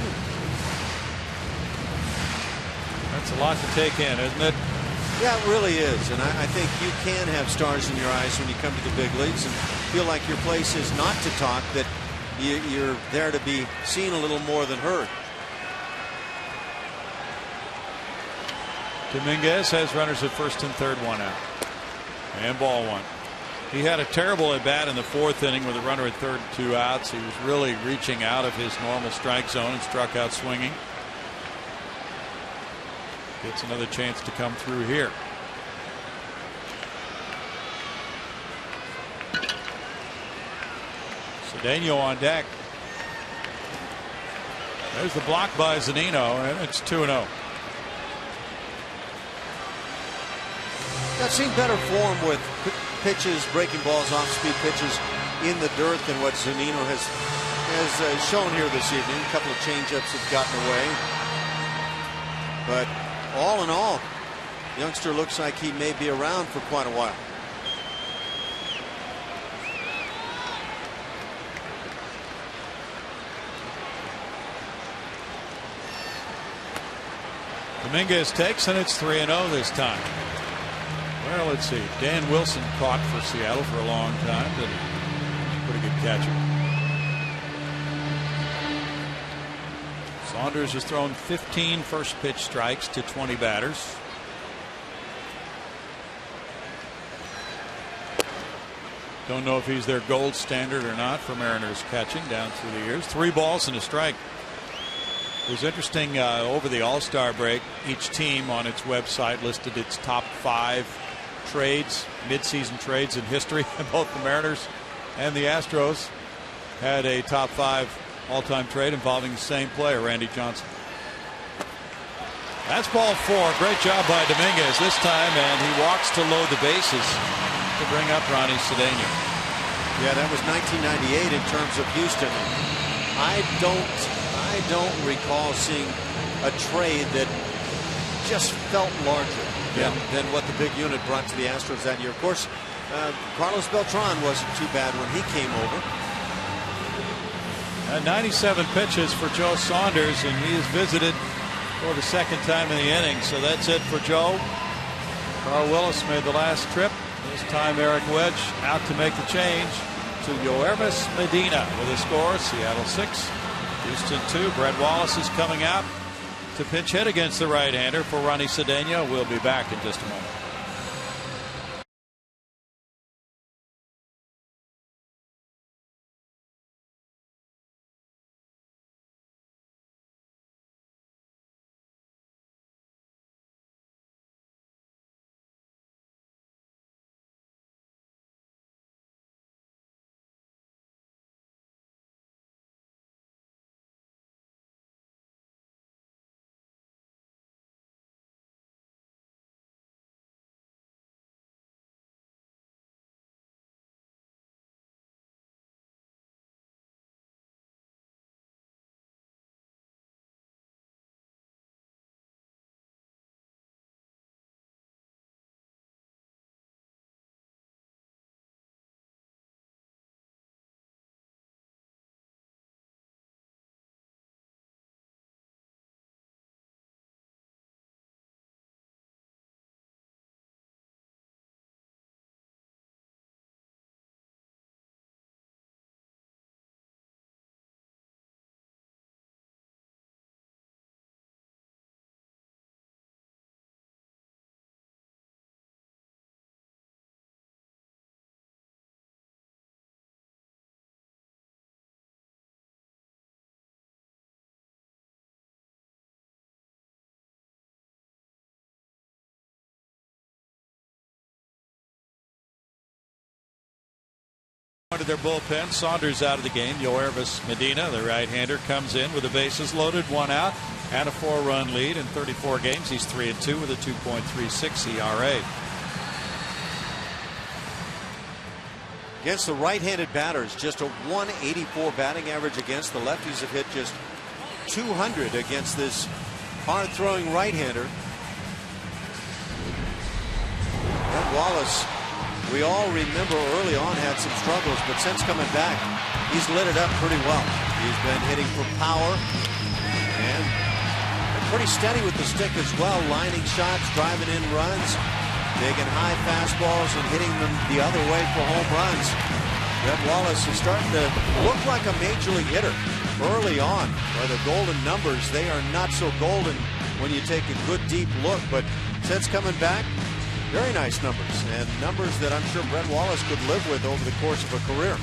That's a lot to take in, isn't it? Yeah, it really is. And I think you can have stars in your eyes when you come to the big leagues and feel like your place is not to talk, that you're there to be seen a little more than heard. Dominguez has runners at first and third, 1 out. And ball 1. He had a terrible at bat in the 4th inning with a runner at 3rd and 2 outs. He was really reaching out of his normal strike zone and struck out swinging. Gets another chance to come through here. Cedeno on deck. There's the block by Zunino, and it's 2-0. I've seen better form with pitches, breaking balls, off-speed pitches in the dirt than what Zunino has shown here this evening. A couple of changeups have gotten away. But all in all, youngster looks like he may be around for quite a while. Dominguez takes, and it's 3-0 this time. Well, let's see. Dan Wilson caught for Seattle for a long time. Did a pretty good catcher. Saunders has thrown 15 first pitch strikes to 20 batters. Don't know if he's their gold standard or not for Mariners catching down through the years. 3 balls and a strike. It was interesting over the All-Star break. Each team on its website listed its top 5 trades, midseason trades in history. Both the Mariners and the Astros had a top 5 all-time trade involving the same player, Randy Johnson. That's ball 4. Great job by Dominguez this time, and he walks to load the bases to bring up Ronnie Cedeno. Yeah, that was 1998 in terms of Houston. I don't recall seeing a trade that just felt larger than what the big unit brought to the Astros that year. Of course, Carlos Beltran wasn't too bad when he came over. 97 pitches for Joe Saunders, and he is visited for the 2nd time in the inning. So that's it for Joe. Carl Willis made the last trip. This time Eric Wedge out to make the change to Yoervis Medina with a score. Seattle 6, Houston 2. Brett Wallace is coming out to pinch hit against the right-hander for Ronnie Cedeno. We'll be back in just a moment. To their bullpen. Saunders out of the game. Yoervis Medina, the right-hander, comes in with the bases loaded, 1 out, and a 4-run lead. In 34 games, he's 3-2 with a 2.36 ERA. Against the right-handed batters, just a 184 batting average against. The lefties have hit just 200 against this hard-throwing right-hander. Brett Wallace, we all remember early on had some struggles, but since coming back, he's lit it up pretty well. He's been hitting for power and pretty steady with the stick as well, lining shots, driving in runs, taking high fastballs and hitting them the other way for home runs. Brett Wallace is starting to look like a major league hitter early on. Where the golden numbers, they are not so golden when you take a good deep look, but since coming back, Very nice numbers, and numbers that I'm sure Brett Wallace could live with over the course of a career.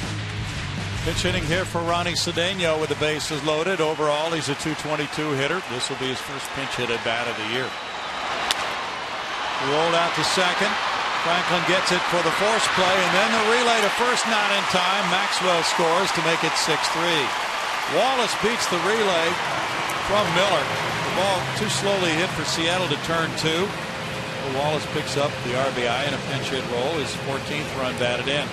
Pitch hitting here for Ronnie Cedeno with the bases loaded. Overall, he's a .222 hitter. This will be his first pinch hit at bat of the year. Rolled out to second. Franklin gets it for the force play, and then the relay to first, not in time. Maxwell scores to make it 6-3. Wallace beats the relay from Miller. The ball too slowly hit for Seattle to turn two. Wallace picks up the RBI in a pinch hit roll, his 14th run batted in.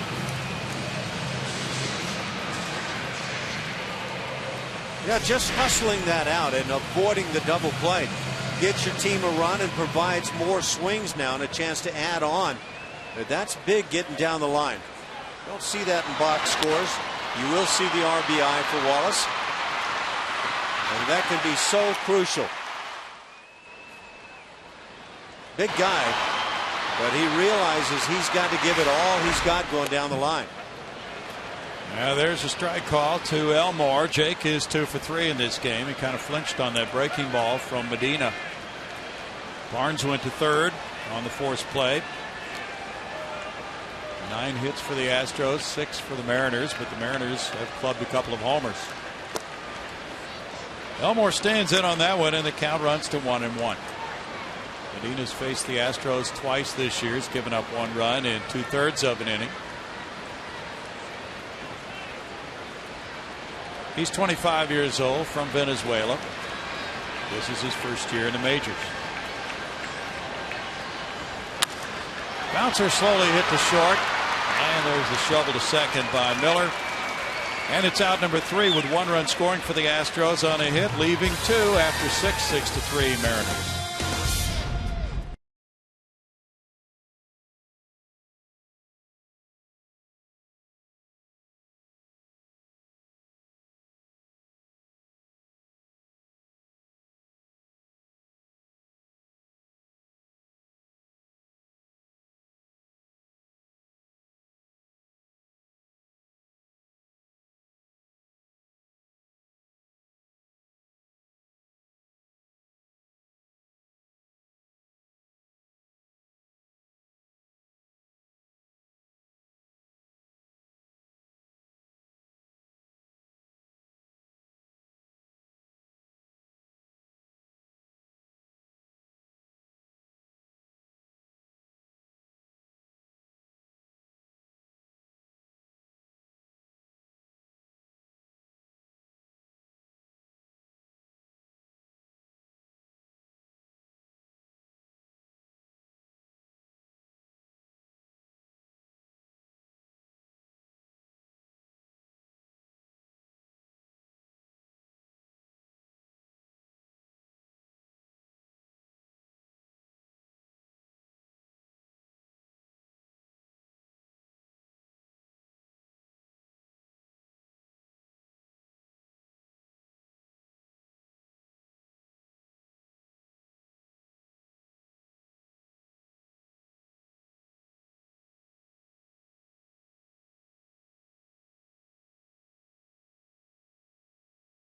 Yeah, just hustling that out and avoiding the double play gets your team a run and provides more swings now and a chance to add on. But that's big getting down the line. Don't see that in box scores. You will see the RBI for Wallace. And that can be so crucial. Big guy, but he realizes he's got to give it all he's got going down the line. Now there's a strike call to Elmore. Jake is 2 for 3 in this game. He kind of flinched on that breaking ball from Medina. Barnes went to third on the force play. 9 hits for the Astros, 6 for the Mariners, but the Mariners have clubbed a couple of homers. Elmore stands in on that one, and the count runs to 1-1. Medina's faced the Astros twice this year. He's given up 1 run in 2/3 of an inning. He's 25 years old, from Venezuela. This is his first year in the majors. Bouncer slowly hit to short, and there's the shovel to second by Miller. And it's out number 3 with 1 run scoring for the Astros on a hit, leaving 2 after 6-3 Mariners.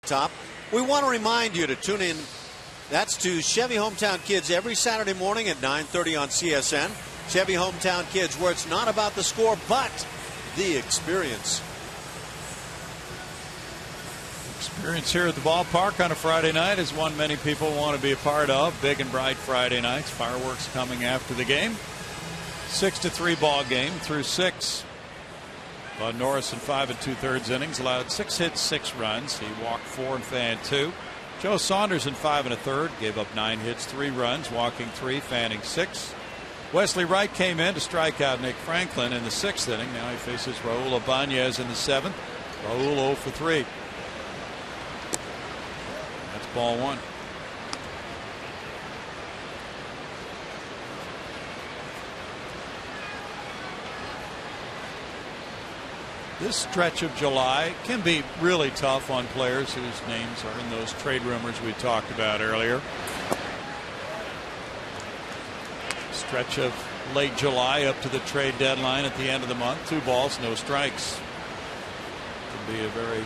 Top. We want to remind you to tune in. That's to Chevy Hometown Kids every Saturday morning at 9:30 on CSN. Chevy Hometown Kids, where it's not about the score, but the experience. Experience here at the ballpark on a Friday night is one many people want to be a part of. Big and bright Friday nights. Fireworks coming after the game. 6-3 ball game through 6. Norris in 5 2/3 innings allowed 6 hits, 6 runs. He walked 4 and fanned 2. Joe Saunders in 5 1/3 gave up 9 hits, 3 runs, walking 3, fanning 6. Wesley Wright came in to strike out Nick Franklin in the 6th inning. Now he faces Raul Ibanez in the 7th. Raul 0 for 3. That's ball 1. This stretch of July can be really tough on players whose names are in those trade rumors we talked about earlier. Stretch of late July up to the trade deadline at the end of the month. 2 balls, no strikes. Can be a very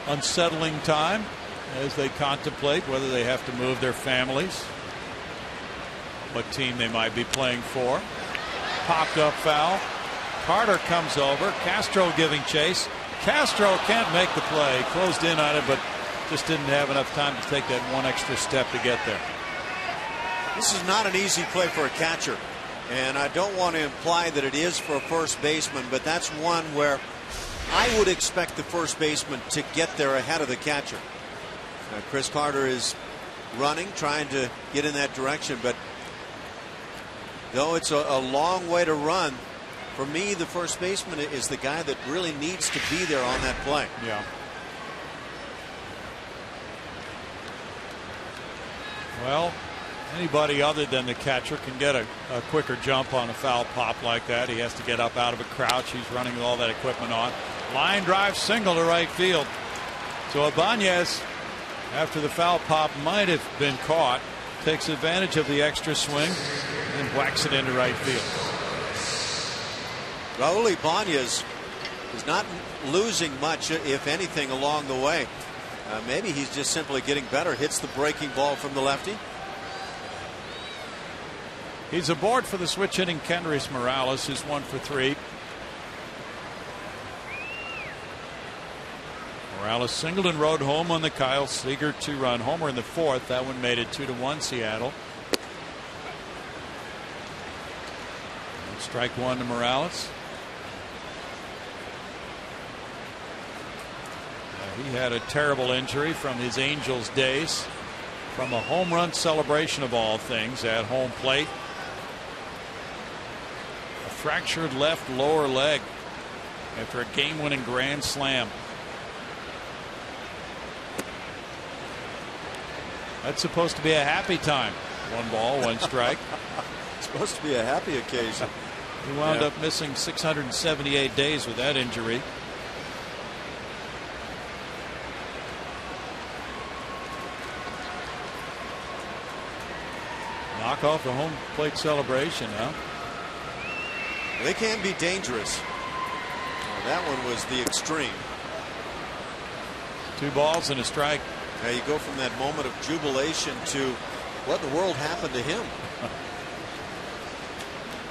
unsettling time as they contemplate whether they have to move their families. what team they might be playing for. Popped up foul. Carter comes over. Castro giving chase. Castro can't make the play. Closed in on it, but just didn't have enough time to take that one extra step to get there. This is not an easy play for a catcher, and I don't want to imply that it is for a first baseman, but that's one where I would expect the first baseman to get there ahead of the catcher. Chris Carter is running, trying to get in that direction, but though it's a long way to run, for me the first baseman is the guy that really needs to be there on that play. Yeah. Well, anybody other than the catcher can get a quicker jump on a foul pop like that. He has to get up out of a crouch. He's running with all that equipment on. Line drive single to right field. So Ibanez, after the foul pop might have been caught, takes advantage of the extra swing and whacks it into right field. Raul Ibanez is not losing much, if anything, along the way. Maybe he's just simply getting better. Hits the breaking ball from the lefty. He's aboard for the switch hitting Kendrys Morales, who's 1 for 3. Morales singled and rode home on the Kyle Seager 2-run homer in the 4th. That one made it 2-1 Seattle. And strike one to Morales. He had a terrible injury from his Angels days, from a home run celebration of all things at home plate. A fractured left lower leg after a game-winning grand slam. That's supposed to be a happy time. 1 ball, 1 strike. It's supposed to be a happy occasion. He wound up missing 678 days with that injury. Knock off the home plate celebration now. They can be dangerous. Well, that one was the extreme. 2 balls and a strike. Now you go from that moment of jubilation to what in the world happened to him.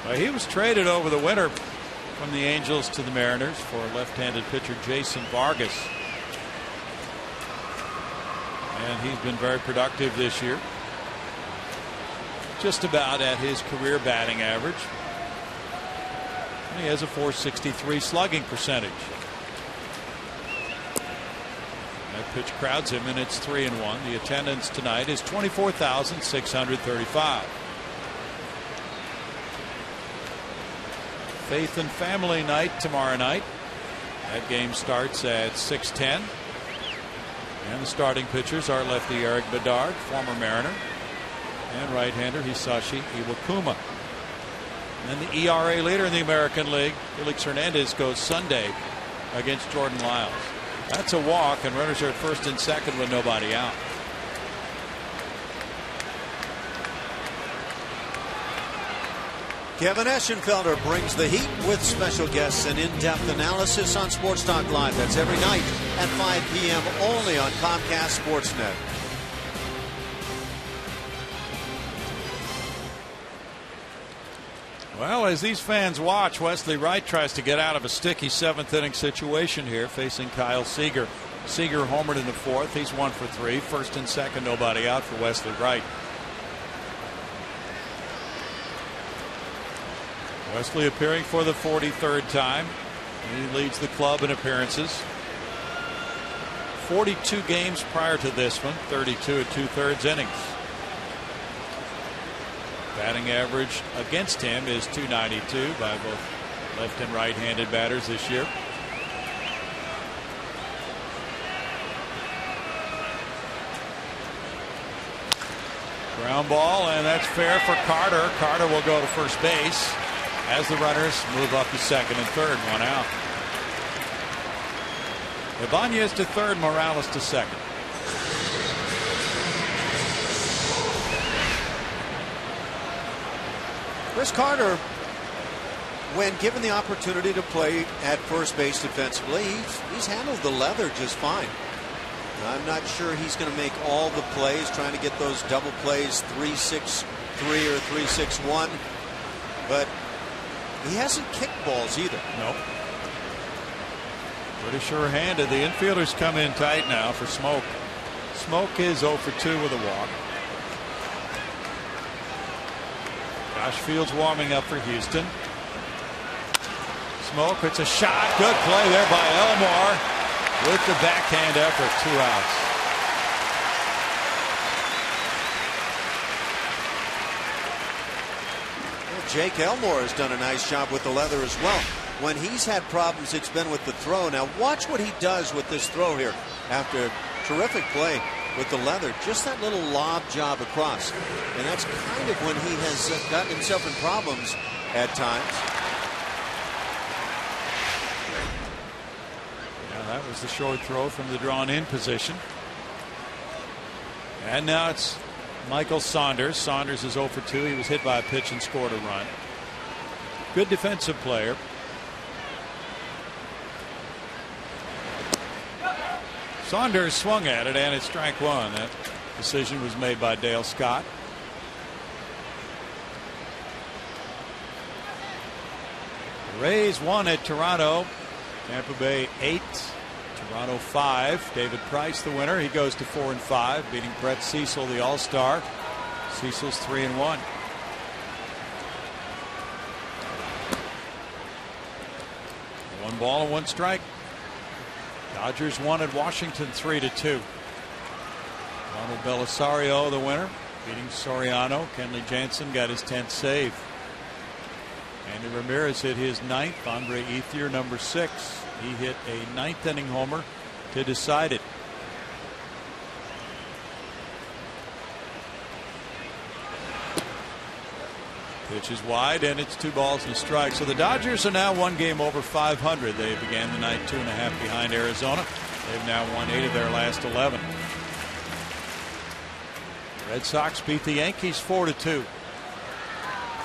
Well, he was traded over the winter from the Angels to the Mariners for left-handed pitcher Jason Vargas. And he's been very productive this year. Just about at his career batting average. And he has a .463 slugging percentage. That pitch crowds him, and it's 3-1. The attendance tonight is 24,635. Faith and Family Night tomorrow night. That game starts at 6:10. And the starting pitchers are lefty Eric Bedard, former Mariner, and right-hander Hisashi Iwakuma. And then the ERA leader in the American League, Felix Hernandez, goes Sunday against Jordan Lyles. That's a walk, and runners are at first and second with nobody out. Kevin Eschenfelder brings the heat with special guests and in-depth analysis on Sports Talk Live. That's every night at 5 p.m. only on Comcast Sportsnet. Well, as these fans watch, Wesley Wright tries to get out of a sticky 7th inning situation here, facing Kyle Seager. Seager homered in the 4th. He's 1 for 3. First and second, nobody out for Wesley Wright. Wesley appearing for the 43rd time. He leads the club in appearances. 42 games prior to this one, 32 2/3 innings. Batting average against him is .292 by both left and right-handed batters this year. Ground ball, and that's fair for Carter. Carter will go to first base as the runners move up to second and third, 1 out. Ibanez to third, Morales to second. Chris Carter, when given the opportunity to play at first base defensively, he's handled the leather just fine. I'm not sure he's going to make all the plays, trying to get those double plays, 3-6 3-3 or 3-6-1, but he hasn't kicked balls either. Nope. Pretty sure-handed. The infielders come in tight now for Smoke. Smoke is 0 for 2 with a walk. Josh Fields warming up for Houston. Smoke, it's a shot. Good play there by Elmore with the backhand effort. 2 outs. Well, Jake Elmore has done a nice job with the leather as well. When he's had problems, it's been with the throw. Now watch what he does with this throw here after terrific play with the leather. Just that little lob job across. And that's kind of when he has gotten himself in problems at times. Yeah, that was the short throw from the drawn in position. And now it's Michael Saunders. Saunders is 0 for 2. He was hit by a pitch and scored a run. Good defensive player. Saunders swung at it, and it's strike 1. That decision was made by Dale Scott. The Rays won at Toronto. Tampa Bay 8, Toronto 5. David Price the winner. He goes to 4-5, beating Brett Cecil, the All-Star. Cecil's 3-1. One ball and 1 strike. Dodgers won at Washington 3-2. Ronald Belisario the winner, beating Soriano. Kenley Jansen got his 10th save. Andy Ramirez hit his 9th. Andre Ethier number 6. He hit a 9th inning homer to decide it. Pitch is wide, and it's 2 balls and a strike. So the Dodgers are now 1 game over 500. They began the night 2.5 behind Arizona. They've now won 8 of their last 11. Red Sox beat the Yankees 4-2.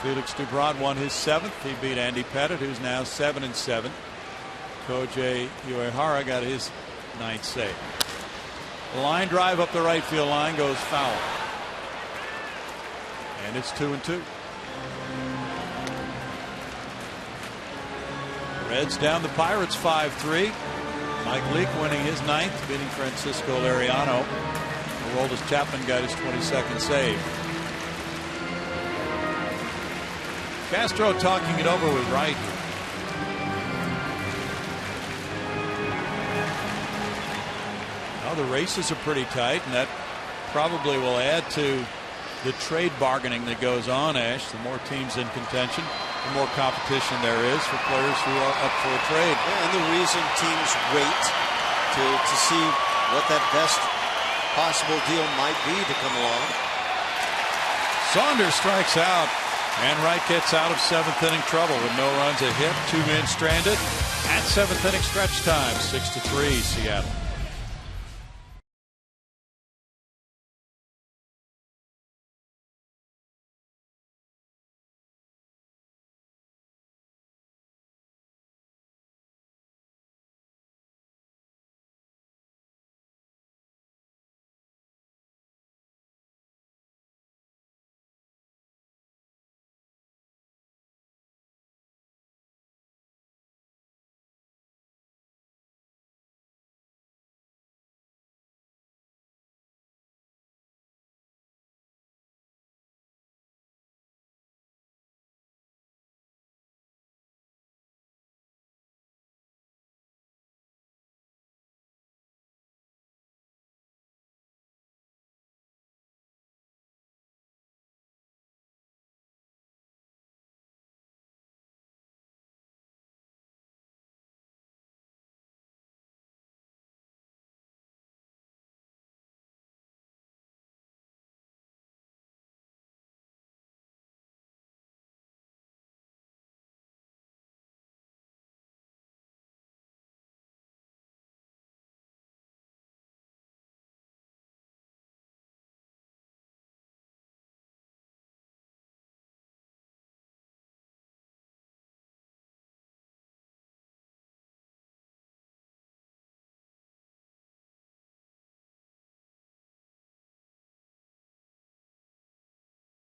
Felix Dubron won his 7th. He beat Andy Pettit, who's now 7-7. Kojay Uehara got his 9th save. The line drive up the right field line goes foul. And it's 2-2. Reds down the Pirates 5-3. Mike Leake winning his 9th, beating Francisco Liriano. Aroldis Chapman got his 22nd save. Castro talking it over with Wright. Now the races are pretty tight, and that probably will add to the trade bargaining that goes on, Ash. The more teams in contention, the more competition there is for players who are up for a trade. Yeah, and the reason teams wait to see what that best possible deal might be to come along. Saunders strikes out, and Wright gets out of 7th inning trouble with no runs, a hit, 2 men stranded at 7th inning stretch time. 6-3 Seattle.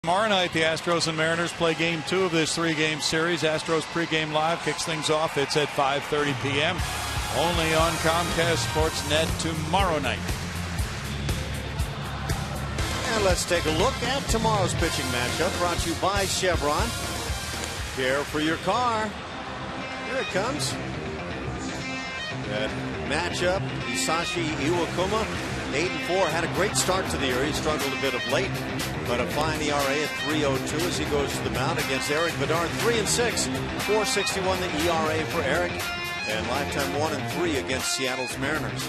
Tomorrow night, the Astros and Mariners play Game 2 of this 3-game series. Astros pregame live kicks things off. It's at 5:30 p.m. only on Comcast Sportsnet tomorrow night. And let's take a look at tomorrow's pitching matchup, brought to you by Chevron. Care for your car. Here it comes. That matchup, Hisashi Iwakuma, 8-4, had a great start to the year. He struggled a bit of late, but a fine ERA at 3.02 as he goes to the mound against Eric Bedard. 3-6, 4.61 the ERA for Eric, and lifetime 1-3 against Seattle's Mariners.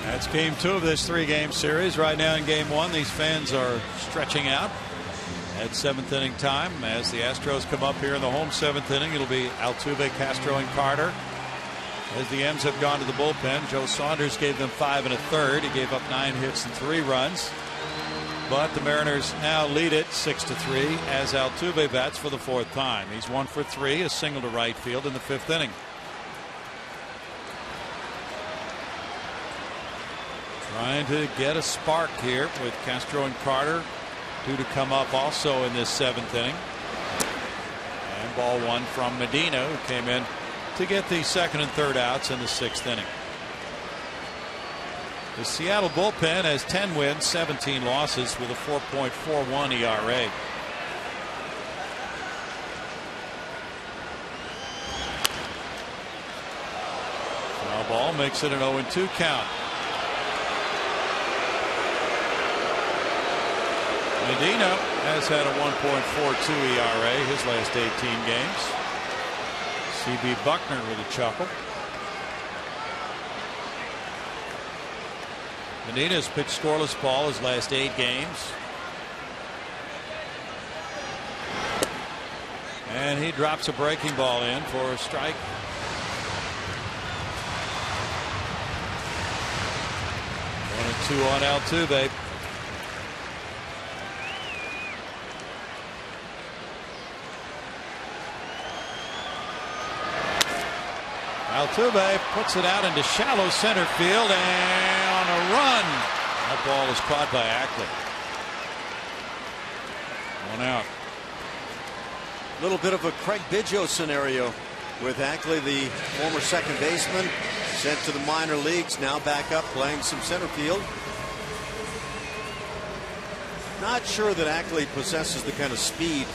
That's Game 2 of this 3-game series. Right now in Game 1, these fans are stretching out at 7th inning time. As the Astros come up here in the home 7th inning, it'll be Altuve, Castro, and Carter. As the M's have gone to the bullpen, Joe Saunders gave them 5 1/3. He gave up 9 hits and 3 runs. But the Mariners now lead it 6-3 as Altuve bats for the 4th time. He's 1 for 3, a single to right field in the 5th inning. Trying to get a spark here with Castro and Carter due to come up also in this 7th inning. And ball 1 from Medina, who came in to get the 2nd and 3rd outs in the 6th inning. The Seattle bullpen has 10 wins, 17 losses with a 4.41 ERA. Foul ball makes it an 0-2 count. Medina has had a 1.42 ERA his last 18 games. C.B. Buckner with a chuckle. Medina's pitched scoreless ball his last 8 games. And he drops a breaking ball in for a strike. One and 2 on Altuve. Altuve puts it out into shallow center field, and on a run, that ball is caught by Ackley. 1 out. A little bit of a Craig Biggio scenario with Ackley, the former second baseman, sent to the minor leagues, now back up playing some center field. Not sure that Ackley possesses the kind of speed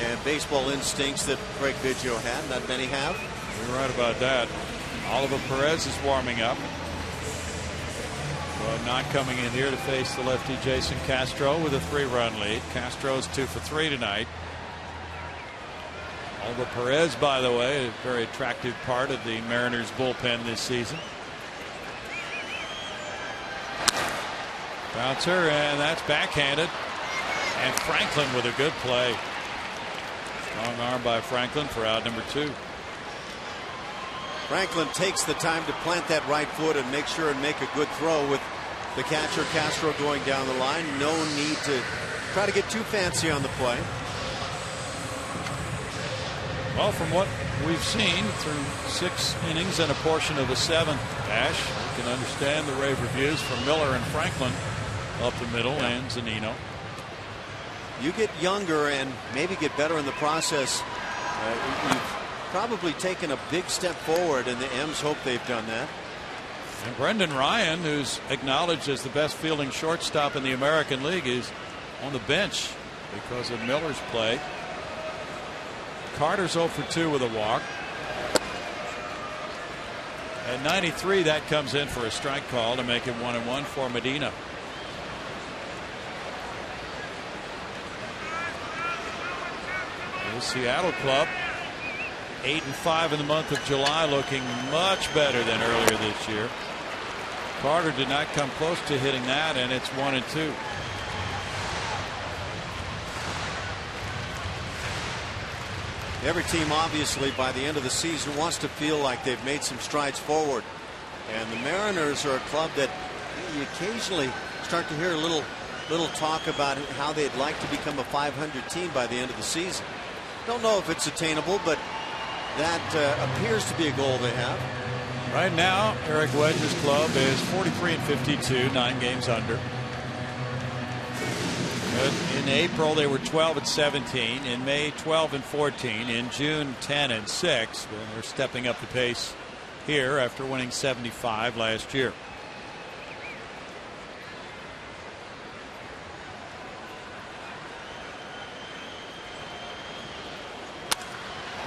and baseball instincts that Craig Biggio had. Not many have. You're right about that. Oliver Perez is warming up, but not coming in here to face the lefty Jason Castro with a 3-run lead. Castro's 2 for 3 tonight. Oliver Perez, by the way, a very attractive part of the Mariners bullpen this season. Bouncer, and that's backhanded. And Franklin with a good play. Strong arm by Franklin for out number 2. Franklin takes the time to plant that right foot and make sure and make a good throw with the catcher Castro going down the line. No need to try to get too fancy on the play. Well, from what we've seen through 6 innings and a portion of the 7th, Ash, we can understand the rave reviews from Miller and Franklin up the middle and Zunino. You get younger and maybe get better in the process. You've probably taken a big step forward, and the M's hope they've done that. And Brendan Ryan, who's acknowledged as the best fielding shortstop in the American League, is on the bench because of Miller's play. Carter's 0 for 2 with a walk. At 93, that comes in for a strike call to make it 1-1 for Medina. The Seattle club 8-5 in the month of July, looking much better than earlier this year. Carter did not come close to hitting that, and it's 1-2. Every team, obviously, by the end of the season wants to feel like they've made some strides forward. And the Mariners are a club that you occasionally start to hear a little talk about how they'd like to become a 500 team by the end of the season. Don't know if it's attainable, but that appears to be a goal they have. Right now, Eric Wedge's club is 43-52, 9 games under. In April, they were 12-17. In May, 12-14. In June, 10-6. They're stepping up the pace here after winning 75 last year.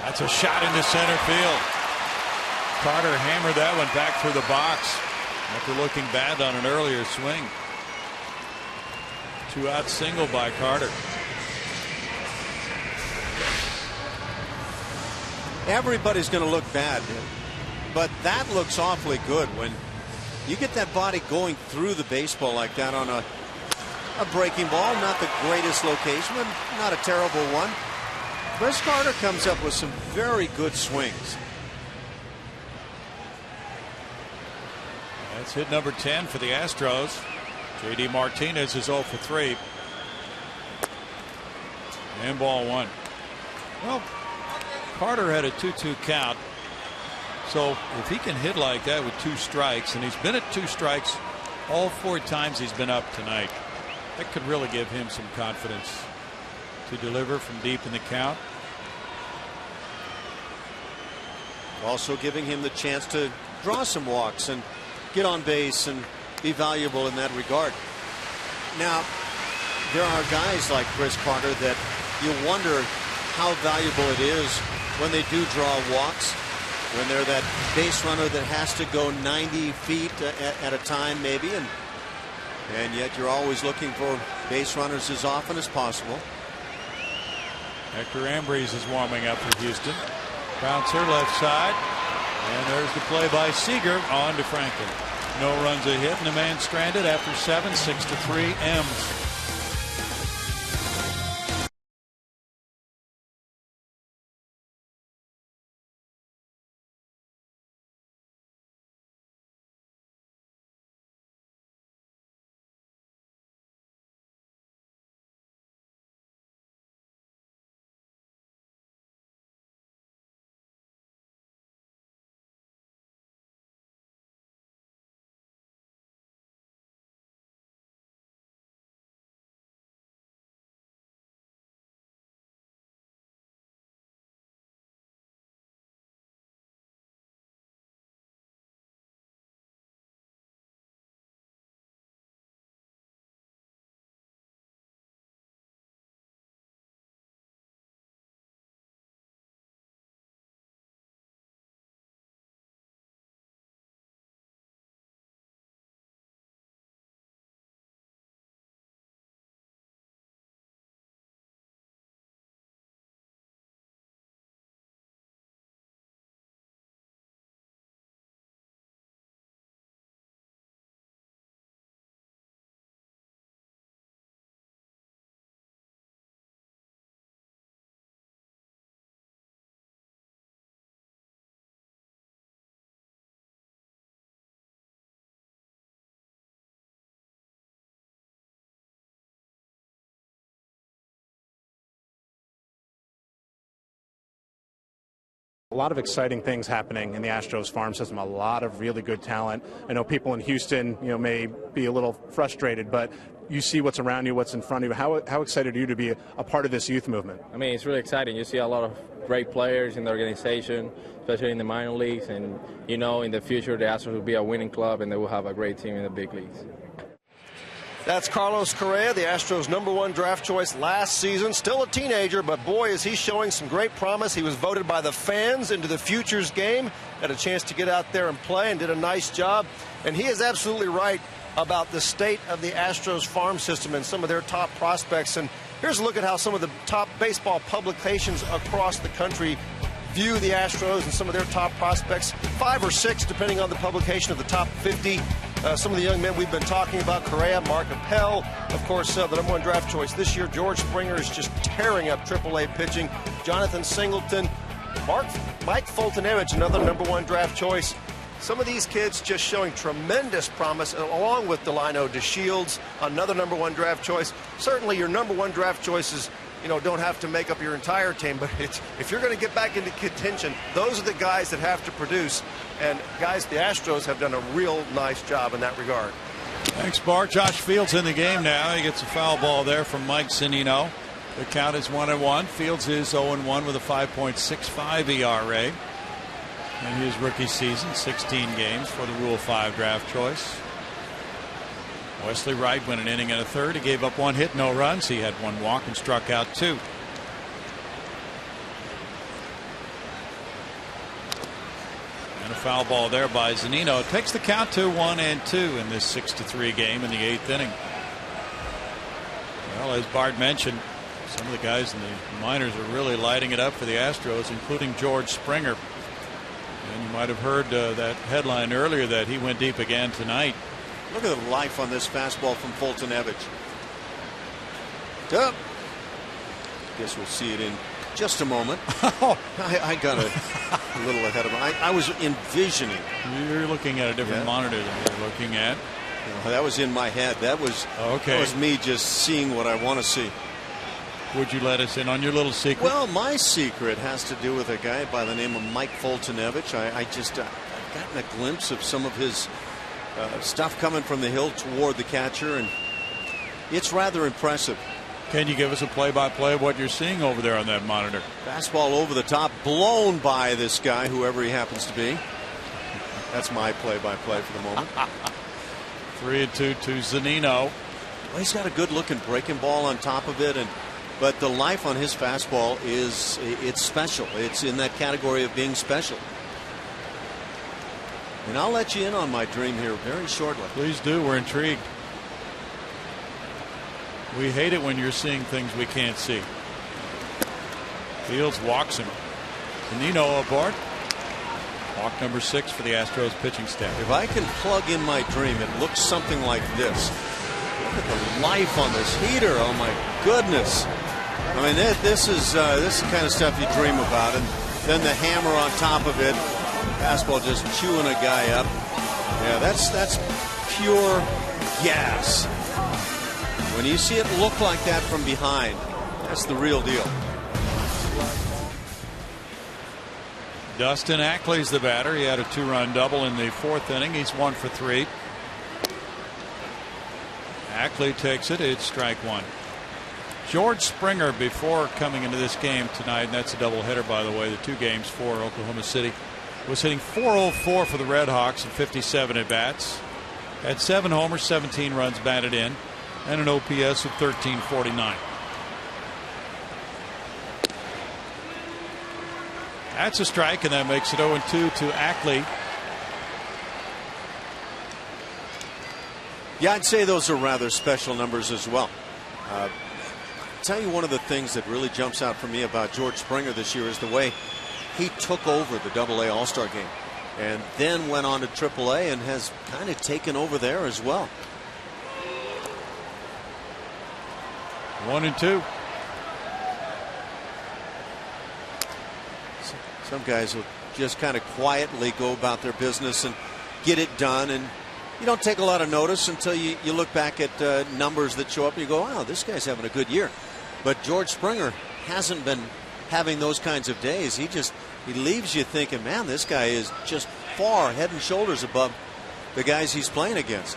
That's a shot into center field. Carter hammered that one back through the box after looking bad on an earlier swing. 2-out single by Carter. Everybody's going to look bad, but that looks awfully good when you get that body going through the baseball like that on a breaking ball. Not the greatest location, but not a terrible one. Chris Carter comes up with some very good swings. That's hit number 10 for the Astros. J.D. Martinez is 0 for 3. And ball 1. Well, Carter had a 2-2 count. So if he can hit like that with 2 strikes, and he's been at 2 strikes all 4 times he's been up tonight, that could really give him some confidence to deliver from deep in the count. Also giving him the chance to draw some walks and get on base and be valuable in that regard. Now, there are guys like Chris Carter that you wonder how valuable it is when they do draw walks, when they're that base runner that has to go 90 feet at a time maybe, and yet you're always looking for base runners as often as possible. Hector Ambrose is warming up for Houston. Bouncer left side, and there's the play by Seager on to Franklin. No runs a hit, and the man stranded after 7, 6-3 M's. A lot of exciting things happening in the Astros farm system. A lot of really good talent. I know people in Houston, may be a little frustrated, but you see what's around you, what's in front of you. How excited are you to be a part of this youth movement? I mean, it's really exciting. You see a lot of great players in the organization, especially in the minor leagues, and in the future the Astros will be a winning club and they will have a great team in the big leagues. That's Carlos Correa, the Astros' #1 draft choice last season. Still a teenager, but boy, is he showing some great promise. He was voted by the fans into the Futures game, had a chance to get out there and play and did a nice job. And he is absolutely right about the state of the Astros farm system and some of their top prospects. And here's a look at how some of the top baseball publications across the country view the Astros and some of their top prospects. 5 or 6, depending on the publication, of the top 50. Some of the young men we've been talking about: Correa, Mark Appel, of course, the #1 draft choice this year. George Springer is just tearing up AAA pitching. Jonathan Singleton, Mike Fultonevich, another #1 draft choice. Some of these kids just showing tremendous promise, along with Delino DeShields, another #1 draft choice. Certainly your #1 draft choices don't have to make up your entire team, but if you're going to get back into contention, those are the guys that have to produce. And guys, the Astros have done a real nice job in that regard. Thanks, Bart. Josh Fields in the game now. He gets a foul ball there from Mike Zunino. The count is 1-1. Fields is 0-1 with a 5.65 ERA in his rookie season. 16 games for the Rule 5 draft choice. Wesley Wright went an inning and a third. He gave up 1 hit, no runs. He had 1 walk and struck out 2. And a foul ball there by Zunino. Takes the count to 1-2 in this 6-3 game in the 8th inning. Well, as Bart mentioned, some of the guys in the minors are really lighting it up for the Astros, including George Springer. And you might have heard that headline earlier that he went deep again tonight. Look at the life on this fastball from Foltynewicz. Guess we'll see it in just a moment. I got a little ahead of him. I was envisioning. You're looking at a different monitor than you're looking at. That was in my head. That was me just seeing what I want to see. Would you let us in on your little secret? Well, my secret has to do with a guy by the name of Mike Foltynewicz. I've gotten a glimpse of some of his stuff coming from the hill toward the catcher, and it's rather impressive. Can you give us a play-by-play of what you're seeing over there on that monitor? Fastball over the top, blown by this guy, whoever he happens to be. That's my play-by-play for the moment. 3-2 to Zunino. Well, he's got a good-looking breaking ball on top of it, but the life on his fastball it's special. It's in that category of being special. And I'll let you in on my dream here very shortly. Please do. We're intrigued. We hate it when you're seeing things we can't see. Fields walks him. Zunino aboard. Walk number 6 for the Astros pitching staff. If I can plug in my dream, it looks something like this. Look at the life on this heater. Oh my goodness. I mean, this is the kind of stuff you dream about. And then the hammer on top of it. Fastball just chewing a guy up. Yeah, that's pure gas. When you see it look like that from behind, that's the real deal. Dustin Ackley's the batter. He had a 2-run double in the 4th inning. He's 1 for 3. Ackley takes it. It's strike 1. George Springer, before coming into this game tonight, and that's a doubleheader, by the way, the 2 games for Oklahoma City, was hitting .404 for the Red Hawks in 57 at bats. Had 7 homers, 17 runs batted in, and an OPS of 1349. That's a strike, and that makes it 0-2 to Ackley. Yeah, I'd say those are rather special numbers as well. I'll tell you, one of the things that really jumps out for me about George Springer this year is the way he took over the AA All-Star game and then went on to AAA and has kind of taken over there as well. 1-2. Some guys will just kind of quietly go about their business and get it done, and you don't take a lot of notice until you look back at numbers that show up and you go, wow, this guy's having a good year. But George Springer hasn't been having those kinds of days. He leaves you thinking, man, this guy is just far head and shoulders above the guys he's playing against.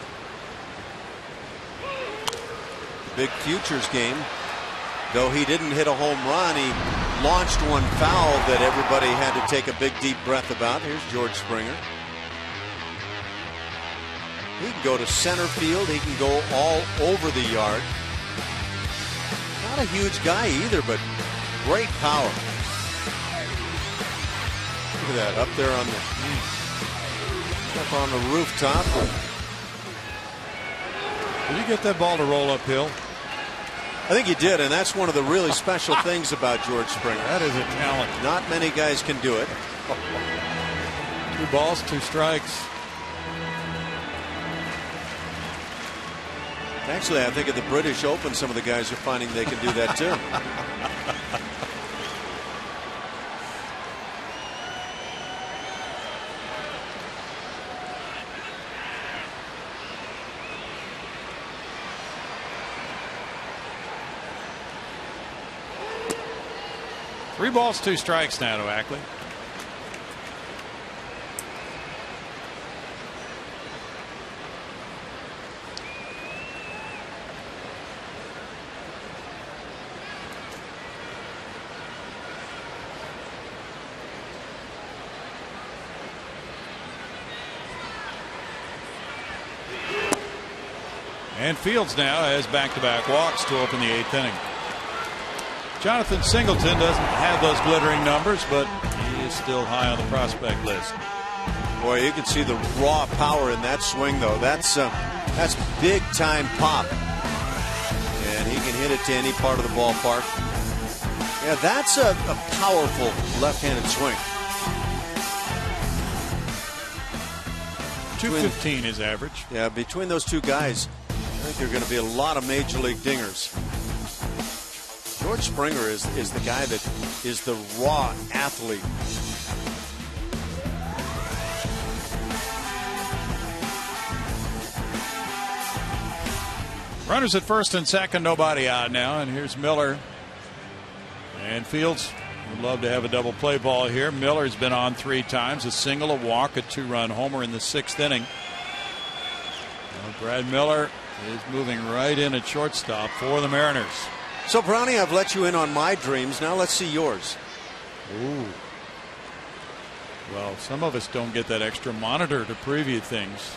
The big futures game, though he didn't hit a home run, he launched one foul that everybody had to take a big deep breath about. Here's George Springer. He can go to center field. He can go all over the yard. Not a huge guy either, but great power. Look at that up there on the rooftop. Did he get that ball to roll uphill? I think he did, and that's one of the really special things about George Springer. That is a talent. Not many guys can do it. 2 balls, 2 strikes. Actually, I think at the British Open, some of the guys are finding they can do that too. 3 balls, 2 strikes now to Ackley. And Fields now has back-to-back walks to open the 8th inning. Jonathan Singleton doesn't have those glittering numbers, but he is still high on the prospect list. Boy, you can see the raw power in that swing, though. That's big-time pop. And he can hit it to any part of the ballpark. Yeah, that's a powerful left-handed swing. 215 is average. Yeah, between those two guys, I think there are going to be a lot of major league dingers. George Springer is the guy that is the raw athlete. Runners at first and second, nobody out now, and here's Miller. And Fields would love to have a double play ball here. Miller's been on 3 times, a single, a walk, a 2-run homer in the 6th inning. Well, Brad Miller is moving right in at shortstop for the Mariners. So, Brownie, I've let you in on my dreams. Now let's see yours. Ooh. Well, some of us don't get that extra monitor to preview things.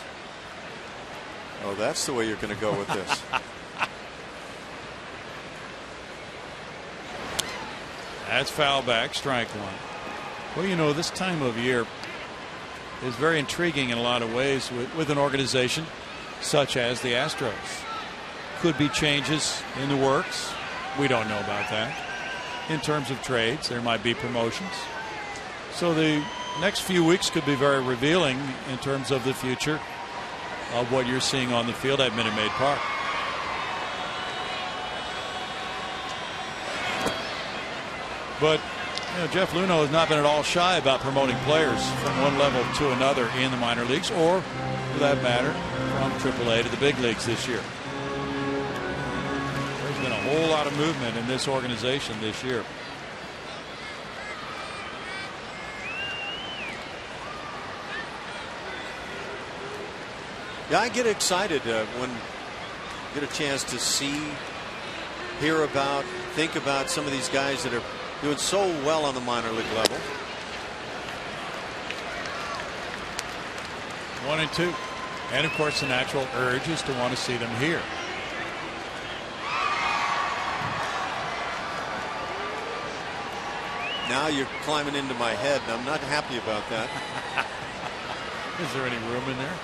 Oh, that's the way you're going to go with this. That's foul back, strike 1. Well, you know, this time of year is very intriguing in a lot of ways with an organization such as the Astros. Could be changes in the works. We don't know about that. In terms of trades, there might be promotions. So the next few weeks could be very revealing in terms of the future of what you're seeing on the field at Minute Maid Park. But you know, Jeff Luhnow has not been at all shy about promoting players from one level to another in the minor leagues, or for that matter from AAA to the big leagues this year. There's been a whole lot of movement in this organization this year. Yeah, I get excited when I get a chance to see, hear about, think about some of these guys that are doing so well on the minor league level. 1-2. And of course the natural urge is to want to see them here. Now you're climbing into my head, and I'm not happy about that. Is there any room in there?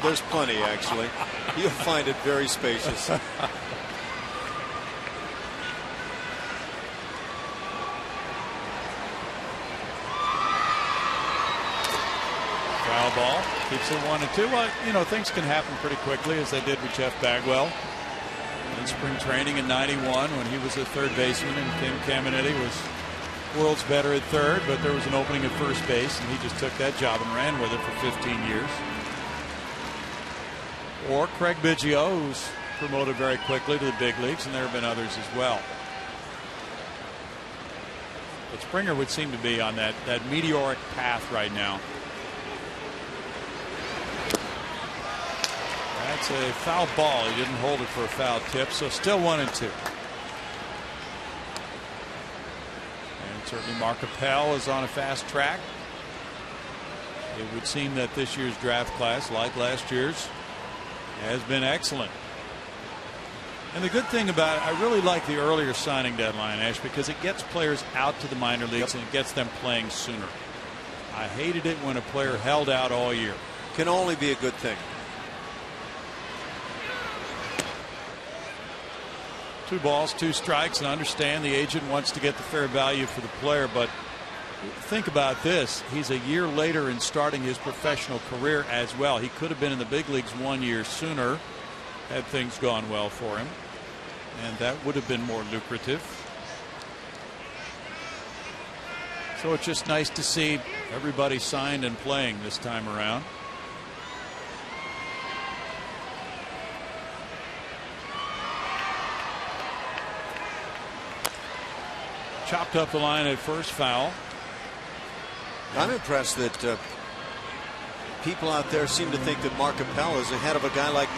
There's plenty, actually. You'll find it very spacious. Foul ball keeps it 1-2. Well, you know, things can happen pretty quickly, as they did with Jeff Bagwell in spring training in '91 when he was a third baseman and Tim Caminetti was world's better at third, but there was an opening at first base and he just took that job and ran with it for 15 years. Or Craig Biggio, who's promoted very quickly to the big leagues, and there have been others as well. But Springer would seem to be on that meteoric path right now. That's a foul ball. He didn't hold it for a foul tip, so still 1-2. And certainly Mark Appel is on a fast track. It would seem that this year's draft class, like last year's, has been excellent. And the good thing about it, I really like the earlier signing deadline, Ash, because it gets players out to the minor leagues and it gets them playing sooner. I hated it when a player held out all year. Can only be a good thing. 2 balls, 2 strikes, and I understand the agent wants to get the fair value for the player, but think about this. He's a year later in starting his professional career as well. He could have been in the big leagues 1 year sooner had things gone well for him, and that would have been more lucrative. So it's just nice to see everybody signed and playing this time around. Chopped up the line at first, foul. I'm impressed that people out there seem to think that Mark Appel is ahead of a guy like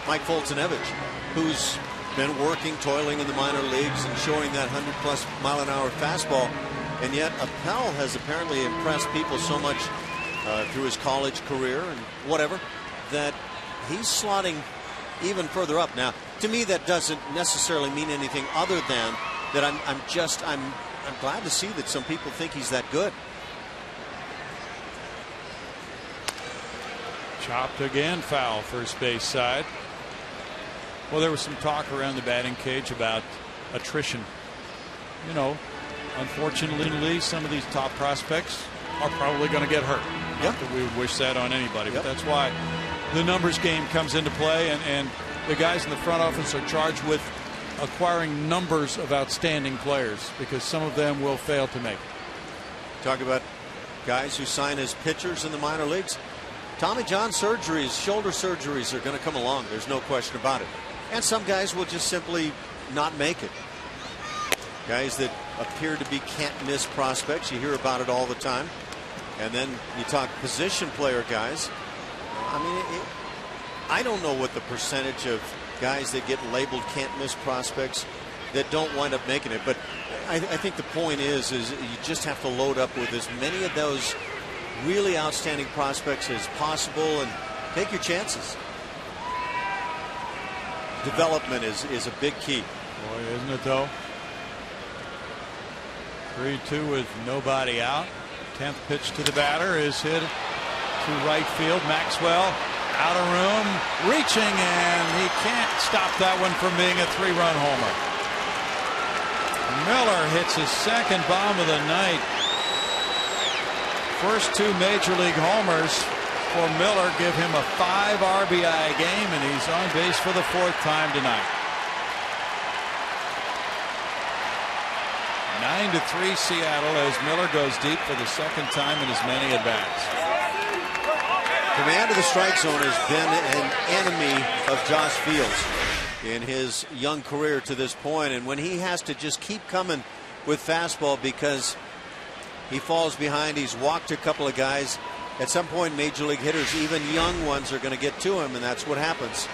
Mike Foltynewicz, who's been working, toiling in the minor leagues and showing that 100+ mile-an-hour fastball. And yet Appel has apparently impressed people so much through his college career and whatever, that he's slotting even further up. Now, to me, that doesn't necessarily mean anything other than that I'm glad to see that some people think he's that good. Chopped again, foul, first base side. Well, there was some talk around the batting cage about attrition. You know, unfortunately, some of these top prospects are probably going to get hurt. Yep. Not that we would wish that on anybody, Yep. but that's why the numbers game comes into play, and the guys in the front office are charged with acquiring numbers of outstanding players, because some of them will fail to make it. Talk about guys who sign as pitchers in the minor leagues. Tommy John surgeries, shoulder surgeries are going to come along. There's no question about it. And some guys will just simply not make it. Guys that appear to be can't miss prospects. You hear about it all the time. And then you talk position player guys. I mean, I don't know what the percentage of guys that get labeled can't miss prospects that don't wind up making it. But I think the point is you just have to load up with as many of those really outstanding prospects as possible and take your chances. Development is a big key. Boy, isn't it though? 3-2 with nobody out. 10th pitch to the batter is hit to right field. Maxwell out of room, reaching, and he can't stop that one from being a 3-run homer. Miller hits his second bomb of the night. First 2 major league homers for Miller give him a 5 RBI game, and he's on base for the 4th time tonight. 9-3 Seattle as Miller goes deep for the 2nd time in as many at-bats. Command of the strike zone has been an enemy of Josh Fields in his young career to this point, and when he has to just keep coming with fastball because he falls behind, he's walked a couple of guys. At some point, major league hitters, even young ones, are going to get to him, and that's what happens.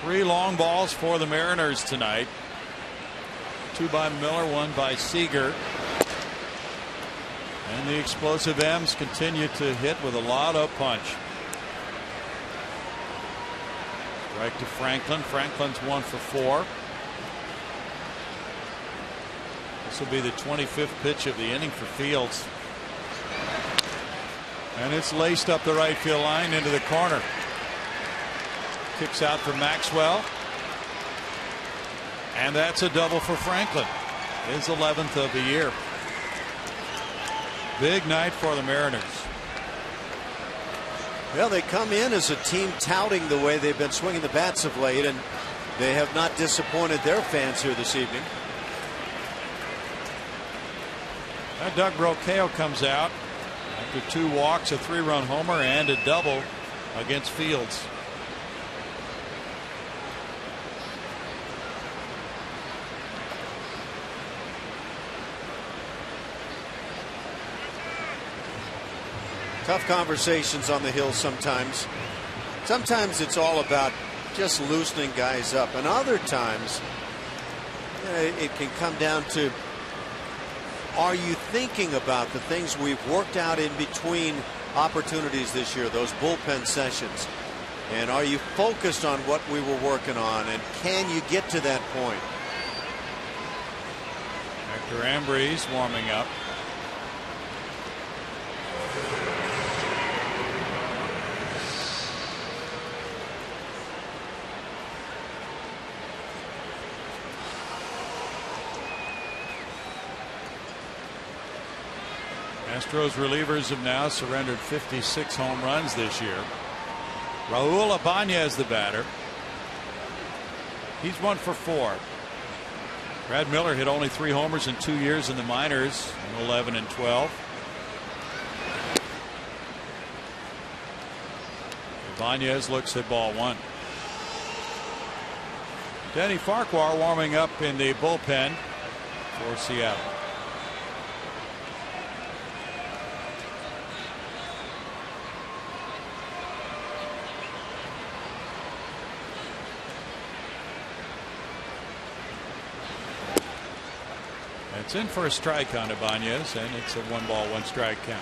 3 long balls for the Mariners tonight. 2 by Miller, 1 by Seager. And the explosive M's continue to hit with a lot of punch. Strike to Franklin. Franklin's 1 for 4. This will be the 25th pitch of the inning for Fields. And it's laced up the right field line into the corner. Kicks out for Maxwell. And that's a double for Franklin. His 11th of the year. Big night for the Mariners. Well, they come in as a team touting the way they've been swinging the bats of late, and they have not disappointed their fans here this evening. Doug Brocail comes out after 2 walks, a 3-run homer, and a double against Fields. Tough conversations on the hill sometimes. Sometimes it's all about just loosening guys up, and other times it can come down to, are you thinking about the things we've worked out in between opportunities this year, those bullpen sessions? And are you focused on what we were working on? And can you get to that point? Hector Ambrose warming up. Astros relievers have now surrendered 56 home runs this year. Raul Ibanez the batter. He's 1 for 4. Brad Miller hit only 3 homers in 2 years in the minors, in 11 and 12. Ibanez looks at ball 1. Denny Farquhar warming up in the bullpen for Seattle. It's in for a strike on Ibanez, and it's a 1-ball, 1-strike count.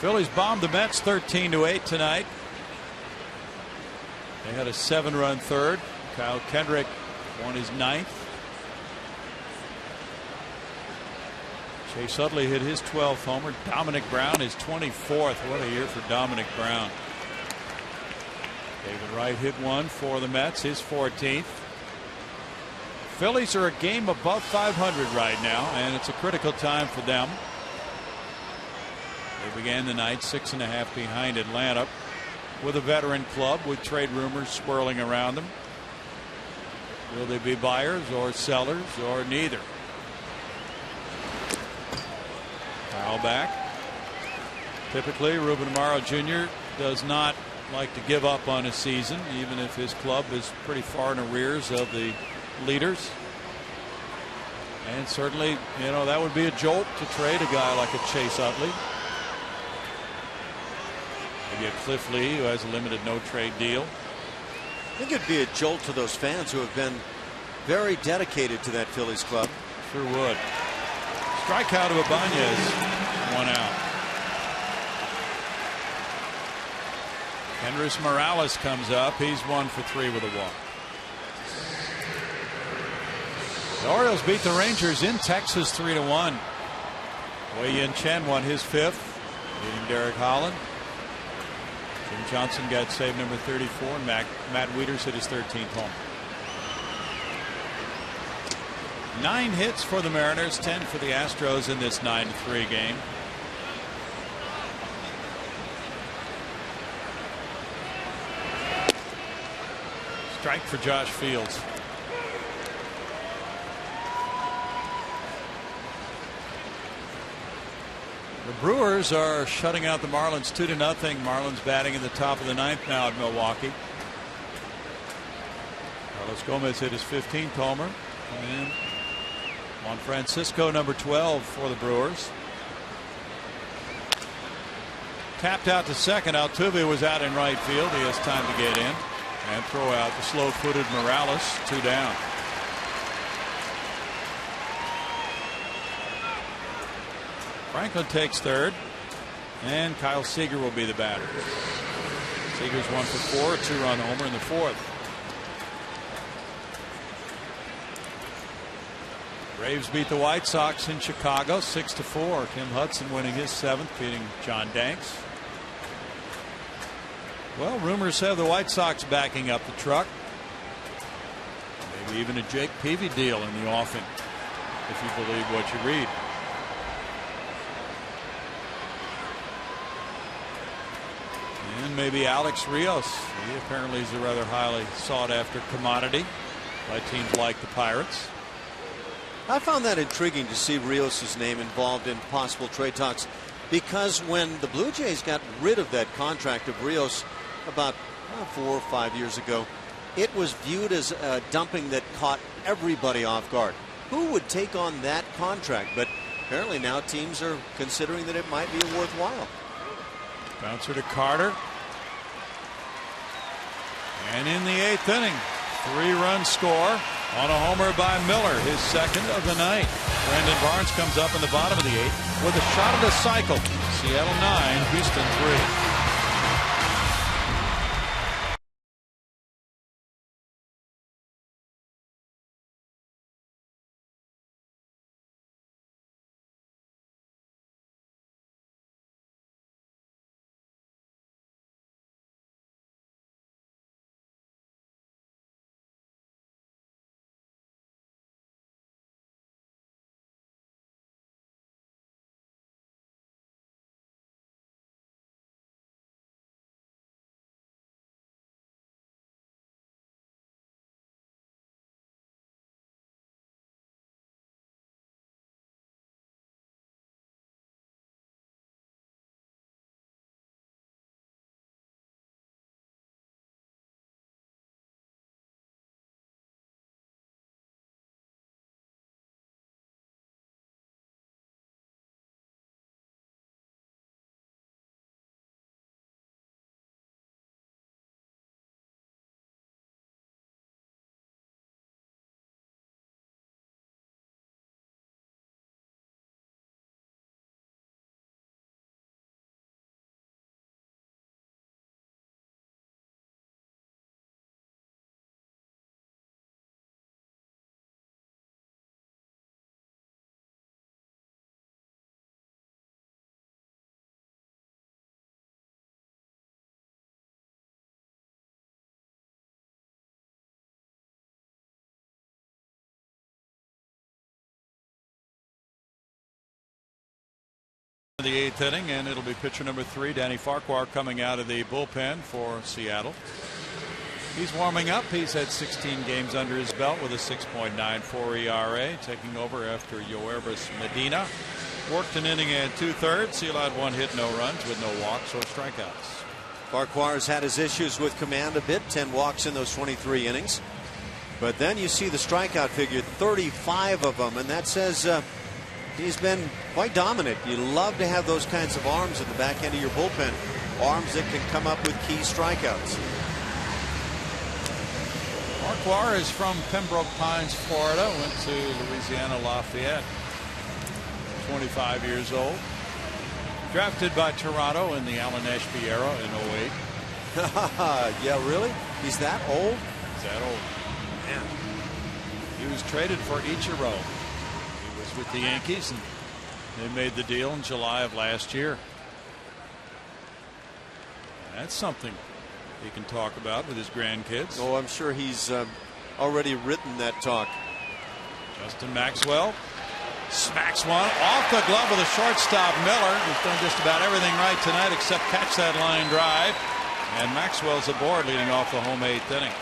Phillies bombed the Mets 13-8 tonight. They had a 7-run third. Kyle Kendrick won his 9th. Chase Utley hit his 12th homer. Dominic Brown his 24th. What a year for Dominic Brown. David Wright hit one for the Mets, his 14th. Phillies are a game above 500 right now, and it's a critical time for them. They began the night 6.5 behind Atlanta with a veteran club with trade rumors swirling around them. Will they be buyers or sellers or neither? Foul back. Typically, Ruben Amaro Jr. does not like to give up on his season, even if his club is pretty far in arrears of the leaders. And certainly, you know, that would be a jolt to trade a guy like a Chase Utley. Maybe a Cliff Lee, who has a limited no-trade deal. I think it'd be a jolt to those fans who have been very dedicated to that Phillies club. Sure would. Strikeout of Ibanez, 1 out. Kendrys Morales comes up. He's 1 for 3 with a walk. The Orioles beat the Rangers in Texas 3-1. Wei-Yin Chen won his 5th, beating Derek Holland. Jim Johnson got save number 34, and Matt Wieters hit his 13th home. 9 hits for the Mariners, 10 for the Astros in this 9-3 game. Strike for Josh Fields. The Brewers are shutting out the Marlins 2-0. Marlins batting in the top of the 9th now at Milwaukee. Carlos Gomez hit his 15th homer. And Juan Francisco, number 12 for the Brewers. Tapped out to second. Altuve was out in right field. He has time to get in and throw out the slow-footed Morales. 2 down. Franklin takes third, and Kyle Seager will be the batter. Seager's 1 for 4, a 2-run homer in the 4th. Braves beat the White Sox in Chicago 6-4. Tim Hudson winning his 7th, beating John Danks. Well, rumors have the White Sox backing up the truck. Maybe even a Jake Peavy deal in the offing, if you believe what you read. And maybe Alex Rios. He apparently is a rather highly sought after commodity by teams like the Pirates. I found that intriguing to see Rios' name involved in possible trade talks, because when the Blue Jays got rid of that contract of Rios about 4 or 5 years ago, it was viewed as a dumping that caught everybody off guard. Who would take on that contract? But apparently now teams are considering that it might be worthwhile. Bouncer to Carter. And in the 8th inning, 3-run score on a homer by Miller, his 2nd of the night. Brandon Barnes comes up in the bottom of the 8th with a shot at a cycle. Seattle 9, Houston 3. The eighth inning, and it'll be pitcher number 3, Danny Farquhar, coming out of the bullpen for Seattle. He's warming up. He's had 16 games under his belt with a 6.94 ERA, taking over after Yoervis Medina. Worked an inning and 2/3. He allowed 1 hit, no runs, with no walks or strikeouts. Farquhar has had his issues with command a bit. 10 walks in those 23 innings. But then you see the strikeout figure, 35 of them, and that says he's been quite dominant. You love to have those kinds of arms at the back end of your bullpen. Arms that can come up with key strikeouts. Farquhar is from Pembroke Pines, Florida. Went to Louisiana Lafayette. 25 years old. Drafted by Toronto in the Alan Ashby era in 08. Yeah, really? He's that old? He's that old. Man. He was traded for Ichiro. He was with the Yankees, and they made the deal in July of last year. That's something he can talk about with his grandkids. Oh, I'm sure he's already written that talk. Justin Maxwell smacks one off the glove of the shortstop Miller, who's done just about everything right tonight except catch that line drive. And Maxwell's aboard, leading off the home 8th inning.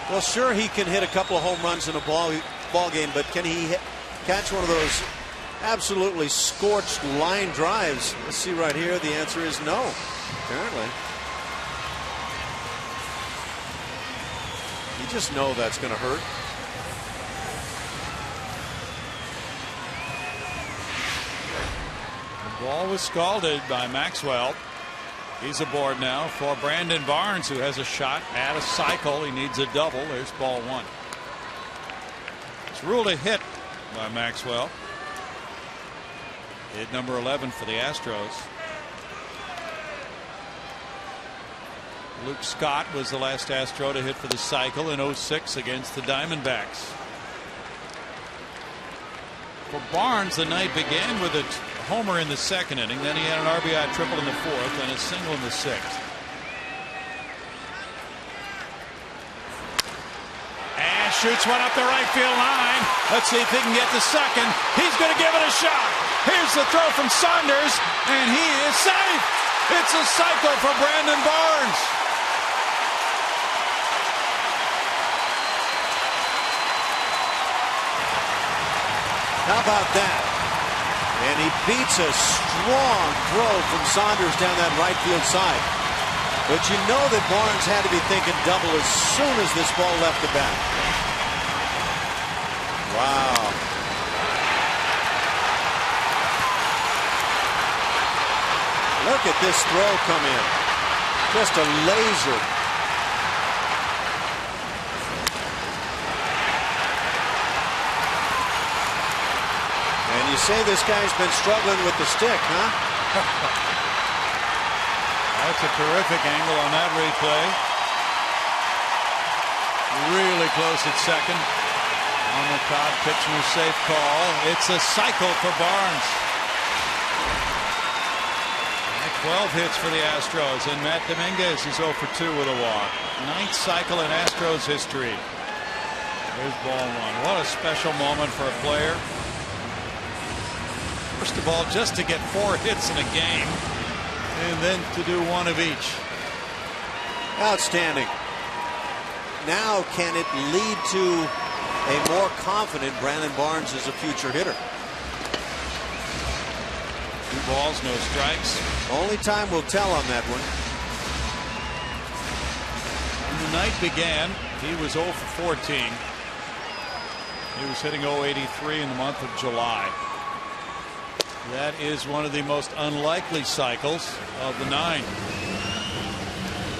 Well, sure, he can hit a couple of home runs in a ball game, but can he catch one of those absolutely scorched line drives? Let's see right here. The answer is no, apparently. You just know that's going to hurt. The ball was scalded by Maxwell. He's aboard now for Brandon Barnes, who has a shot at a cycle. He needs a double. There's ball 1. It's ruled a hit by Maxwell. Hit number 11 for the Astros. Luke Scott was the last Astro to hit for the cycle in 06 against the Diamondbacks. For Barnes, the night began with a homer in the 2nd inning. Then he had an RBI triple in the 4th and a single in the 6th. And shoots one up the right field line. Let's see if he can get to second. He's going to give it a shot. Here's the throw from Saunders, and he is safe. It's a cycle for Brandon Barnes. How about that? And he beats a strong throw from Saunders down that right field side. But you know that Barnes had to be thinking double as soon as this ball left the bat. Wow. Look at this throw come in. Just a laser. And you say this guy's been struggling with the stick, huh? That's a terrific angle on that replay. Really close at second. On the Todd Pitchner safe call. It's a cycle for Barnes. 12 hits for the Astros, and Matt Dominguez is 0 for 2 with a walk. 9th cycle in Astros history. There's ball 1. What a special moment for a player. First of all, just to get 4 hits in a game, and then to do 1 of each. Outstanding. Now can it lead to a more confident Brandon Barnes as a future hitter? 2 balls, no strikes. Only time will tell on that one. When the night began, he was 0 for 14. He was hitting .083 in the month of July. That is one of the most unlikely cycles of the 9.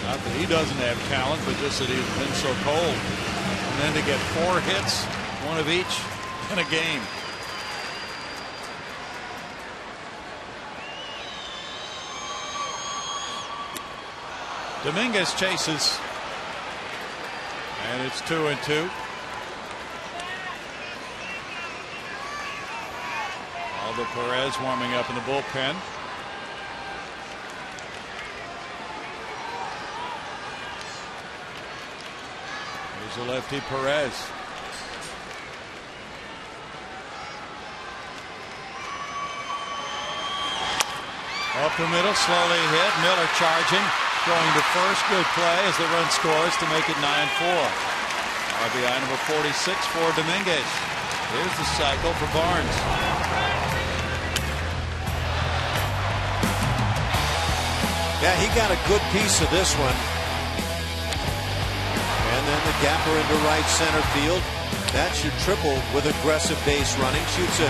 Not that he doesn't have talent, but just that he's been so cold. And then to get 4 hits, 1 of each in a game. Dominguez chases, and it's 2-2. Aldo Perez warming up in the bullpen. Here's the lefty Perez. Up the middle, slowly hit. Miller charging, throwing to first. Good play as the run scores to make it 9-4. RBI number 46 for Dominguez. Here's the cycle for Barnes. Yeah, he got a good piece of this one. And then the gapper into right center field. That's your triple with aggressive base running. Shoots a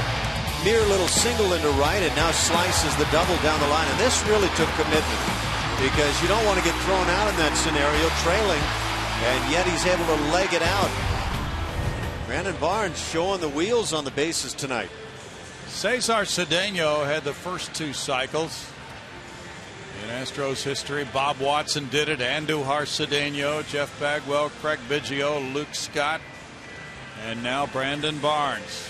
mere little single into right and now slices the double down the line. And this really took commitment because you don't want to get thrown out in that scenario trailing, and yet he's able to leg it out. Brandon Barnes showing the wheels on the bases tonight. Cesar Cedeno had the first two cycles in Astros history. Bob Watson did it. Andujar Cedeno, Jeff Bagwell, Craig Biggio, Luke Scott, and now Brandon Barnes.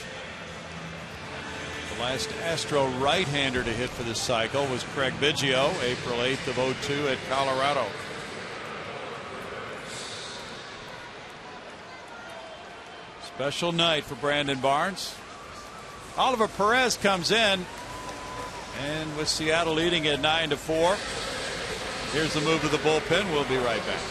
The last Astro right-hander to hit for this cycle was Craig Biggio, April 8th of 2002 at Colorado. Special night for Brandon Barnes. Oliver Perez comes in, and with Seattle leading at 9-4. Here's the move to the bullpen. We'll be right back.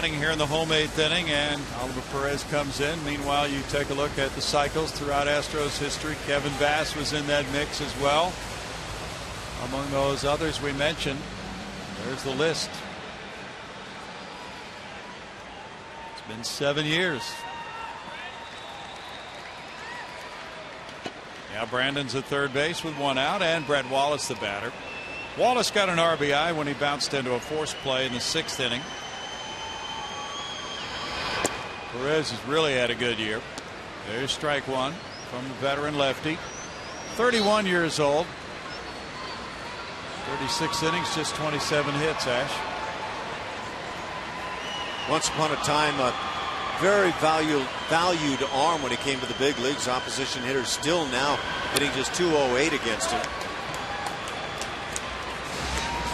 Here in the home eighth inning, and Oliver Perez comes in. Meanwhile, you take a look at the cycles throughout Astros history. Kevin Bass was in that mix as well. Among those others we mentioned, there's the list. It's been 7 years. Now Brandon's at third base with one out, and Brett Wallace the batter. Wallace got an RBI when he bounced into a force play in the sixth inning. Perez has really had a good year. There's strike one from the veteran lefty. 31 years old. 36 innings, just 27 hits, Ash. Once upon a time, a very valued arm when he came to the big leagues. Opposition hitters still now hitting just .208 against him.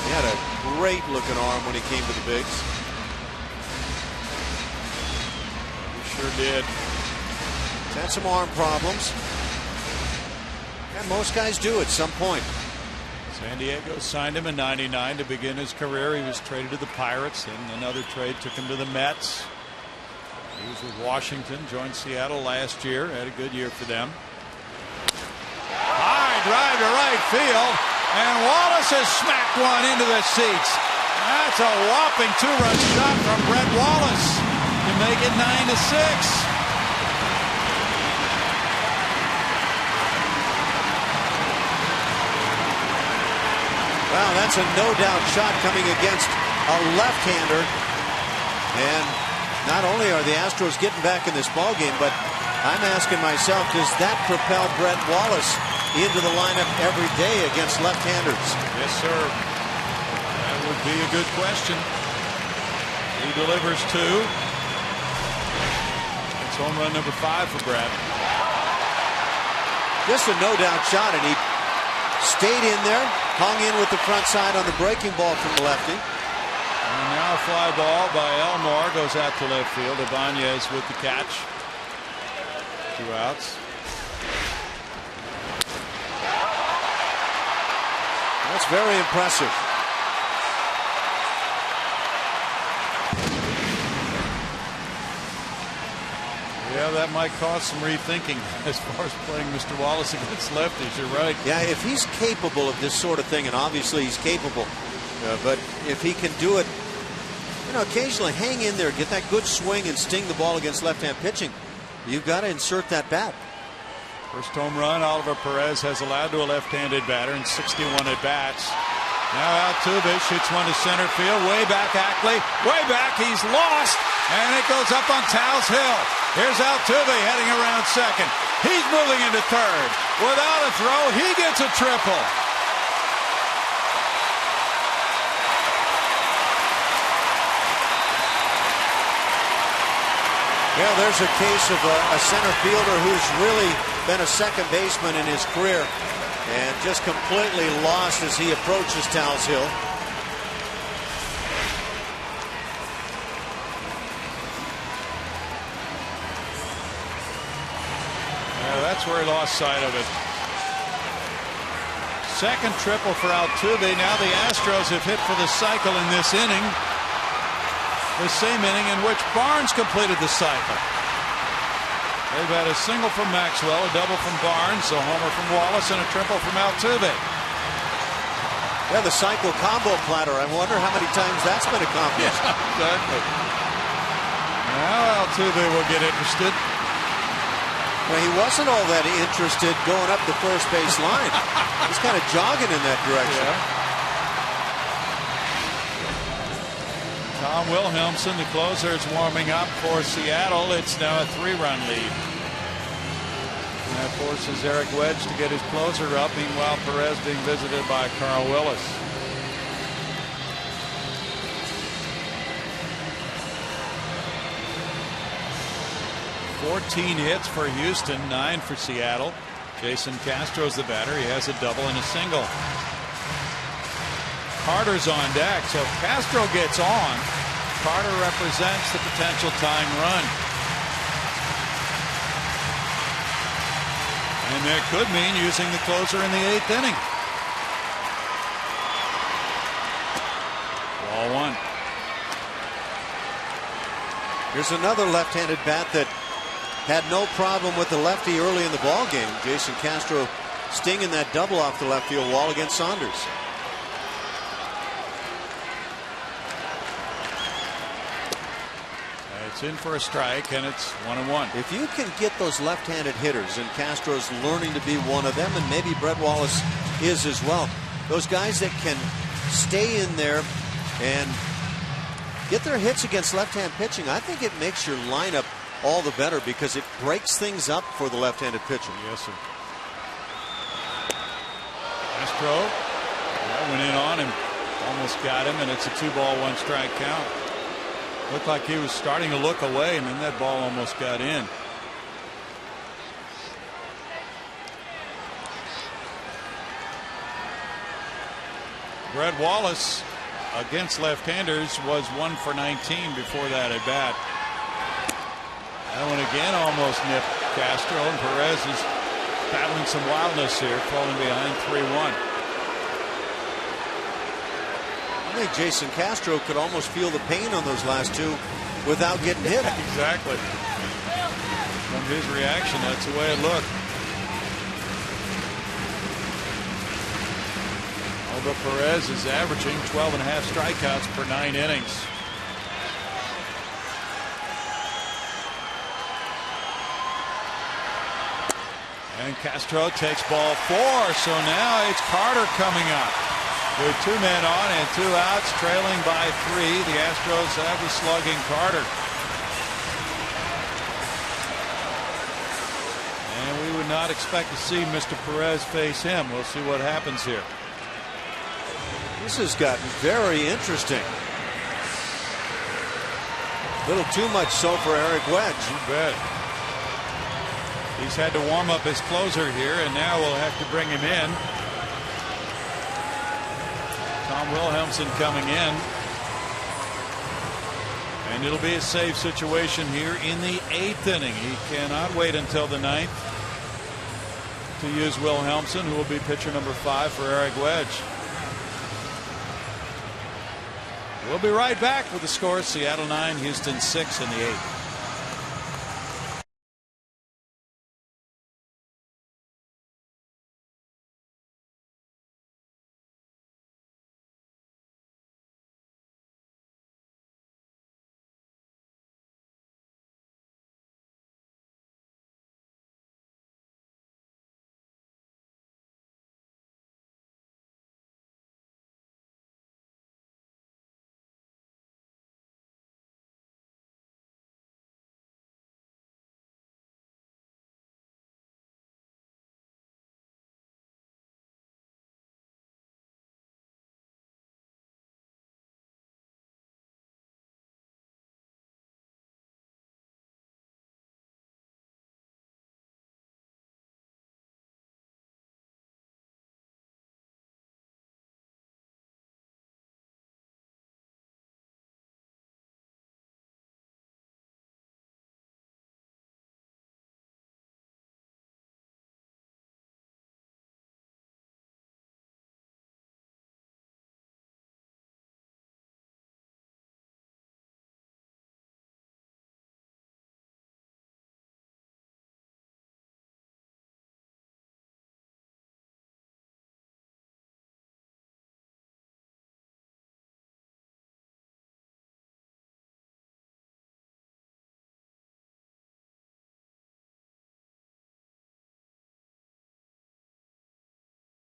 He had a great looking arm when he came to the bigs. Sure did. He's had some arm problems. And most guys do at some point. San Diego signed him in '99 to begin his career. He was traded to the Pirates, and another trade took him to the Mets. He was with Washington, joined Seattle last year, had a good year for them. High drive to right field, and Wallace has smacked one into the seats. That's a whopping two-run shot from Brett Wallace to make it 9-6. Well, that's a no-doubt shot coming against a left-hander. And not only are the Astros getting back in this ballgame, but I'm asking myself, does that propel Brett Wallace into the lineup every day against left-handers? Yes, sir. That would be a good question. He delivers two. home run number 5 for Brad. Just a no-doubt shot, and he stayed in there, hung in with the front side on the breaking ball from the lefty. And now a fly ball by Elmore goes out to left field. Ibanez with the catch. 2 outs. That's very impressive. Yeah, that might cause some rethinking as far as playing Mr. Wallace against lefties. You're right. Yeah, if he's capable of this sort of thing, and obviously he's capable, but if he can do it, you know, occasionally hang in there, get that good swing and sting the ball against left-hand pitching, you've got to insert that bat. First home run Oliver Perez has allowed to a left-handed batter in 61 at-bats. Now Altuve shoots one to center field. Way back Ackley. Way back. He's lost. And it goes up on Taos Hill. Here's Altuve heading around second. He's moving into third. Without a throw, he gets a triple. Yeah, there's a case of a center fielder who's really been a second baseman in his career and just completely lost as he approaches Taos Hill. Yeah, that's where he lost sight of it. Second triple for Altuve. Now the Astros have hit for the cycle in this inning. The same inning in which Barnes completed the cycle. They've had a single from Maxwell, a double from Barnes, a homer from Wallace, and a triple from Altuve. Yeah, the cycle combo platter. I wonder how many times that's been accomplished. Yeah, exactly. Now Altuve will get interested. Well, he wasn't all that interested going up the first base line. He's kind of jogging in that direction. Yeah. Tom Wilhelmsen, the closer, is warming up for Seattle. It's now a 3-run lead. And that forces Eric Wedge to get his closer up. Meanwhile, Perez being visited by Carl Willis. "14 hits for Houston, 9 for Seattle." Jason Castro's the batter. He has a double and a single. Carter's on deck, so if Castro gets on, Carter represents the potential tying run. And that could mean using the closer in the 8th inning. Ball 1. Here's another left-handed bat that had no problem with the lefty early in the ball game. Jason Castro stinging that double off the left field wall against Saunders. It's in for a strike, and it's 1-1. If you can get those left-handed hitters, and Castro's learning to be one of them, and maybe Brett Wallace is as well, those guys that can stay in there and get their hits against left-hand pitching, I think it makes your lineup all the better because it breaks things up for the left-handed pitcher. Yes, sir. Castro went in on him, almost got him, and it's a 2-ball, 1-strike count. Looked like he was starting to look away, and then that ball almost got in. Brett Wallace against left-handers was 1 for 19 before that at bat. That one again almost nipped Castro, and Perez is battling some wildness here, falling behind 3-1. I think Jason Castro could almost feel the pain on those last two without getting hit. Exactly. From his reaction, that's the way it looked. Although Perez is averaging 12.5 strikeouts per 9 innings. And Castro takes ball 4, so now it's Carter coming up. With 2 men on and 2 outs, trailing by 3. The Astros have the slugging Carter. And we would not expect to see Mr. Perez face him. We'll see what happens here. This has gotten very interesting. A little too much so for Eric Wedge. You bet. He's had to warm up his closer here, and now we'll have to bring him in. Tom Wilhelmsen coming in. And it'll be a save situation here in the 8th inning. He cannot wait until the 9th to use Wilhelmsen, who will be pitcher number 5 for Eric Wedge. We'll be right back with the score. Seattle 9, Houston 6 in the 8th.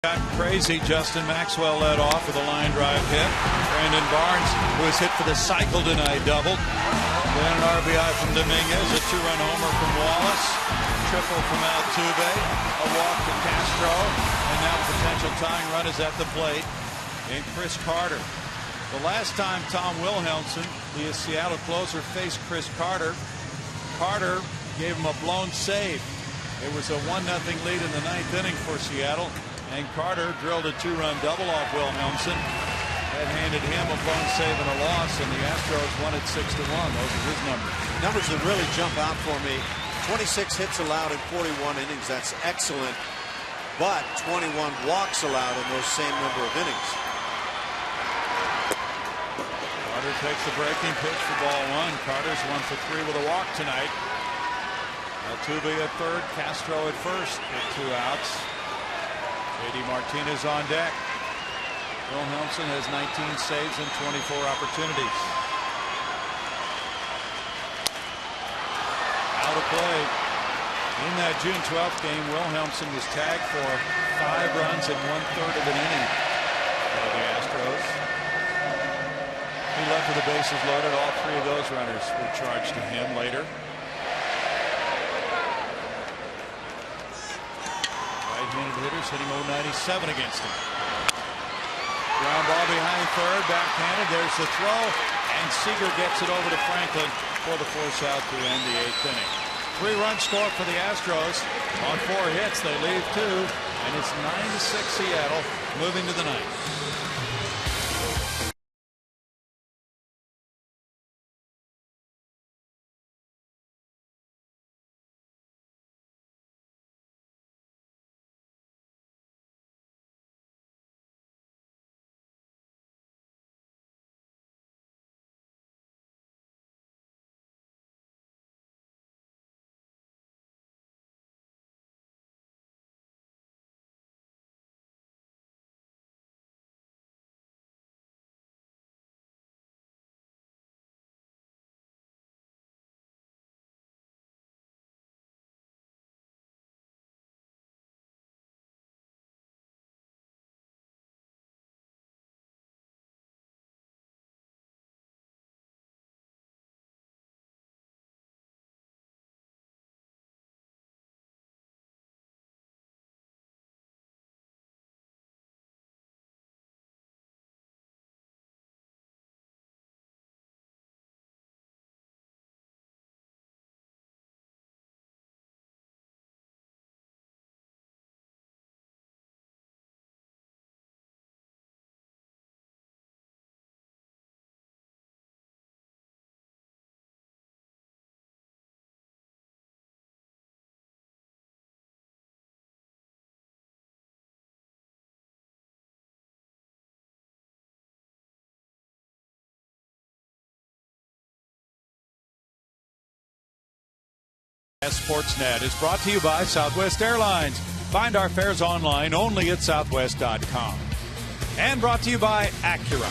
Got crazy. Justin Maxwell led off with a line drive hit. Brandon Barnes, who was hit for the cycle tonight, doubled. Then an RBI from Dominguez, a 2-run homer from Wallace, triple from Altuve, a walk to Castro, and now a potential tying run is at the plate in Chris Carter. The last time Tom Wilhelmsen, the Seattle closer, faced Chris Carter, Carter gave him a blown save. It was a 1-0 lead in the 9th inning for Seattle. And Carter drilled a 2-run double off Wilhelmsen. That handed him a blown save and a loss, and the Astros won it 6-1. Those are his numbers. Numbers that really jump out for me. 26 hits allowed in 41 innings. That's excellent. But 21 walks allowed in those same number of innings. Carter takes the breaking pitch for ball 1. Carter's 1 for 3 with a walk tonight. Altuve at third, Castro at first with 2 outs. JD Martinez on deck. Wilhelmsen has 19 saves and 24 opportunities. Out of play. In that June 12th game, Wilhelmsen was tagged for 5 runs in 1/3 of an inning for the Astros. He left with the bases loaded. All 3 of those runners were charged to him later. Right-handed hitters hitting 097 against him. Ground ball behind third, backhanded. There's the throw, and Seager gets it over to Franklin for the force out to end the 8th inning. 3-run score for the Astros. On 4 hits, they leave 2, and it's 9-6 Seattle, moving to the 9th. Sportsnet is brought to you by Southwest Airlines. Find our fares online only at southwest.com. And brought to you by Acura.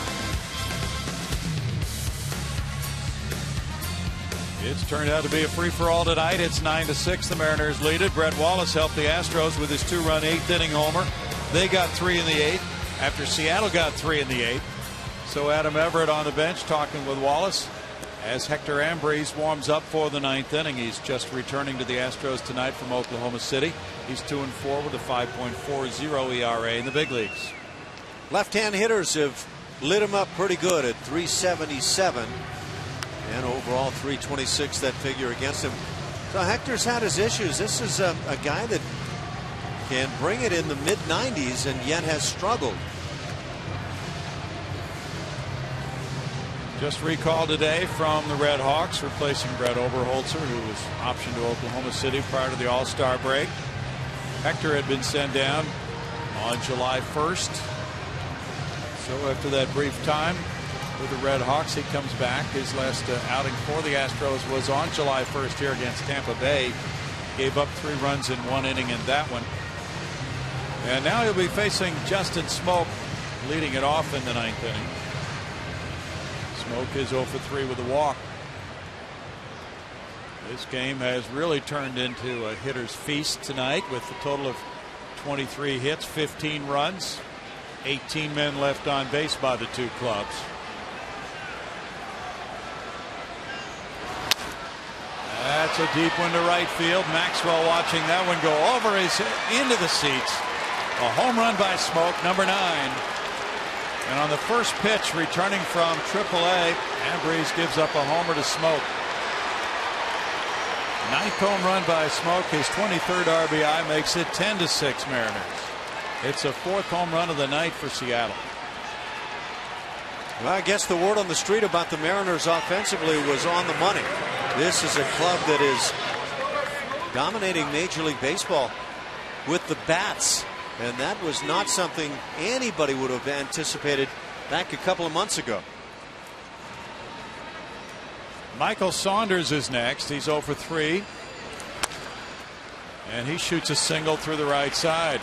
It's turned out to be a free-for-all tonight. It's 9-6. The Mariners lead it. Brett Wallace helped the Astros with his 2-run 8th-inning homer. They got 3 in the 8th after Seattle got 3 in the 8th. So Adam Everett on the bench talking with Wallace as Hector Ambrose warms up for the 9th inning. He's just returning to the Astros tonight from Oklahoma City. He's 2-4 with a 5.40 ERA in the big leagues. Left-hand hitters have lit him up pretty good at 377. And overall 326, that figure against him. So Hector's had his issues. This is a guy that can bring it in the mid-90s and yet has struggled. Just recalled today from the Red Hawks, replacing Brett Oberholzer, who was optioned to Oklahoma City prior to the All-Star break. Hector had been sent down on July 1st. So after that brief time with the Red Hawks, he comes back. His last outing for the Astros was on July 1st here against Tampa Bay. Gave up 3 runs in 1 inning in that one. And now he'll be facing Justin Smoak, leading it off in the 9th inning. Smoak is 0 for 3 with a walk. This game has really turned into a hitter's feast tonight with a total of 23 hits, 15 runs, 18 men left on base by the two clubs. That's a deep one to right field. Maxwell watching that one go over his into the seats. A home run by Smoak, number 9. And on the first pitch, returning from AAA, Ambrose gives up a homer to Smoak. 9th home run by Smoak, his 23rd RBI, makes it 10-6 Mariners. It's a 4th home run of the night for Seattle. Well, I guess the word on the street about the Mariners offensively was on the money. This is a club that is dominating Major League Baseball with the bats. And that was not something anybody would have anticipated back a couple of months ago. Michael Saunders is next. He's 0 for 3. And he shoots a single through the right side.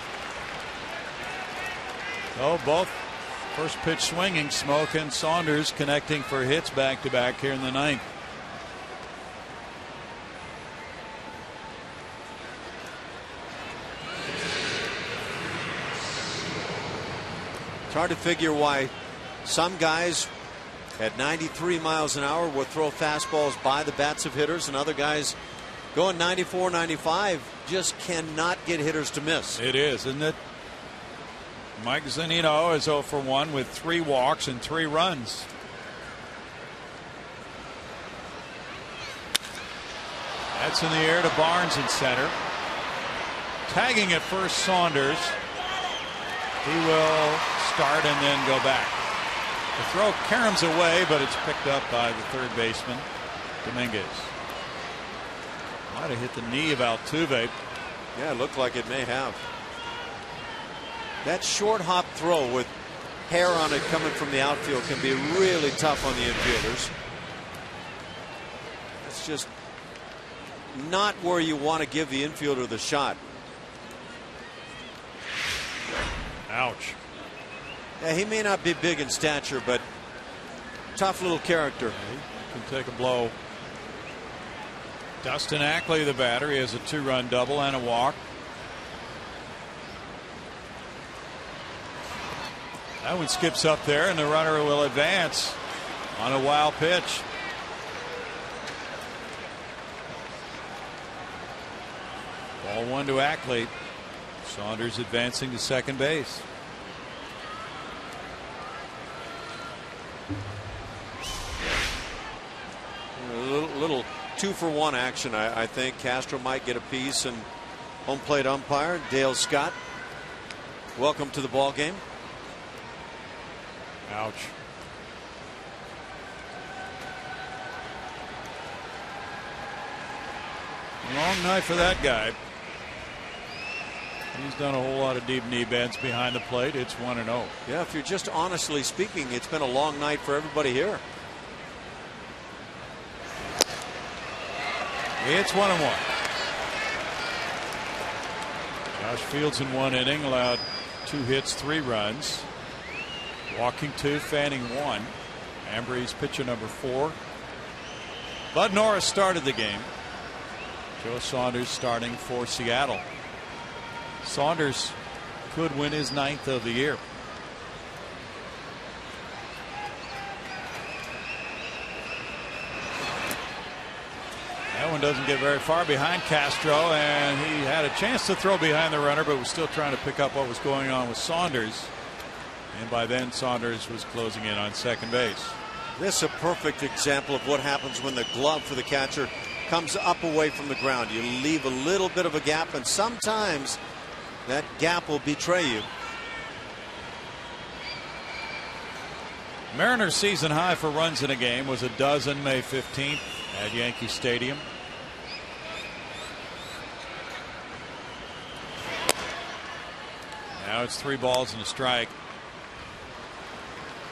So both first pitch swinging, Smoak and Saunders connecting for hits back to back here in the 9th. It's hard to figure why some guys at 93 miles an hour will throw fastballs by the bats of hitters, and other guys going 94, 95 just cannot get hitters to miss. It is, isn't it? Mike Zunino is 0 for 1 with 3 walks and 3 runs. That's in the air to Barnes in center. Tagging at first, Saunders. He will start and then go back. The throw caroms away, but it's picked up by the third baseman, Dominguez. Might have hit the knee of Altuve. Yeah, it looked like it may have. That short hop throw with hair on it coming from the outfield can be really tough on the infielders. It's just not where you want to give the infielder the shot. Ouch. Yeah, he may not be big in stature, but tough little character. He can take a blow. Dustin Ackley, the batter, he has a 2-run double and a walk. That one skips up there, and the runner will advance on a wild pitch. Ball 1 to Ackley. Saunders advancing to second base. A little 2-for-1 action. I think Castro might get a piece, and home plate umpire Dale Scott, welcome to the ball game. Ouch. Long night for that guy. He's done a whole lot of deep knee bends behind the plate. It's 1-0. Yeah, if you're just honestly speaking, it's been a long night for everybody here. It's 1-1. Josh Fields in 1 inning allowed 2 hits, 3 runs. Walking 2, fanning 1. Ambrose pitcher number 4. Bud Norris started the game. Joe Saunders starting for Seattle. Saunders could win his 9th of the year. That one doesn't get very far behind Castro, and he had a chance to throw behind the runner, but was still trying to pick up what was going on with Saunders. And by then Saunders was closing in on second base. This is a perfect example of what happens when the glove for the catcher comes up away from the ground. You leave a little bit of a gap, and sometimes that gap will betray you. Mariners' season high for runs in a game was a dozen May 15th at Yankee Stadium. Now it's 3 balls and a strike.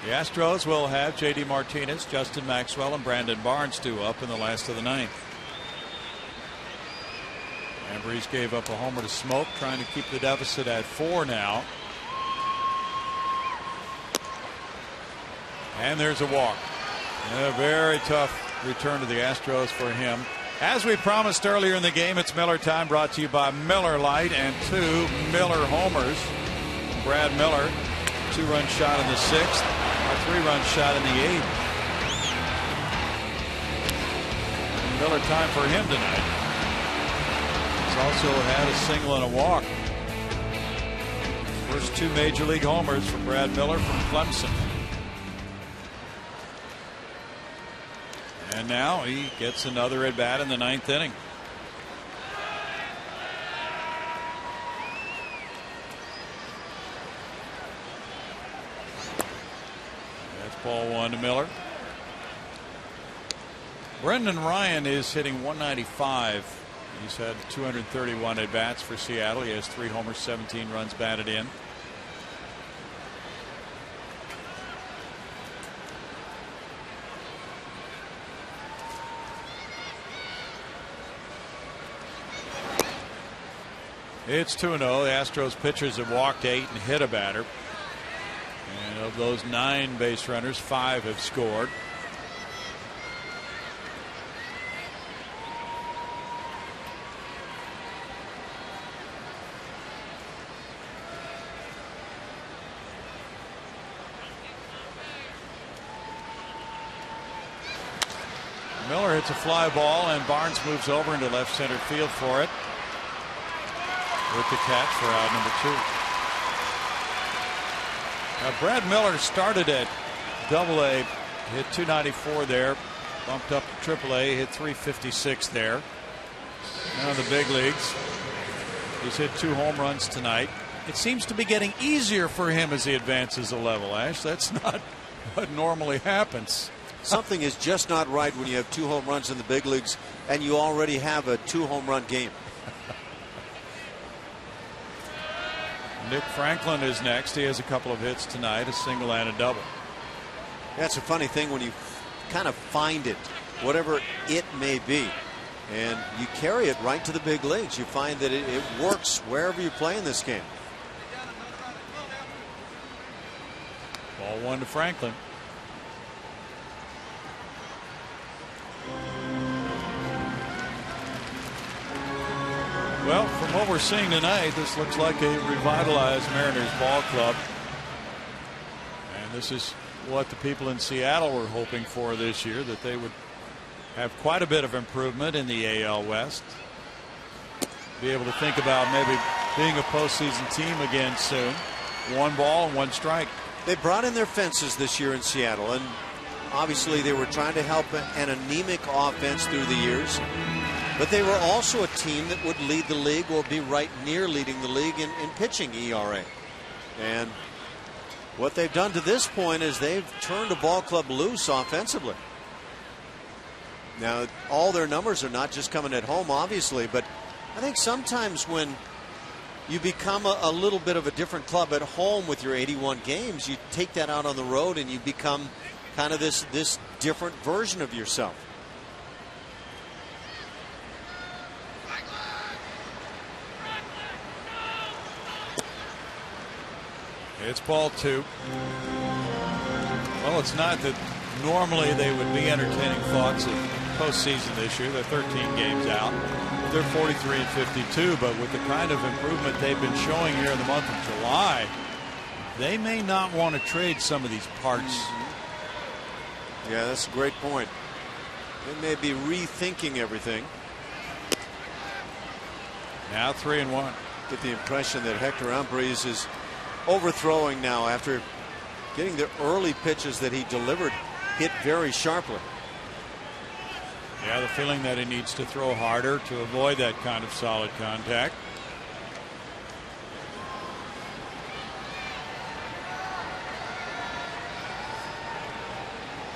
The Astros will have J.D. Martinez, Justin Maxwell, and Brandon Barnes due up in the last of the 9th. Ambrose gave up a homer to Smoke, trying to keep the deficit at 4 now. And there's a walk. A very tough return to the Astros for him. As we promised earlier in the game, it's Miller time, brought to you by Miller Lite and 2 Miller homers. Brad Miller, 2-run shot in the 6th, a 3-run shot in the 8th. Miller time for him tonight. He's also had a single and a walk. First 2 major league homers for Brad Miller from Clemson. And now he gets another at bat in the 9th inning. That's ball 1 to Miller. Brendan Ryan is hitting 195. He's had 231 at bats for Seattle. He has 3 homers, 17 runs batted in. It's 2-0. The Astros pitchers have walked 8 and hit a batter. And of those 9 base runners, 5 have scored. Miller hits a fly ball, and Barnes moves over into left center field for it, with the catch for out number 2. Now, Brad Miller started at Double-A, hit 294 there, bumped up to Triple-A, hit 356 there. Now in the big leagues, he's hit 2 home runs tonight. It seems to be getting easier for him as he advances a level, Ash. That's not what normally happens. Something is just not right when you have 2 home runs in the big leagues and you already have a 2 home run game. Nick Franklin is next. He has a couple of hits tonight, a single and a double. That's a funny thing when you kind of find it, whatever it may be, and you carry it right to the big leagues. You find that it works wherever you play in this game. Ball 1 to Franklin. Well, from what we're seeing tonight, this looks like a revitalized Mariners ball club. And this is what the people in Seattle were hoping for this year, that they would have quite a bit of improvement in the AL West. Be able to think about maybe being a postseason team again soon. 1 ball and 1 strike. They brought in their fences this year in Seattle, and obviously they were trying to help an anemic offense through the years. But they were also a team that would lead the league or be right near leading the league in pitching ERA. And what they've done to this point is they've turned a ball club loose offensively. Now, all their numbers are not just coming at home, obviously, but I think sometimes when you become a little bit of a different club at home with your 81 games, you take that out on the road and you become kind of this different version of yourself. It's ball 2. Well, it's not that normally they would be entertaining thoughts of postseason this year. They're 13 games out. They're 43-52, but with the kind of improvement they've been showing here in the month of July, they may not want to trade some of these parts. Yeah, that's a great point. They may be rethinking everything. Now 3-1. Get the impression that Hector Ambriz is overthrowing now after getting the early pitches that he delivered hit very sharply. Yeah, the feeling that he needs to throw harder to avoid that kind of solid contact.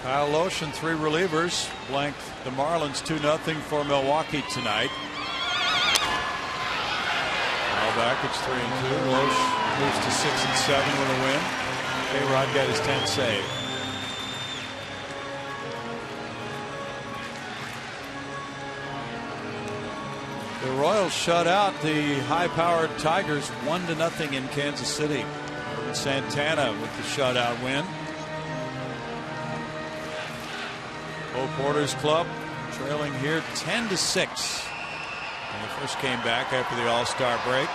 Kyle Loesch and 3 relievers blanked the Marlins 2-0 for Milwaukee tonight. Now back, it's 3-2. Loesch moves to 6-7 with a win. A-Rod got his 10th save. The Royals shut out the high-powered Tigers 1-0 in Kansas City. Santana with the shutout win. Bo Porter's club trailing here 10-6. And the first came back after the All-Star break.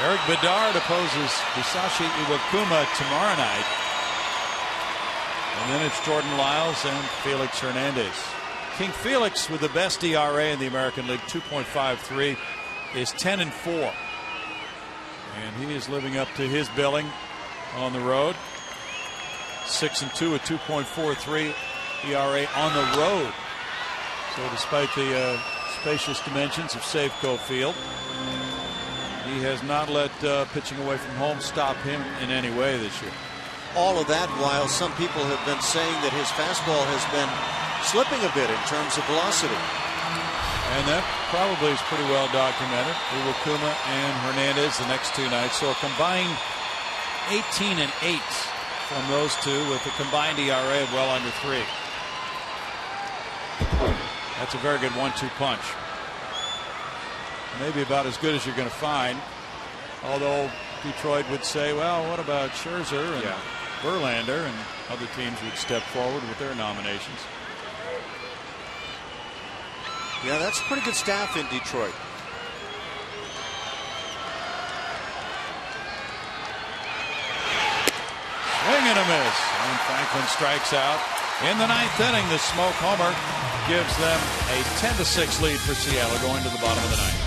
Eric Bedard opposes Hisashi Iwakuma tomorrow night. And then it's Jordan Lyles and Felix Hernandez. King Felix, with the best ERA in the American League, 2.53, is 10-4. And he is living up to his billing on the road. 6-2 at 2.43 ERA on the road. So despite the spacious dimensions of Safeco Field, he has not let pitching away from home stop him in any way this year. All of that while some people have been saying that his fastball has been slipping a bit in terms of velocity. And that probably is pretty well documented. Iwakuma and Hernandez the next 2 nights. So a combined 18 and 8 from those two with a combined ERA of well under 3. That's a very good 1-2 punch. Maybe about as good as you're going to find. Although Detroit would say, well, what about Scherzer and Verlander, and other teams would step forward with their nominations. Yeah, that's a pretty good staff in Detroit. Swing and a miss. And Franklin strikes out. In the 9th inning, the smoke homer gives them a 10-6 lead for Seattle going to the bottom of the 9th.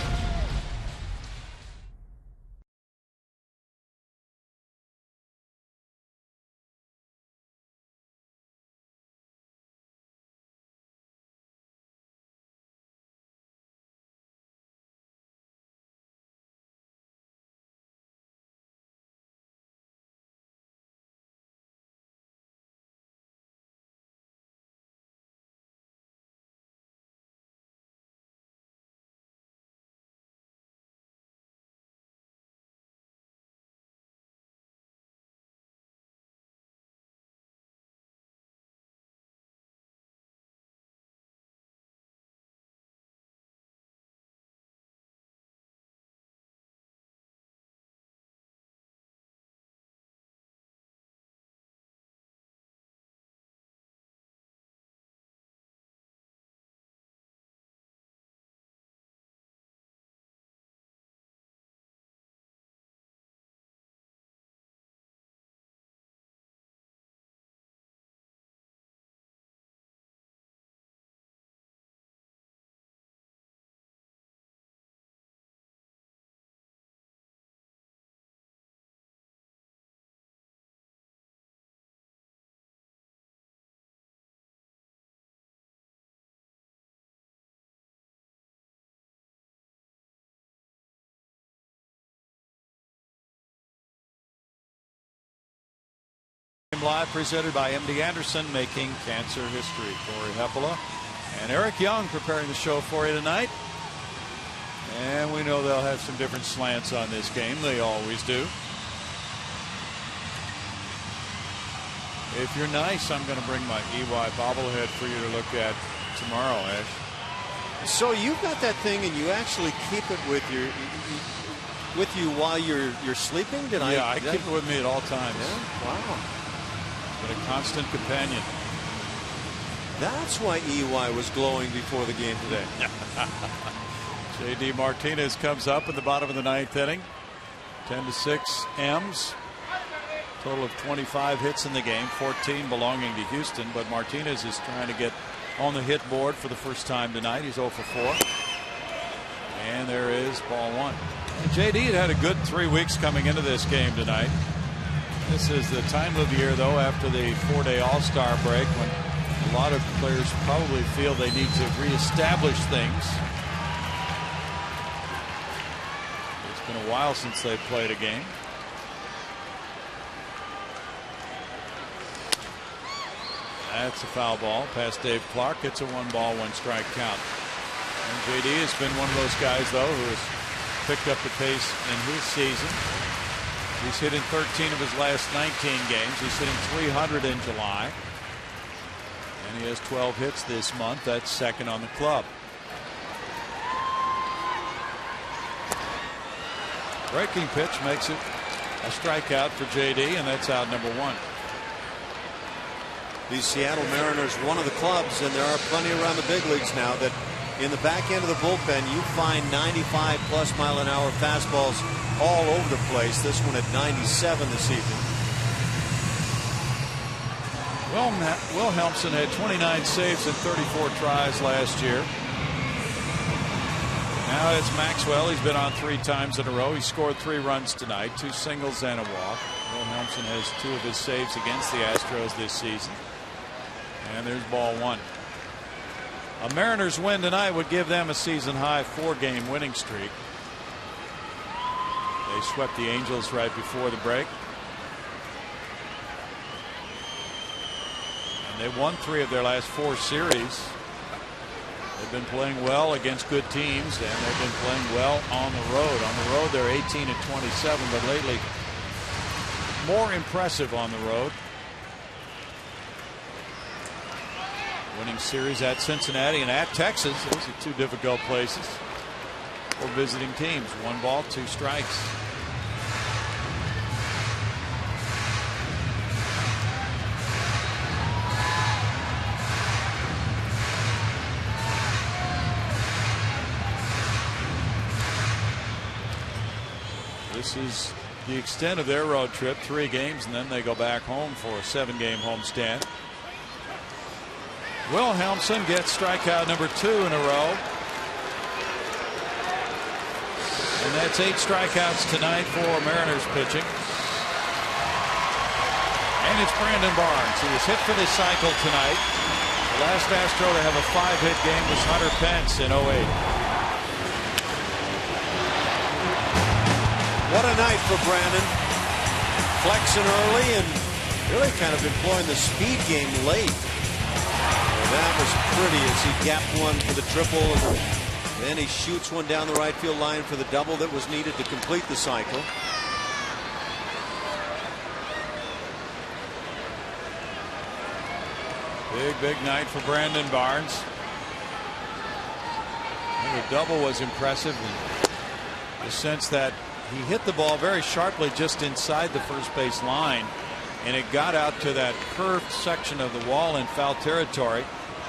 Live presented by MD Anderson, making cancer history. Corey Heppola and Eric Young preparing the show for you tonight. And we know they'll have some different slants on this game. They always do. If you're nice, I'm going to bring my EY bobblehead for you to look at tomorrow, Ash. So you've got that thing, and you actually keep it with you while you're sleeping? I keep it with me at all times. Yeah? Wow. Been a constant companion. That's why EY was glowing before the game today. J.D. Martinez comes up in the bottom of the 9th inning. 10-6 M's. Total of 25 hits in the game, 14 belonging to Houston. But Martinez is trying to get on the hit board for the first time tonight. He's 0 for 4. And there is ball 1. JD had a good 3 weeks coming into this game tonight. This is the time of year, though, after the 4-day All-Star break, when a lot of players probably feel they need to reestablish things. It's been a while since they've played a game. That's a foul ball past Dave Clark. It's a 1-ball, 1-strike count. And JD has been one of those guys, though, who has picked up the pace in his season. He's hit in 13 of his last 19 games. He's hitting .300 in July. And he has 12 hits this month. That's second on the club. Breaking pitch makes it a strikeout for JD, and that's out number 1. The Seattle Mariners, one of the clubs, and there are plenty around the big leagues now, that in the back end of the bullpen you find 95+ mile-an-hour fastballs all over the place. This one at 97 this evening. Wilhelmsen had 29 saves in 34 tries last year. Now it's Maxwell. He's been on 3 times in a row. He scored 3 runs tonight, 2 singles and a walk. Wilhelmsen has 2 of his saves against the Astros this season. And there's ball 1. A Mariners win tonight would give them a season-high 4-game winning streak. They swept the Angels right before the break. And they won 3 of their last 4 series. They've been playing well against good teams, and they've been playing well on the road. On the road, they're 18-27, but lately more impressive on the road. Winning series at Cincinnati and at Texas. Those are 2 difficult places for visiting teams. 1 ball, 2 strikes. This is the extent of their road trip, 3 games, and then they go back home for a 7-game homestand. Wilhelmsen gets strikeout number 2 in a row. And that's 8 strikeouts tonight for Mariners pitching. And it's Brandon Barnes, who was hit for this cycle tonight. The last Astro to have a 5-hit game was Hunter Pence in 08. What a night for Brandon. Flexing early and really kind of employing the speed game late. That was pretty as he gapped one for the triple, and then he shoots one down the right field line for the double that was needed to complete the cycle. Big night for Brandon Barnes. And the double was impressive in the sense that he hit the ball very sharply just inside the first base line, and it got out to that curved section of the wall in foul territory.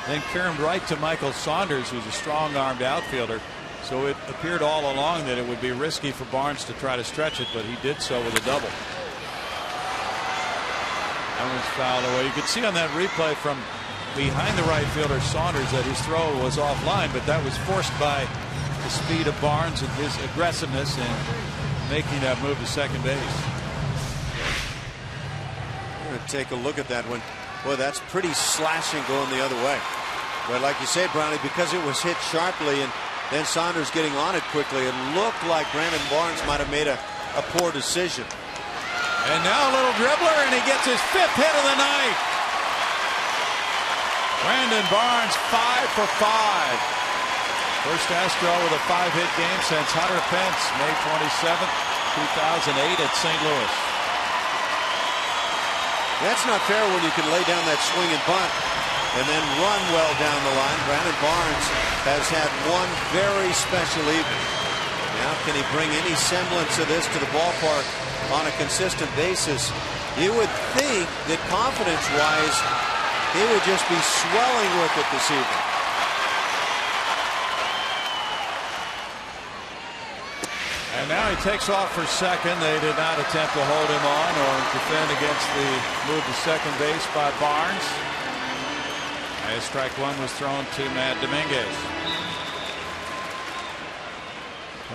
Then caromed right to Michael Saunders, who's a strong-armed outfielder. So it appeared all along that it would be risky for Barnes to try to stretch it, but he did so with a double. That was fouled away. You could see on that replay from behind the right fielder Saunders that his throw was offline, but that was forced by the speed of Barnes and his aggressiveness in making that move to second base. We're going to take a look at that one. Boy, that's pretty slashing going the other way. But like you said, Brownie, because it was hit sharply and then Saunders getting on it quickly, it looked like Brandon Barnes might have made a poor decision. And now a little dribbler, and he gets his 5th hit of the night. Brandon Barnes 5 for 5. First Astro with a 5-hit game since Hunter Pence, May 27th, 2008 at St. Louis. That's not fair when you can lay down that swing and bunt and then run well down the line. Brandon Barnes has had one very special evening. Now, can he bring any semblance of this to the ballpark on a consistent basis? You would think that confidence-wise, he would just be swelling with it this evening. And now he takes off for second. They did not attempt to hold him on or defend against the move to second base by Barnes. As strike one was thrown to Matt Dominguez.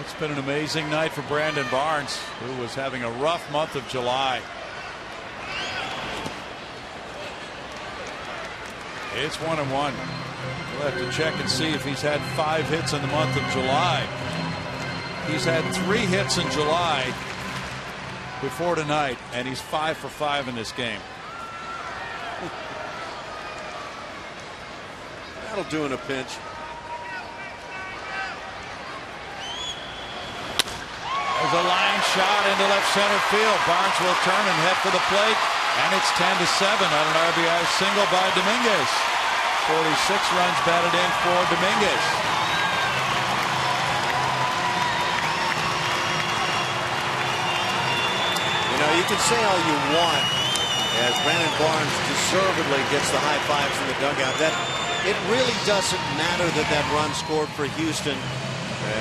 It's been an amazing night for Brandon Barnes, who was having a rough month of July. It's 1-1. We'll have to check and see if he's had 5 hits in the month of July. He's had 3 hits in July before tonight, and he's 5 for 5 in this game. That'll do in a pinch. There's a line shot into left center field. Barnes will turn and head for the plate, and it's 10-7 on an RBI single by Dominguez. 46 runs batted in for Dominguez. You know, you can say all you want as Brandon Barnes deservedly gets the high fives from the dugout. That it really doesn't matter that that run scored for Houston,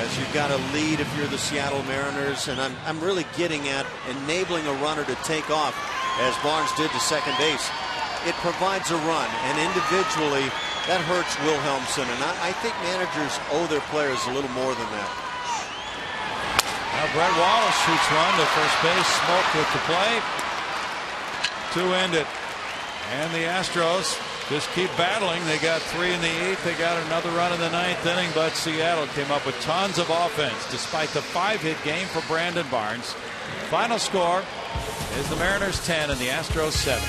as you've got a lead if you're the Seattle Mariners, and I'm really getting at enabling a runner to take off as Barnes did to second base. It provides a run, and individually that hurts Wilhelmsen, and I think managers owe their players a little more than that. Now Brett Wallace shoots one to first base. Smoke with the play to end it, and the Astros just keep battling. They got 3 in the 8th. They got another run in the 9th inning, but Seattle came up with tons of offense despite the 5-hit game for Brandon Barnes. Final score is the Mariners 10 and the Astros 7.